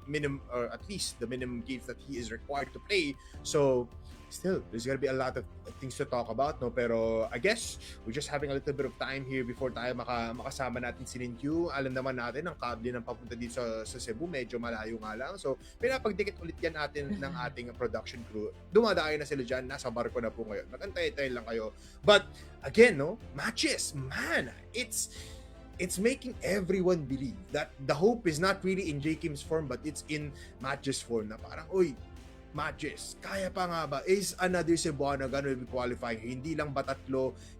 minimum or at least the minimum games that he is required to play. So, still, there's gonna be a lot of things to talk about, no? Pero I guess we're just having a little bit of time here before tayo makasama natin si Ninkyu. Alam naman natin, ang kable ng papunta dito sa Cebu, medyo malayo nga lang. So, pinapagdikit ulit yan natin ng ating production crew. Dumadayo na sila dyan, nasa barko na po ngayon. Magantay-tay lang kayo. But, again, no? MATTJESS, man, it's making everyone believe that the hope is not really in J-Kim's form, but it's in MATTJESS form na parang, MATTJESS, kaya pa nga ba? Is another Cebuano gonna be qualifying? Hindi lang ba 3,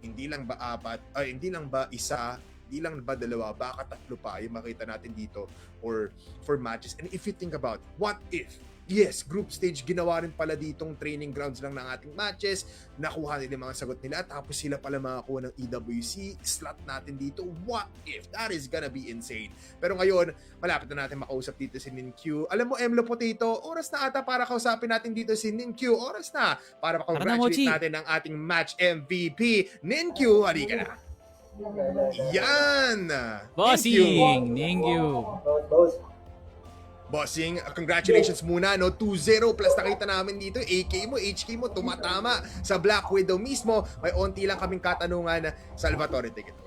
hindi lang ba 4, hindi lang ba 1, hindi lang ba 2, baka 3 pa yung makita natin dito or for MATTJESS. And if you think about, what if? Yes, group stage, ginawa rin pala ditong training grounds lang ng ating MATTJESS, nakuha nila yung mga sagot nila, tapos sila pala makakuha ng EWC, slot natin dito. What if? That is gonna be insane. Pero ngayon, malapit na natin makausap dito si Ninkyu. Alam mo, Emlo Potato, oras na ata para kausapin natin dito si Ninkyu. Oras na para congratulate natin ang ating match MVP. Ninkyu, halika na. Yan! Bossing! Ninkyu! Bossing, congratulations muna, no? 2-0 plus nakita namin dito, AK mo, HK mo, tumatama sa Black Widow mismo. May onti lang kaming katanungan, Salvatore, take it away.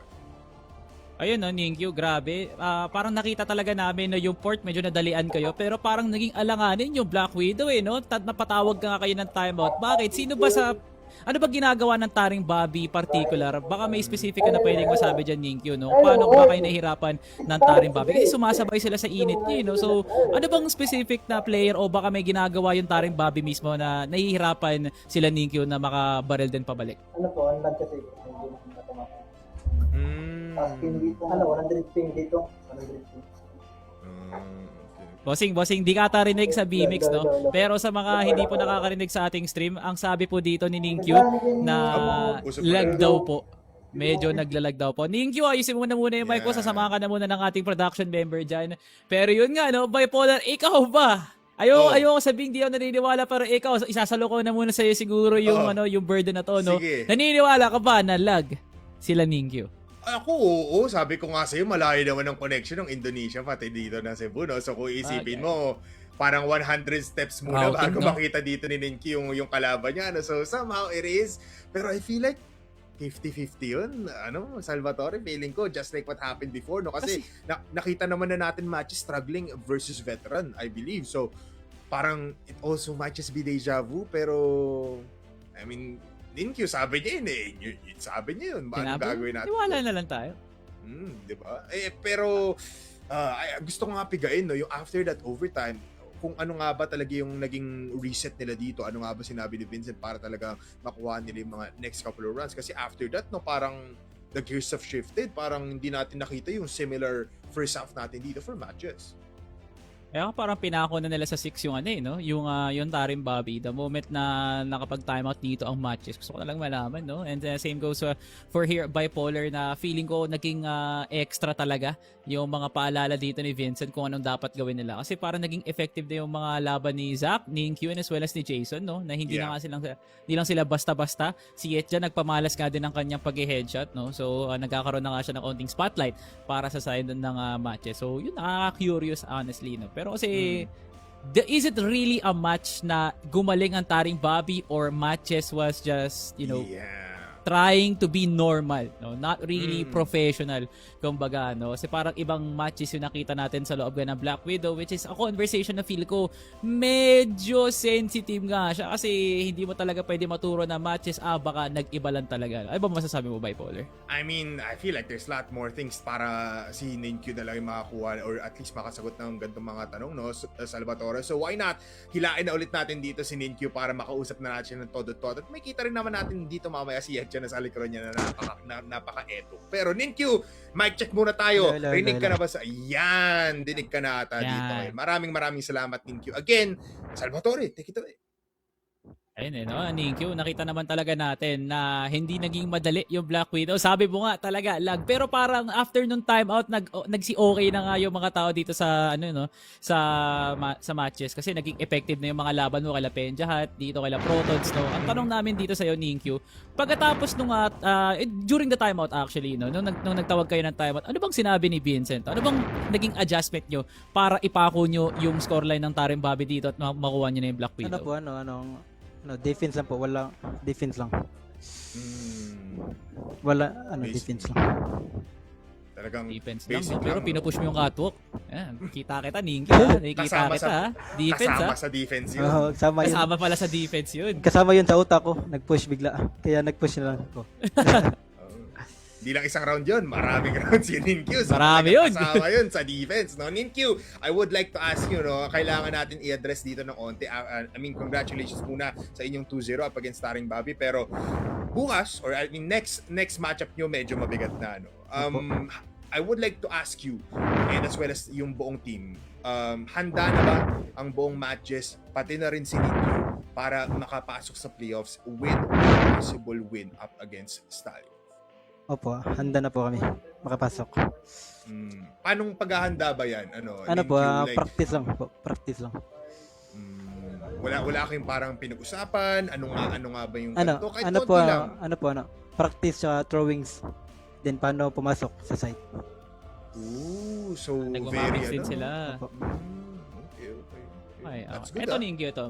Ayun no, Ningyu, grabe. Parang nakita talaga namin na yung port medyo nadalian kayo pero parang naging alanganin yung Black Widow no? Napatawag ka nga kayo ng timeout. Bakit? Sino ba ano ba ginagawa ng TARINGBABI particular? Baka may specific ka na pwedeng masabi dyan, Ningyu, no? Paano ba kayo nahihirapan ng TARINGBABI? Kasi sumasabay sila sa init niyo, no? So, ano bang specific na player o baka may ginagawa yung TARINGBABI mismo na nahihirapan sila, Ningyu, na makabaril din pabalik? Ano po, unlag kasi. Dito, 100 ping dito. 100 ping. Bossing, di ka ata rinig sa B-Mix, no? Pero sa mga hindi po nakakarinig sa ating stream, ang sabi po dito ni Ningyu na lag daw po. Medyo naglalag daw po. Ningyu, ayusin muna yung mic ko. Sasamahan ka na muna ng ating production member dyan. Pero yun nga, no? Bipolar, ikaw ba? Ayoko sabihin di ako naniniwala pero ikaw, isasalo ko na muna sa'yo siguro yung, yung burden na to, no? Sige. Naniniwala ka ba na lag sila, Ningyu? Ako, oo. Sabi ko nga sa'yo, malayo naman ang connection ng Indonesia pati dito na Cebu, no? So kung isipin mo, parang 100 steps muna bago makita dito ni Ninki yung kalaban niya. No? So somehow it is. Pero I feel like 50-50 yun. Salvatore, feeling ko, just like what happened before. No? Kasi nakita naman na natin matches struggling versus veteran, I believe. So parang it also matches be deja vu. Pero, I mean, Ninkyu, sabi niya yun sabi niya yun. Bakit gagawin natin? Iwala na lang tayo. Di ba? Pero, gusto ko nga pigain, no? Yung after that overtime, kung ano nga ba talaga yung naging reset nila dito, ano nga ba sinabi ni Vincent para talaga makuha nila yung mga next couple of runs. Kasi after that, no, parang the gears have shifted. Parang hindi natin nakita yung similar first half natin dito for matches. Parang pinako na nila sa 6 yung no? Yung TARINGBABI. The moment na nakapag-timeout dito ang matches, gusto ko na lang malaman, no? And same goes for here, Bipolar, na feeling ko naging extra talaga yung mga paalala dito ni Vincent kung anong dapat gawin nila. Kasi parang naging effective na yung mga laban ni Zap, ni Q, as well as ni Jason, no? Na hindi lang sila basta-basta. Si Etja nagpamalas nga din ng kanyang pag-headshot, no? So, nagkakaroon na nga siya ng onting spotlight para sa side ng matches. So, yun, nakaka-curious, honestly, no? Pero kasi, is it really a match na gumaling ang TARINGBABI or matches was just, trying to be normal, no? Not really professional, kumbaga, no? Kasi parang ibang matches yung nakita natin sa loob ng Black Widow, which is a conversation na feel ko medyo sensitive nga siya kasi hindi mo talaga pwede maturo na matches, baka nag-iba lang talaga. Ano ba masasabi mo, Bipolar? I mean, I feel like there's a lot more things para si Ninkyu na lang yung makakuha or at least makasagot ng ganitong mga tanong, no, Salvatore. So why not hilain na ulit natin dito si Ninkyu para makausap na natin ng todo-todo. At may kita rin naman natin dito mamaya si Etja na sa likod niya na napaka-eto. Pero Ninkyu, mic check muna tayo. Rinig ka na ba sa... Yan! Dinig ka na ata dito. Maraming salamat, Ninkyu. Again, Salvatore, take it away. Ayun no, Ninkyu, nakita naman talaga natin na hindi naging madali yung Black Widow. Sabi mo nga talaga, lag. Pero parang after nung timeout, nagsi-okay na nga yung mga tao dito sa, sa matches. Kasi naging effective na yung mga laban mo kala Penjahat, dito kala Protons, no? Ang tanong namin dito sa'yo, Ninkyu, pagkatapos nung, during the timeout actually, no? Nung nagtawag kayo ng timeout, ano bang sinabi ni Vincent? Ano bang naging adjustment nyo para ipako nyo yung scoreline ng TARINGBABI dito at makuha nyo na yung Black Widow? Defense lang po, wala defense lang. Wala defense lang. Talagang defense lang, no? Pero pinupush mo yung catwalk. Ayan, kita Ninkyu, nakikita kita. Defense, kasama sa defense yun. Kasama pala sa defense yun. Kasama yun sa utak ko, nag-push bigla. Kaya nag-push na lang ako. Di lang isang round yun, maraming rounds yun, Ninkyu. So, marami yun. Kasama yun sa defense, no? Ninkyu, I would like to ask you, no, kailangan natin i-address dito ng onti. I mean, congratulations muna sa inyong 2-0 up against TARINGBABI. Pero bukas, or I mean, next matchup nyo medyo mabigat na, no? I would like to ask you, and as well as yung buong team, handa na ba ang buong matches, pati na rin si Ninkyu, para makapasok sa playoffs with a possible win up against Stallion? Opo, handa na po kami makapasok. Paanong paghahanda ba yan? Practice lang po. Practice lang. Wala kayong parang pinag-usapan? Ano nga ba yung ganito? Practice sa throwings. Then paano pumasok sa site. So very din sila. Okay, That's okay. good. Ito Ninkyo to,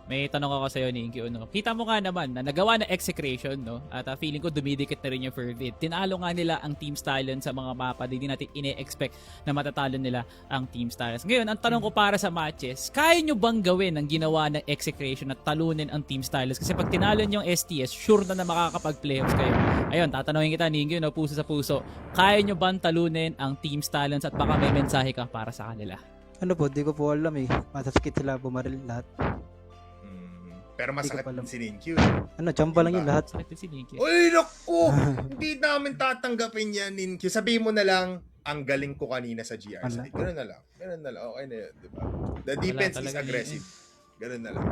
may tanong ako sa iyo Ninkyo, no. Kita mo nga naman na nagawa na execration, no. At feeling ko dumidikit na rin yung Fervid. Tinalo nga nila ang Team Stallion sa mga mapa, hindi natin ine-expect na matatalo nila ang Team Stallions. Ngayon, ang tanong ko para sa matches, kaya nyo bang gawin ang ginawa ng execration at talunin ang Team Stallions? Kasi pag tinalo nyo yung STS, sure na makakapag-playoffs kayo. Ayun, tatanungin kita Ninkyo, no, puso sa puso. Kaya nyo bang talunin ang Team Stallions at baka may mensahe ka para sa kanila? Ano po, di ko po alam eh. Masasakit sila bumaril lahat. Pero masakit Hindi ko pa alam. din si Ninkyu. Ano, chamba lang yun lahat. Sakit si Ninkyo. Uy, naku! Hindi namin tatanggapin yan, Ninkyu. Sabihin mo na lang, ang galing ko kanina sa GR Wala. side. Ganun na lang. Okay na yun, di ba? The defense is talaga aggressive. Ganun na lang.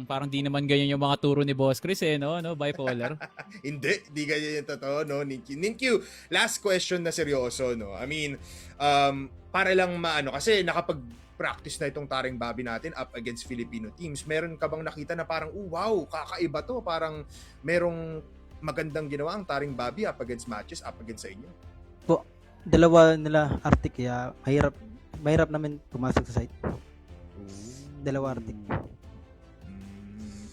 Parang di naman ganyan yung mga turo ni Boss Chris no bipolar. Hindi ganyan yung totoo, no, Ninkyu. Ninkyu, last question na seryoso, no? I mean, para lang maano, kasi nakapag-practice na itong TARINGBABI natin up against Filipino teams. Meron ka bang nakita na parang, wow, kakaiba to. Parang merong magandang ginawa ang TARINGBABI up against matches, up against sa inyo? Po, dalawa nila Arctic kaya mahirap namin pumasok sa site. Dalawa Arctic.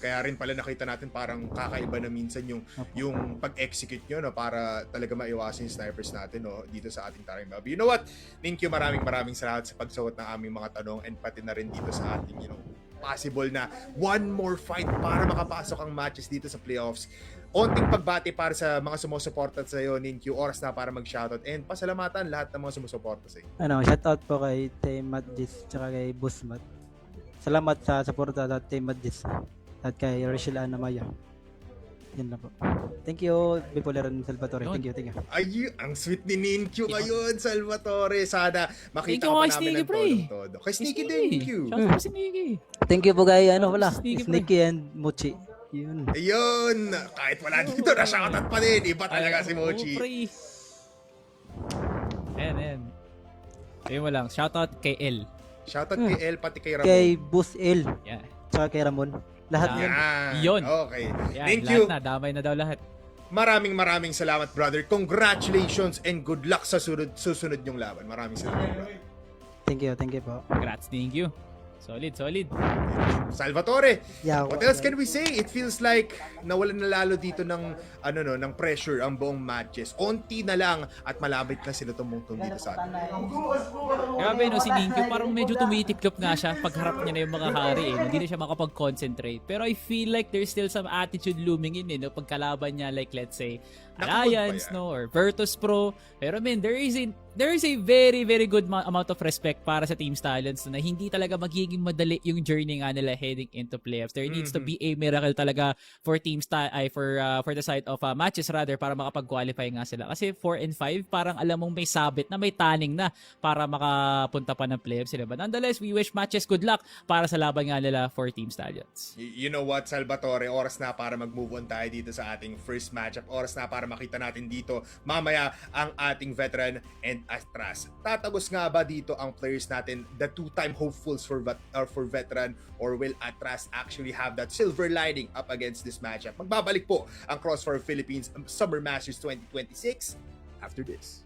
Kaya rin pala nakita natin parang kakaiba na minsan yung pag-execute nyo, no, para talaga maiwasan yung snipers natin, no, dito sa ating TARINGBABI. You know what? Ninkyu, maraming salamat sa pagsagot ng aming mga tanong and pati na rin dito sa ating, possible na one more fight para makapasok ang matches dito sa playoffs. Onting pagbati para sa mga sumusuporta sa iyo, Ninkyu. Oras na para mag-shoutout and pasalamatan lahat ng mga sumusuporta sa iyo. Shoutout po kay Team MATTJESS tsaka kay Boss Matt. Salamat sa suporta sa Team MATTJESS at kay Rachel Anamaya. Yan na po. Thank you, Bipolar and Salvatore. Thank you. Ay, ang sweet ni Ninkyu ngayon, Salvatore. Sana makita Thank you ka pa kay namin Sneaky, ng pre. todo. Kay Sneaky din, Ninkyu. Shout out si Sneaky. Thank you po kay Sneaky, Sneaky and Mochi. Yun. Ayun, kahit wala dito na shoutout pa din. Iba talaga si Mochi. Ayan. Ayun mo lang. Shoutout kay L. Shoutout kay El, pati kay Ramon. Kay Boss L. Yeah. Tsaka kay Ramon. Lahat yun. Yun. Okay. Yan, Thank you. lahat na. Damay na daw lahat. Maraming salamat, brother. Congratulations and good luck sa susunod nyong laban. Maraming salamat. Thank you po. Congrats, thank you. Solid. Salvatore, Yeah, what else can we say? It feels like nawalan na lalo dito ng ng pressure ang buong matches. Onti na lang at malapit na sila tumungtong dito sa atin. Grabe no, si Ninkyu parang medyo tumitiklop nga siya pagharap niya na yung mga hari Hindi na siya makapag-concentrate. Pero I feel like there's still some attitude looming in no, pagkalaban niya like let's say Alliance or Virtus Pro. Pero there is a very very good amount of respect para sa Team Stallions na hindi talaga magiging madali yung journey nga nila heading into playoffs. There needs to be a miracle talaga for for the side of matches rather para makapag-qualify nga sila. Kasi 4 and 5 parang alam mong may sabit na may taning na para makapunta pa ng playoffs sila. But nonetheless, we wish matches good luck para sa laban nga nila for Team Stallions. You know what, Salvatore? Oras na para mag-move on tayo dito sa ating first matchup. Oras na para makita natin dito mamaya ang ating veteran and atras. Tatagos nga ba dito ang players natin, the two-time hopefuls for veteran, or will atras actually have that silver lining up against this matchup? Magbabalik po ang CrossFIRE Philippines Summer Masters 2026 after this.